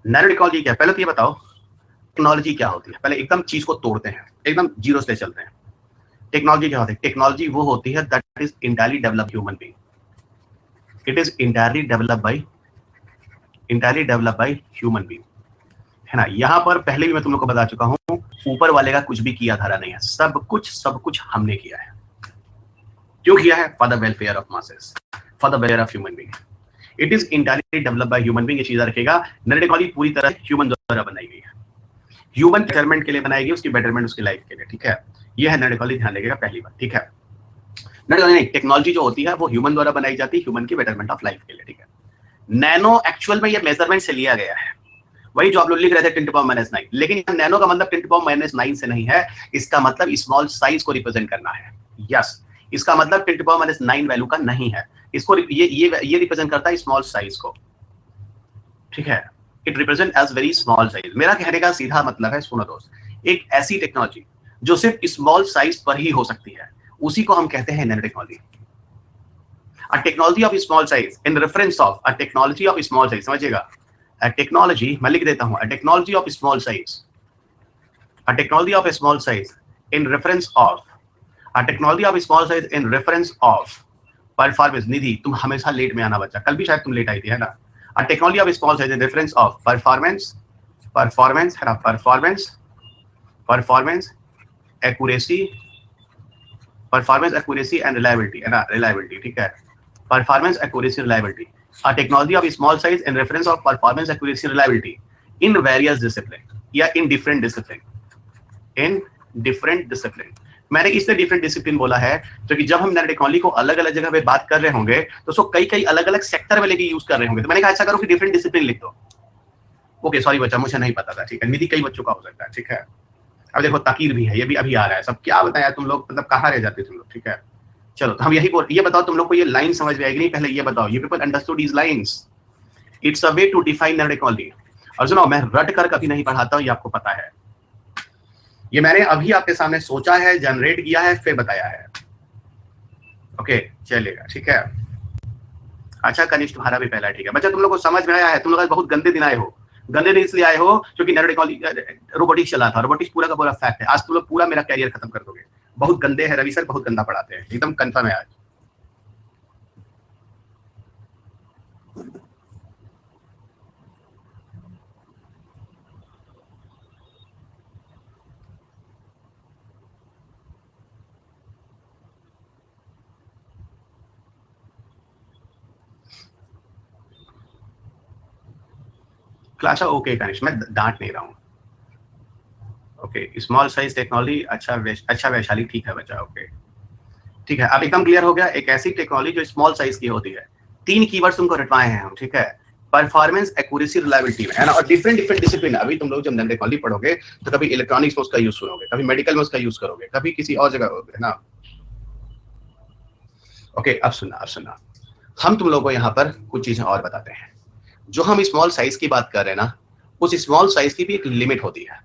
नैनो टेक्नोलॉजी क्या है, पहले तो ये बताओ टेक्नोलॉजी क्या होती है। पहले एकदम चीज को तोड़ते हैं, एकदम जीरो से चलते हैं। टेक्नोलॉजी क्या होती है? टेक्नोलॉजी वो होती है that is entirely developed human being. It is entirely developed by human being, है ना। यहाँ पर पहले भी मैं तुम लोग को बता चुका हूँ, ऊपर वाले का कुछ भी किया धरा नहीं है, सब कुछ हमने किया है। क्यों किया है? For the welfare of masses, for the welfare of human being. It is entirely developed by human being. ये चीज रखेगा, नैनो टेक्नोलॉजी पूरी तरह ह्यूमन द्वारा बनाई गई है, ह्यूमन बेटरमेंट के लिए बनाई गई, उसकी बेटरमेंट, उसकी लाइफ के लिए, ठीक है। ये है नैनो टेक्नोलॉजी, ध्यान रखिएगा पहली बात, ठीक है। टेक्नोलॉजी जो होती है वो ह्यूमन द्वारा बनाई जाती है, ह्यूमन की बेटरमेंट ऑफ लाइफ के लिए, ठीक है। नैनो एक्चुअल में ये मेजरमेंट से लिया गया है, वही जो आप लोग लिख रहे थे 10⁻⁹, लेकिन नैनो का मतलब 10⁻⁹ से नहीं है, इसका मतलब स्मॉल साइज को रिप्रेजेंट करना है। यस, इसका मतलब 10⁻⁹ वैल्यू का नहीं है, इसको ये रिप्रेजेंट करता है स्मॉल साइज को, ठीक है। It represent as very small size. मेरा कहने का सीधा मतलब है, सुनो दोस्त, एक ऐसी टेक्नोलॉजी जो सिर्फ स्मॉल साइज पर ही हो सकती है, उसी को हम कहते हैं nano technology. A technology of small size in reference of a technology of small size, समझिएगा, a technology, मैं लिख देता हूं, a technology of small size, a technology of small size in reference of, a technology of small size in reference of performance। निधि, तुम हमेशा late में आना बच्चा, कल भी शायद तुम लेट आई थी, है ना। a technology of small size in reference of performance, है ना, performance, accuracy, and reliability, है ना, reliability, ठीक है। Performance, accuracy, reliability. A technology of small size in reference of performance, accuracy, reliability in various discipline या in different discipline, in different discipline। मैंने इसलिए different discipline बोला है क्योंकि जब हम नैनो टेक्नोलॉजी को अलग अलग जगह पे बात कर रहे होंगे तो उसको कई अलग अलग सेक्टर में लेके यूज कर रहे होंगे, तो मैंने कहा ऐसा करो कि डिफरेंट डिसिप्लिन लिख दो। ओके सॉरी बच्चा, मुझे नहीं पता था, ठीक है। निधि कई बच्चों का हो सकता है, ठीक है। अब देखो तकीर भी है, ये भी अभी आ रहा है, सब क्या बताया तुम लोग, मतलब कहाँ रह जाते तुम लोग, ठीक है। चलो तो हम यही बोल, ये बताओ तुम लोग को ये लाइन समझ में आएगी नहीं, पहले ये बताओ, ये people understood these lines, it's a way to define nano technology. और सुनो, मैं रट कर कभी नहीं पढ़ाता हूं, ये आपको पता है, ये मैंने अभी आपके सामने सोचा है, जनरेट किया है, फिर बताया है। ओके चलेगा, ठीक है। अच्छा कनिष्ठ, तुम्हारा भी पहला, ठीक है बच्चा, तुम लोग को समझ में आया है। तुम लोग बहुत गंदे दिन आए हो, गंदे दिन इसलिए आए हो क्योंकि नैनो टेक्नोलॉजी, रोबोटिक्स चला था, रोबोटिक्स पूरा का पूरा फैक्ट है। आज तुम लोग पूरा मेरा कैरियर खत्म कर दोगे। बहुत गंदे हैं रवि सर, बहुत गंदा पढ़ाते हैं, एकदम कंफर्म है आज। क्लास ओके कनिष्ठ, मैं डांट नहीं रहा हूँ। ओके स्मॉल साइज टेक्नोलॉजी, अच्छा वैशाली, ठीक है बच्चा, ओके। ठीक है, अब एकदम क्लियर हो गया। एक ऐसी टेक्नोलॉजी जो स्मॉल साइज की होती है। 3 कीवर्ड्स तुमको रटवाए हैं हम, ठीक है, परफॉर्मेंस, एक्यूरेसी, रिलायबिलिटी में, है ना। और डिफरेंट डिफरेंट डिसिप्लिन, अभी तुम लोग जब नैनो टेक्नोलॉजी पढ़ोगे तो कभी इलेक्ट्रॉनिक्स में उसका यूज सुनोगे, कभी मेडिकल में उसका यूज करोगे, कभी किसी और जगह होगे, है ना। ओके, अब सुनना हम तुम लोगों को यहाँ पर कुछ चीजें और बताते हैं। जो हम स्मॉल साइज की बात कर रहे हैं ना, उस स्मॉल साइज की भी एक लिमिट होती है।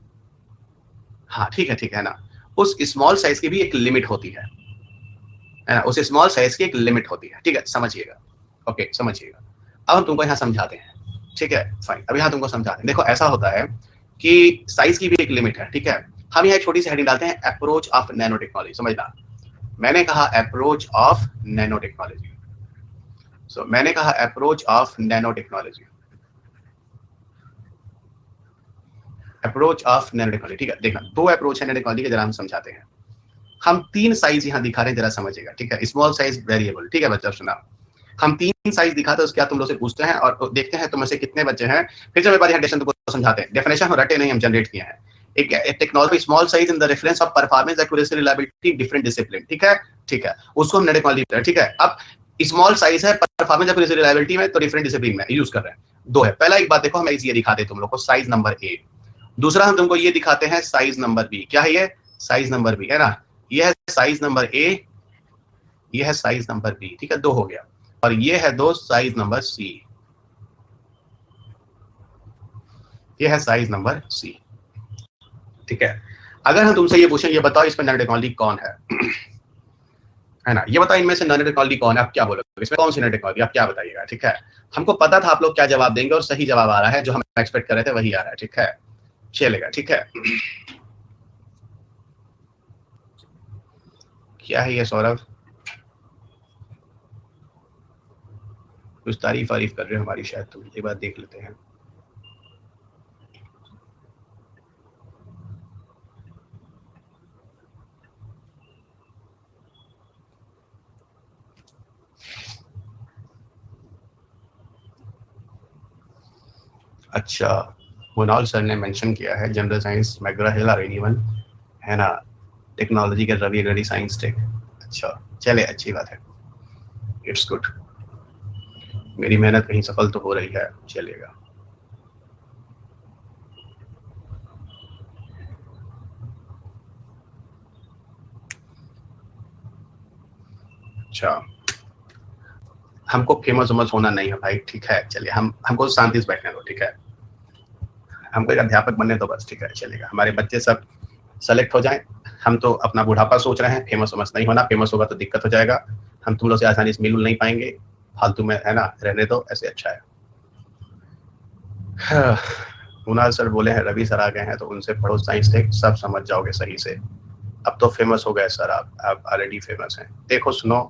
हाँ ठीक है ना, उस स्मॉल साइज की भी एक लिमिट होती है ना, उस स्मॉल साइज की एक लिमिट होती है, ठीक है, समझिएगा। ओके, समझिएगा। अब हम तुमको यहाँ समझाते हैं, ठीक है, फाइन। अब यहाँ तुमको समझाते हैं। देखो ऐसा होता है कि साइज की भी एक लिमिट है, ठीक है। हम यहाँ छोटी सी हेडिंग डालते हैं, अप्रोच ऑफ नैनो टेक्नोलॉजी। समझना, मैंने कहा अप्रोच ऑफ नैनो टेक्नोलॉजी। सो मैंने कहा approach of nano technology, approach of nano technology, ठीक है। देखना, 2 अप्रोच है नैनो टेक्नोलॉजी के, जरा हम समझाते हैं। हम 3 साइज यहाँ दिखा रहे हैं, जरा समझिएगा, ठीक है। स्मॉल साइज वेरिएबल, ठीक है बच्चा, सुना। हम 3 साइज दिखाते हैं, उसके बाद तुम लोग से पूछते हैं और देखते हैं तुम से कितने बच्चे हैं। फिर जब यहाँ डेफिनेशन तुमको समझाते हैं। डेफिनेशन हम रटे नहीं, हम जनरेट किए हैं। एक technology small size in the reference of performance, accuracy, reliability, different discipline, ठीक है, ठीक है, उसको हम नैनो टेक्नोलॉजी, ठीक है। अब स्मॉल साइज है, परफॉर्मेंस, एक्यूरेसी, रिलायबिलिटी में, तो डिफरेंट डिसिप्लिन में यूज कर रहे हैं। 2 है। पहला एक बात देखो, हम ये दिखाते हैं तुम लोग को, साइज नंबर ए। दूसरा हम तुमको ये दिखाते हैं, साइज नंबर बी। क्या है ये? साइज नंबर बी, है ना। ये है साइज नंबर ए, ये है साइज नंबर बी, ठीक है, 2 हो गया। और ये है 2 साइज नंबर सी, ये है साइज नंबर सी, ठीक है। अगर हम तुमसे ये पूछें, ये बताओ इसमें नैनो टेक्नोलॉजी कौन है ना, ये बताओ इनमें से नैनो टेक्नोलॉजी कौन है, आप क्या बोलोगे, इसमें कौन सी नैनो टेक्नोलॉजी, आप क्या बताइएगा, ठीक है। हमको पता था आप लोग क्या जवाब देंगे और सही जवाब आ रहा है, जो हम एक्सपेक्ट कर रहे थे वही आ रहा है, ठीक है, चलेगा, ठीक है। क्या है ये सौरभ, कुछ तारीफ वारीफ कर रहे हो हमारी, शायद तुम एक बार देख लेते हैं। अच्छा, मोनाल सर ने मेंशन किया है जनरल साइंस मैकग्रा हिल और एनीवन, है ना, टेक्नोलॉजी के रवि अग्रणी साइंस टेक। अच्छा, चले, अच्छी बात है, इट्स गुड, मेरी मेहनत कहीं सफल तो हो रही है, चलेगा। अच्छा, हमको फेमस उमस होना नहीं है भाई, ठीक है, चलिए, हमको शांति से बैठने दो, ठीक है। हमको एक अध्यापक बनने दो बस, ठीक है, चलेगा। हमारे बच्चे सब सेलेक्ट हो जाएं, हम तो अपना बुढ़ापा सोच रहे हैं, फेमस उमस नहीं होना, फेमस होगा तो दिक्कत हो जाएगा, हम तुम लोग से आसानी से मिल नहीं पाएंगे, फालतू में, है ना, रहने दो, ऐसे अच्छा है। कुणाल सर बोले हैं रवि सर आ गए हैं, तो उनसे पढ़ो साइंस टेक, सब समझ जाओगे सही से। अब तो फेमस हो गए सर, आप ऑलरेडी फेमस हैं। देखो सुनो,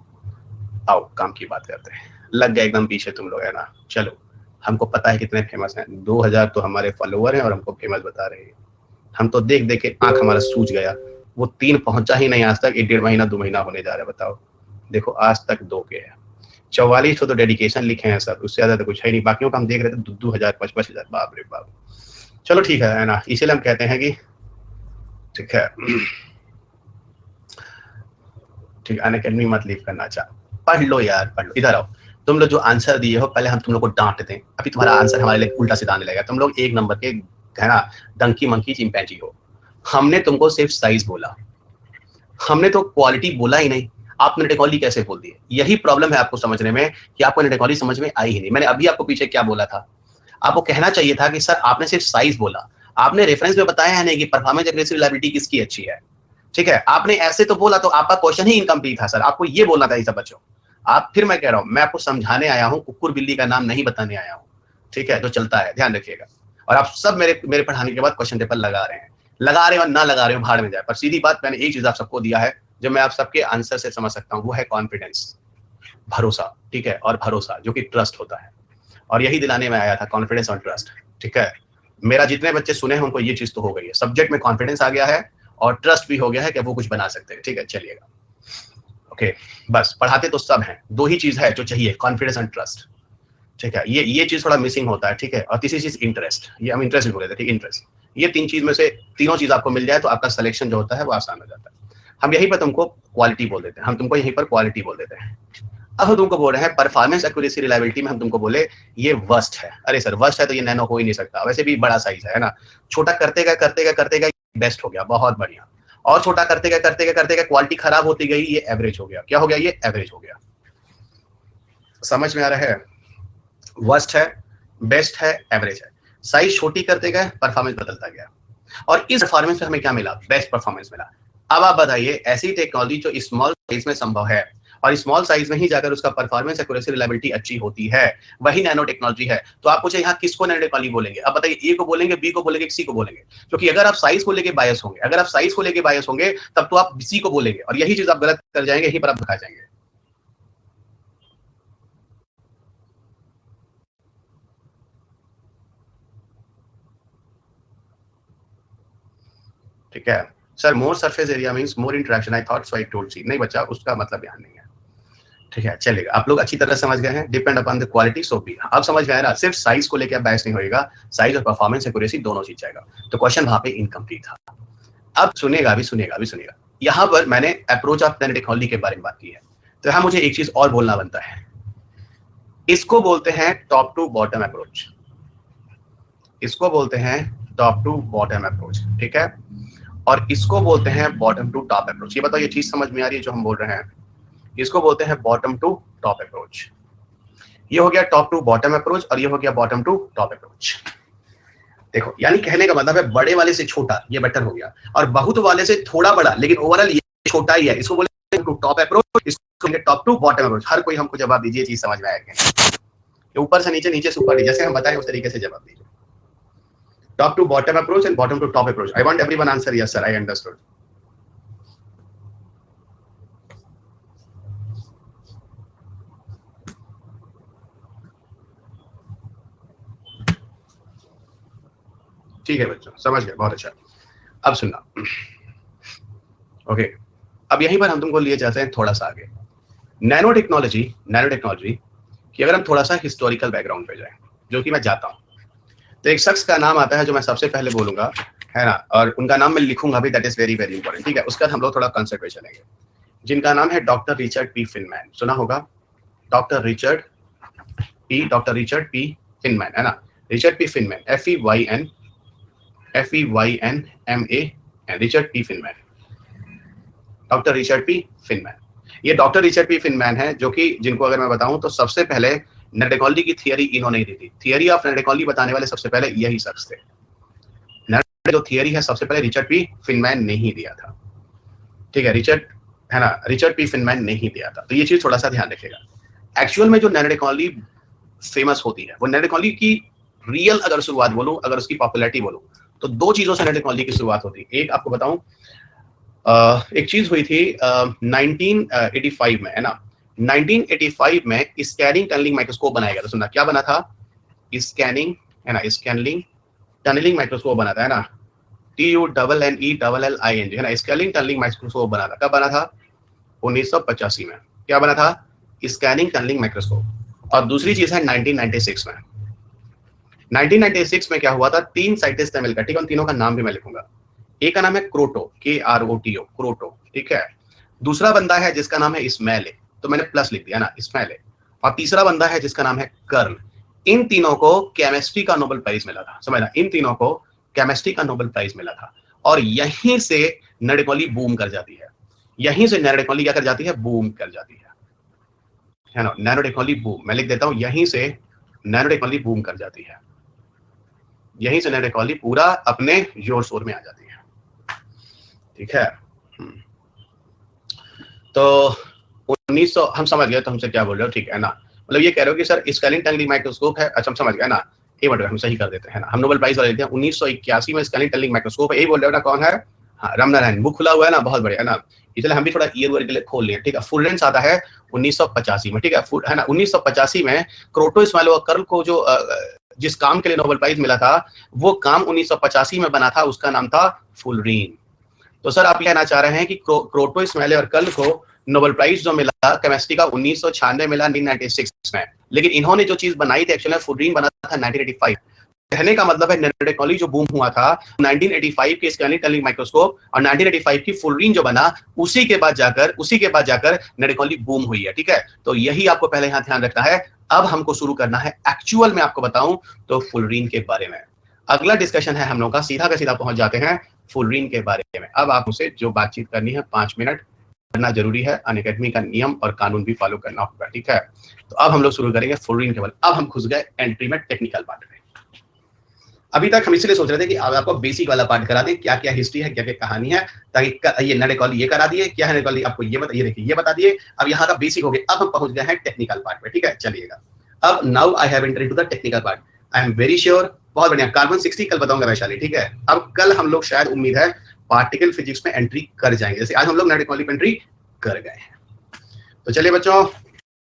आओ काम की बात करते हैं। लग गए एकदम पीछे तुम लोग, है ना। चलो, हमको पता है कितने फेमस हैं, 2000 तो हमारे फॉलोअर हैं और हमको फेमस बता रहे हैं। हम तो देख देख के आंख हमारा सूज गया, वो 3 पहुंचा ही नहीं आज तक, 1.5 महीना 2 महीना होने जा रहा है, बताओ। देखो आज तक 2 के हैं, 44 तो डेडिकेशन लिखे हैं सर, उससे ज्यादा तो कुछ है नहीं। बाकियों का हम देख रहे थे 2,000 55,000, बाप रे बाप। चलो ठीक है ना, इसीलिए हम कहते हैं कि ठीक है, ठीक है, अनअकैडमी मत लीव करना चाह, पढ़ लो यार, पढ़ लो। इधर आओ, तुम लोग जो आंसर दिए हो, पहले हम तुम लोग को डांटते हैं, अभी तुम्हारा आंसर हमारे लिए उल्टा सीधा आने लगेगा। तुम लोग 1 नंबर के, है ना, डंकी मंकी चिंपैंजी हो। हमने तुमको सिर्फ साइज बोला, हमने तो क्वालिटी बोला ही नहीं, आपने टेक्नोलॉजी कैसे बोल दी? यही प्रॉब्लम है आपको समझने में, कि आपको टेक्नोलॉजी समझ में आई ही नहीं। मैंने अभी आपको पीछे क्या बोला था, आपको कहना चाहिए था कि सर आपने सिर्फ साइज बोला, आपने रेफरेंस में बताया है नहीं कि परफॉर्मेंस, एक्यूरेसी, रिलायबिलिटी किसकी अच्छी है, ठीक है। आपने ऐसे तो बोला, तो आपका क्वेश्चन ही इनकम्प्लीट था सर, आपको ये बोलना था सब बच्चों। आप, फिर मैं कह रहा हूं, मैं आपको समझाने आया हूं, कुकुर बिल्ली का नाम नहीं बताने आया हूं, ठीक है, जो चलता है, ध्यान रखिएगा। और आप सब मेरे पढ़ाने के बाद क्वेश्चन पेपर लगा रहे हैं, लगा रहे हो ना लगा रहे हो, भाड़ में जाए। पर सीधी बात, मैंने एक चीज आप सबको दिया है जो मैं आप सबके आंसर से समझ सकता हूं, वो है कॉन्फिडेंस, भरोसा, ठीक है, और भरोसा जो कि ट्रस्ट होता है, और यही दिलाने में आया था, कॉन्फिडेंस और ट्रस्ट, ठीक है। मेरा जितने बच्चे सुने हैं उनको ये चीज तो हो गई है, सब्जेक्ट में कॉन्फिडेंस आ गया है और ट्रस्ट भी हो गया है कि वो कुछ बना सकते हैं, ठीक है, चलिएगा। ओके, बस पढ़ाते तो सब हैं, 2 ही चीज है जो चाहिए, कॉन्फिडेंस एंड ट्रस्ट, ठीक है। ये चीज थोड़ा मिसिंग होता है, ठीक है। और तीसरी चीज इंटरेस्ट, ये हम इंटरेस्ट भी बोले थे, ठीक है, इंटरेस्ट। ये 3 चीज में से तीनों चीज आपको मिल जाए तो आपका सिलेक्शन जो होता है वो आसान हो जाता है। हम यहीं पर तुमको क्वालिटी बोल देते हैं, हम तुमको यहीं पर क्वालिटी बोल देते हैं। अब हम तुमको बोल रहे हैं परफॉर्मेंस, एक्यूरेसी, रिलायबिलिटी में हम तुमको बोले ये वर्स्ट है। अरे सर वर्स्ट है तो ये नैनो हो ही नहीं सकता, वैसे भी बड़ा साइज है ना। छोटा करते गए बेस्ट हो गया, बहुत बढ़िया। और छोटा करते गए क्वालिटी खराब होती गई, ये एवरेज हो गया। क्या हो गया? ये एवरेज हो गया। समझ में आ रहा है? वर्स्ट है, बेस्ट है, एवरेज है। साइज छोटी करते गए, परफॉर्मेंस बदलता गया, और इस परफॉर्मेंस में हमें क्या मिला? बेस्ट परफॉर्मेंस मिला। अब आप बताइए, ऐसी टेक्नोलॉजी जो स्मॉल साइज में संभव है और स्मॉल साइज में ही जाकर उसका परफॉर्मेंस, एक्यूरेसी, रिलायबिलिटी अच्छी होती है, वही नैनो टेक्नोलॉजी है। तो आप मुझे यहाँ किसको नैनो टेक्नोलॉजी बोलेंगे? अब बताइए, ए को बोलेंगे, बी को बोलेंगे, सी को बोलेंगे? क्योंकि अगर आप साइज को लेके बायस होंगे, तब तो आप सी को बोलेंगे, और यही चीज आप गलत कर जाएंगे, यहीं पर आप दिखा जाएंगे। ठीक है sir, more surface area means more interaction, I thought so I told C. नहीं बच्चा, उसका मतलब यहाँ नहीं है। ठीक है, चलेगा, आप लोग अच्छी तरह समझ गए हैं। Depend upon the quality so be. आप समझ गए ना, सिर्फ साइज को लेकर बहस नहीं होएगा, साइज और परफॉर्मेंस, एक्यूरेसी दोनों चीज जाएगा। तो क्वेश्चन वहां पे इनकम्प्लीट था। अब सुनेगा, अभी सुनेगा। यहाँ पर मैंने अप्रोच ऑफ नैनो टेक्नोलॉजी के बारे में बात की है, तो यहाँ मुझे एक चीज और बोलना बनता है। इसको बोलते हैं टॉप टू बॉटम अप्रोच, इसको बोलते हैं टॉप टू बॉटम अप्रोच। ठीक है, और इसको बोलते हैं बॉटम टू टॉप अप्रोच। ये बताओ, ये चीज समझ में आ रही है जो हम बोल रहे हैं? इसको बोलते हैं बॉटम टू टॉप अप्रोच। ये हो गया टॉप टू बॉटम अप्रोच, और ये हो गया बॉटम टू टॉप अप्रोच। देखो, यानी कहने का मतलब है बड़े वाले से छोटा ये बेटर हो गया, और बहुत वाले से थोड़ा बड़ा, लेकिन ओवरऑल ये छोटा ही है। इसको बोलते हैं टॉप अप्रोच, इसको बोलते हैं टॉप टू बॉटम अप्रोच। हर कोई हमको जवाब दीजिए, चीज समझ में आएगी। ऊपर से नीचे, नीचे से ऊपर, जैसे हम बताएं उस तरीके से जवाब दीजिए। Top to bottom approach and bottom to top approach. I want everyone answer yes sir, I understood. ठीक है बच्चों, समझ गए, बहुत अच्छा। अब सुनना, ओके, अब यहीं पर हम तुमको लिए जाते हैं थोड़ा सा आगे। नैनो टेक्नोलॉजी कि अगर हम थोड़ा सा हिस्टोरिकल बैकग्राउंड पे जाएं, जो कि मैं जाता हूं, तो एक शख्स का नाम आता है जो मैं सबसे पहले बोलूंगा, है ना, और उनका नाम मैं लिखूंगा भी, that is very very important. ठीक है, उसका हम लोग थोड़ा कंसेप्ट पे चलेंगे, जिनका नाम है डॉक्टर रिचर्ड पी फिनमैन। सुना होगा डॉक्टर रिचर्ड पी फिनमैन, है ना, Richard P Feynman, FEYNMAN, Richard P Feynman, doctor Richard P Feynman. ये डॉक्टर रिचर्ड पी फिनमैन है, जो कि जिनको अगर मैं बताऊं तो सबसे पहले नैनो टेक्नोलॉजी की थियरी इन्होंने ही दी थी। थियरी ऑफ नैनो टेक्नोलॉजी बताने वाले सबसे पहले यही शख्स थे। जो थियरी है सबसे पहले रिचर्ड पी फिनमैन ने ही दिया था। ठीक है, रिचर्ड पी फिनमैन ने ही दिया था। तो ये चीज थोड़ा सा ध्यान रखिएगा। एक्चुअल में जो नैनो टेक्नोलॉजी फेमस होती है, वो नैनो टेक्नोलॉजी की रियल अगर शुरुआत बोलूं, अगर उसकी पॉपुलैरिटी बोलूं, तो दो चीजों से नैनो टेक्नोलॉजी की शुरुआत होती है। एक आपको बताऊं, एक चीज हुई थी 1985 में, है ना। 1985 में स्कैनिंग टनलिंग माइक्रोस्कोप बनाया गया था। सुनना, क्या बना था? स्कैनिंग, है ना, स्कैनिंग टनलिंग माइक्रोस्कोप बना था, है ना, TUNNELLING, है ना, स्कैनिंग टनलिंग माइक्रोस्कोप बना था। कब बना था? 1985 में। क्या बना था? Scanning tunnelling microscope. और दूसरी चीज है 1996 में। 1996 में क्या हुआ था? तीन साइंटिस्ट ने मिलकर, ठीक है, उन तीनों का नाम भी मैं लिखूंगा। एक का नाम है क्रोटो, KROTO, क्रोटो, ठीक है। दूसरा बंदा है जिसका नाम है इस्माइले, तो मैंने प्लस लिख दिया ना, इस्माइले। और तीसरा बंदा है जिसका नाम है कर्ल। इन तीनों को केमिस्ट्री का नोबेल प्राइज मिला था, समझना, इन तीनों को केमिस्ट्री का नोबेल प्राइज मिला था। और यहीं से नैनो टेक्नोलॉजी बूम कर जाती है। यहीं से नैनो टेक्नोलॉजी क्या कर जाती है? बूम कर जाती है ना। नैनो टेक्नोलॉजी बूम, मैं लिख देता हूं, यहीं से नैनो टेक्नोलॉजी बूम कर जाती है। यहीं से नैनो टेक्नोलॉजी पूरा अपने जोर शोर में आ जाती है। ठीक है, तो 1900 हम समझ गए, तो हमसे क्या बोल रहे हो? ठीक है ना, मतलब ये कह रहे हो कि सर स्कैनिंग टनलिंग माइक्रोस्कोप है। अच्छा, हम समझ गए ना, ये वर्ड हम सही कर देते हैं ना, हम नोबेल प्राइज वाले देते हैं। 1981 में स्कैनिंग टनलिंग माइक्रोस्कोप है, यही बोल रहे हो ना, कौन है? हाँ, रमनारायण। बुक खुला हुआ है ना, बहुत बढ़िया, है ना, इसलिए हम भी थोड़ा ईयर वर्ड के लिए खोल लिए। ठीक है, फुल रेंज आता है 1985 में, ठीक है ना। 1985 में क्रोटो, इस्माइल और कर्ल को जो जिस काम के लिए नोबेल प्राइज मिला था, वो काम 1985 में बना था, उसका नाम था फुलरीन। तो सर आप कहना चाह रहे हैं कि क्रोटो, इस्माइल और कर्ल को नोबेल प्राइज जो मिला केमिस्ट्री का 1996 मिला, 1996 में, लेकिन इन्होंने जो चीज बनाई थी एक्चुअली फुलरीन बना था 1985। कहने का मतलब है नैनो टेक्नोलॉजी जो बूम हुआ था 1985 के स्कैनिंग टनलिंग माइक्रोस्कोप और 1985 की फुलरीन जो बना उसी के बाद जाकर नैनो टेक्नोलॉजी बूम हुई है। ठीक है, तो यही आपको पहले यहाँ ध्यान रखना है। अब हमको शुरू करना है एक्चुअल में आपको बताऊं तो फुलरीन के बारे में। अगला डिस्कशन है हम लोग का, सीधा का सीधा पहुंच जाते हैं फुलरीन के बारे में। अब आप उसे जो बातचीत करनी है 5 मिनट करना जरूरी है, अनअकैडमी का नियम और कानून भी फॉलो करना होगा। ठीक है, तो अब हम लोग शुरू करेंगे फुलरीन के बारे में। अब हम घुस गए एंट्री में, टेक्निकल पार्ट में। अभी तक हम इसलिए सोच रहे थे कि अब आपको बेसिक वाला पार्ट करा दें, क्या क्या हिस्ट्री है, क्या क्या कहानी है, ताकि ये नैनो टेक्नोलॉजी ये करा दिए, क्या है नैनो टेक्नोलॉजी आपको ये बताइए, देखिए ये बता दिए। अब यहाँ का बेसिक हो गया, अब हम पहुंच गए हैं टेक्निकल पार्ट में। ठीक है, चलिएगा। अब now I have entered to the technical part. I am very sure, बहुत बढ़िया। कार्बन 60 कल बताऊंगा वैशाली। ठीक है, अब कल हम लोग शायद उम्मीद है पार्टिकल फिजिक्स में एंट्री कर जाएंगे, जैसे आज हम लोग नैनो टेक्नोलॉजी में एंट्री कर गए हैं। तो चलिए बच्चों,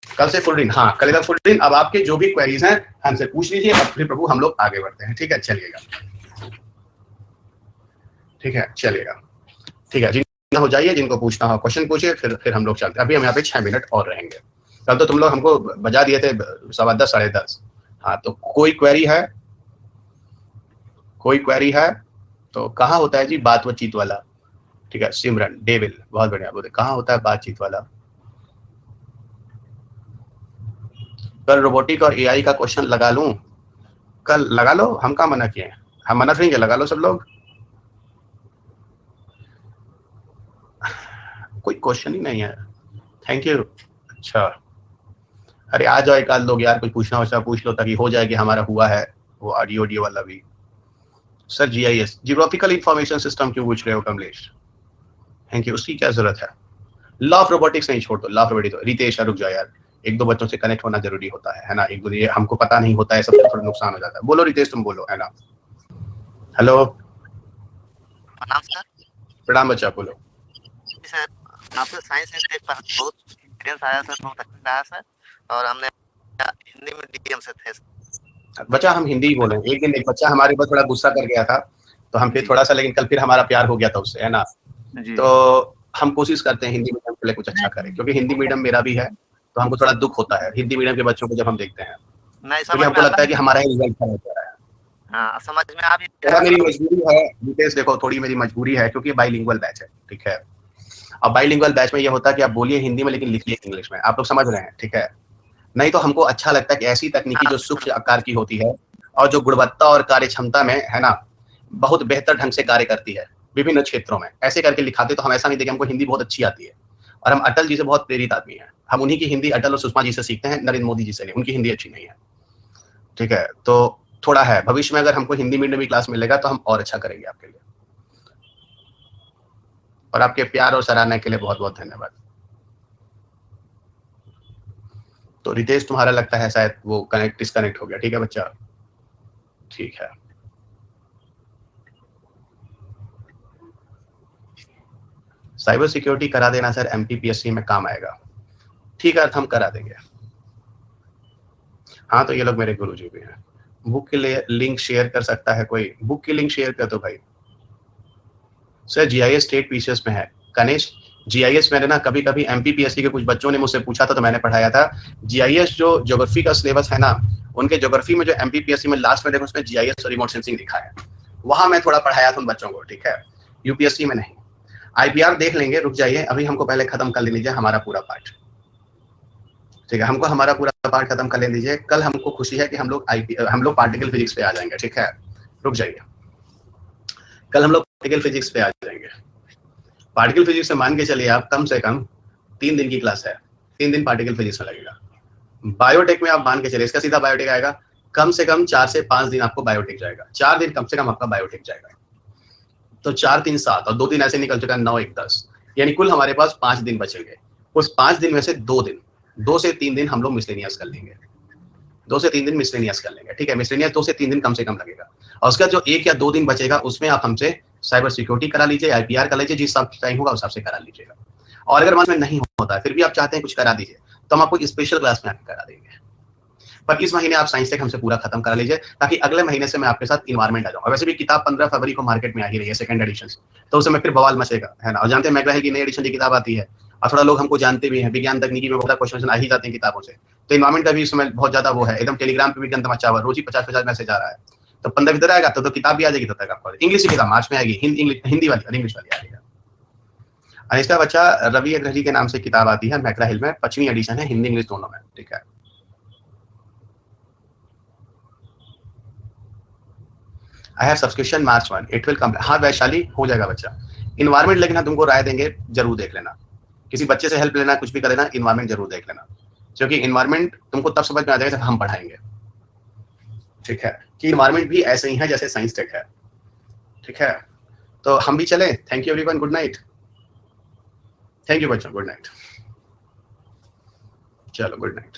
कल से फुलरीन, हाँ कल का फुलरीन। अब आपके जो भी क्वेरीज हैं हमसे पूछ लीजिए, और फिर प्रभु हम लोग आगे बढ़ते हैं। ठीक है, चलिएगा। ठीक है, चलिएगा। ठीक है, जिनको हो जाइए, जिनको पूछना हो क्वेश्चन पूछिए, फिर हम लोग चलते हैं। अभी हम यहाँ पे 6 मिनट और रहेंगे। कल तो तुम लोग हमको बजा दिए थे 10:15 10:30। हाँ, तो कोई क्वेरी है? कोई क्वेरी है तो कहाँ होता है जी बातचीत वाला? ठीक है, सिमरन डेविल, बहुत बढ़िया। बोले कहाँ होता है बातचीत वाला? कल रोबोटिक और एआई का क्वेश्चन लगा लूं? कल लगा लो, हम कहाँ मना किए? हम मना करेंगे, लगा लो सब लोग। कोई क्वेश्चन ही नहीं है। Thank you. अच्छा, अरे आ जाओ एक आध लोग यार, कुछ पूछना वैसा पूछ लो, ताकि हो जाए कि हमारा हुआ है वो ऑडियो वाला भी। Sir GIS, geographical information system क्यों पूछ रहे हो कमलेश? Thank you. उसकी क्या जरूरत है? लॉ ऑफ रोबोटिक्स नहीं छोड़ दो, लॉ ऑफ रोबोटिक्स। रितेश रुक जाओ यार, एक दो बच्चों से कनेक्ट होना जरूरी होता है ना। एक दो ये हमको पता नहीं होता है, सबसे थोड़ा नुकसान हो जाता है। बोलो रितेश, तुम बोलो, है ना। हेलो, प्रणाम सर। प्रणाम बच्चा, बोलो। सर आपसे साइंस एंड टेक पर बहुत एक्सपीरियंस आया सर, बहुत अच्छा रहा सर। और हमने हिंदी मीडियम से थे बच्चा, हम हिंदी ही बोले। एक दिन एक बच्चा हमारे ऊपर थोड़ा गुस्सा कर गया था, तो हम फिर थोड़ा सा, लेकिन कल फिर हमारा प्यार हो गया था उससे, है ना। तो हम कोशिश करते हैं हिंदी मीडियम के लिए कुछ अच्छा करें, क्योंकि हिंदी मीडियम मेरा भी है, तो हमको थोड़ा दुख होता है हिंदी मीडियम के बच्चों को जब हम देखते हैं, क्योंकि हमको लगता है कि हमारा ही रिजल्ट खराब हो रहा है। हाँ, समझ में आ भी थोड़ा मेरी मजबूरी है रितेश, देखो थोड़ी मेरी मजबूरी है, क्योंकि बाइलिंगुअल बैच है। ठीक है, अब बाइलिंगुअल बैच में ये होता है कि आप बोलिए हिंदी में लेकिन लिखिए इंग्लिश में। आप लोग समझ रहे हैं? ठीक है, नहीं तो हमको अच्छा लगता है कि ऐसी तकनीकी जो सूक्ष्म आकार की होती है और जो गुणवत्ता और कार्य क्षमता में, है ना, बहुत बेहतर ढंग से कार्य करती है विभिन्न क्षेत्रों में, ऐसे करके लिखाते। तो हम ऐसा नहीं देखें, हमको हिंदी बहुत अच्छी आती है, और हम अटल जी से बहुत प्रेरित आदमी हैं। हम उन्हीं की हिंदी अटल और सुषमा जी से सीखते हैं, नरेंद्र मोदी जी से नहीं। उनकी हिंदी अच्छी नहीं है। ठीक है, तो थोड़ा है, भविष्य में अगर हमको हिंदी मीडियम की क्लास मिलेगा तो हम और अच्छा करेंगे आपके लिए। और आपके प्यार और सराहना के लिए बहुत बहुत धन्यवाद। तो रितेश, तुम्हारा लगता है शायद वो डिस्कनेक्ट हो गया। ठीक है बच्चा, ठीक है। साइबर सिक्योरिटी करा देना सर, एमपीपीएससी में काम आएगा। ठीक है, हम करा देंगे। हाँ, तो ये लोग मेरे गुरुजी भी हैं। बुक के लिए लिंक शेयर कर सकता है कोई? बुक की लिंक शेयर कर दो भाई। सर जीआईएस स्टेट पीसीएस में है। गणेश, जीआईएस मैंने ना कभी कभी एमपीपीएससी के कुछ बच्चों ने मुझसे पूछा था, तो मैंने पढ़ाया था। जीआईएस जो ज्योग्राफी का सिलेबस है ना, उनके ज्योग्राफी में जो एमपीपीएससी में लास्ट में देखो उसमें जीआईएस और रिमोट सेंसिंग लिखा है, वहां मैं थोड़ा पढ़ाया था उन बच्चों को। ठीक है, यूपीएससी में नहीं। आईपीआर देख लेंगे, रुक जाइए, अभी हमको पहले खत्म कर लीजिए हमारा पूरा पार्ट। ठीक है, हमको हमारा पूरा पार्ट खत्म कर ले लीजिए। कल हमको खुशी है कि हम लोग पार्टिकल फिजिक्स पे आ जाएंगे। ठीक है, रुक जाइए, कल हम लोग पार्टिकल फिजिक्स पे आ जाएंगे। पार्टिकल फिजिक्स में मान के चलिए आप कम से कम 3 दिन की क्लास है, 3 दिन पार्टिकल फिजिक्स में लगेगा। बायोटेक में आप मान के चलिए, इसका सीधा बायोटेक आएगा, कम से कम 4 से 5 दिन आपको बायोटेक जाएगा। 4 दिन कम से कम आपका बायोटेक जाएगा। तो 4 3 7 और 2 दिन ऐसे निकल चुका है, 9 1 10, यानी कुल हमारे पास 5 दिन बचेंगे। उस 5 दिन में से 2 से 3 दिन हम लोग मिसलेनियस कर लेंगे। 2 से 3 दिन मिसलेनियस कर लेंगे। ठीक है, मिसलेनियस 2 से 3 दिन कम से कम लगेगा। और उसका जो 1 या 2 दिन बचेगा उसमें आप हमसे साइबर सिक्योरिटी करा लीजिए, आईपीआर करा लीजिए, जिस टाइम होगा उस हिसाब से करा लीजिएगा। और अगर मान में नहीं होता है, फिर भी आप चाहते हैं कुछ करा दीजिए, तो हम आपको स्पेशल क्लास में करा देंगे। पर इस महीने आप साइंस टेक हमसे पूरा खत्म करा लीजिए, ताकि अगले महीने से मैं आपके साथ इन्वायरमेंट आ जाऊँ। वैसे भी किताब 15 फरवरी को मार्केट में आ ही रही है, सेकंड एडिशन, तो उस समय फिर बवाल मचेगा, है ना। और जानते हैं मैग्रा की नई एडिशन की किताब आती है, और थोड़ा लोग हमको जानते भी हैं, विज्ञान तकनीकी में बहुत क्वेश्चन आ ही जाते हैं किताबों से। तो इन्वायरमेंट का भी इस समय बहुत ज्यादा वो है, एकदम टेलीग्राम पे भी गंद मचा हुआ, रोज ही 50-50 मैसेज आ रहा है। तो 15 भीतर आएगा तो किताब भी आ जाएगी, तब तक आपको इंग्लिश की किताब मार्च में आएगी, हिंदी वाली और इंग्लिश वाली आएगी। और इसका बच्चा रवि अग्रही के नाम से किताब आती है मैकरा हिल में, 5वीं एडिशन है, हिंदी इंग्लिश दोनों में, ठीक है। I have subscription March 1, it will come. हाँ वैशाली, हो जाएगा बच्चा। इन्वायरमेंट लेकिन तुमको राय देंगे, जरूर देख लेना, किसी बच्चे से हेल्प लेना, कुछ भी कर लेना, इन्वायरमेंट जरूर देख लेना, क्योंकि इन्वायरमेंट तुमको तब समझ में आ जाएगा जब हम पढ़ाएंगे, ठीक है, कि इन्वायरमेंट भी ऐसे ही है जैसे साइंस टेक है, ठीक है। तो हम भी चले। Thank you everyone, good night. Thank you बच्चों, गुड नाइट। चलो गुड नाइट।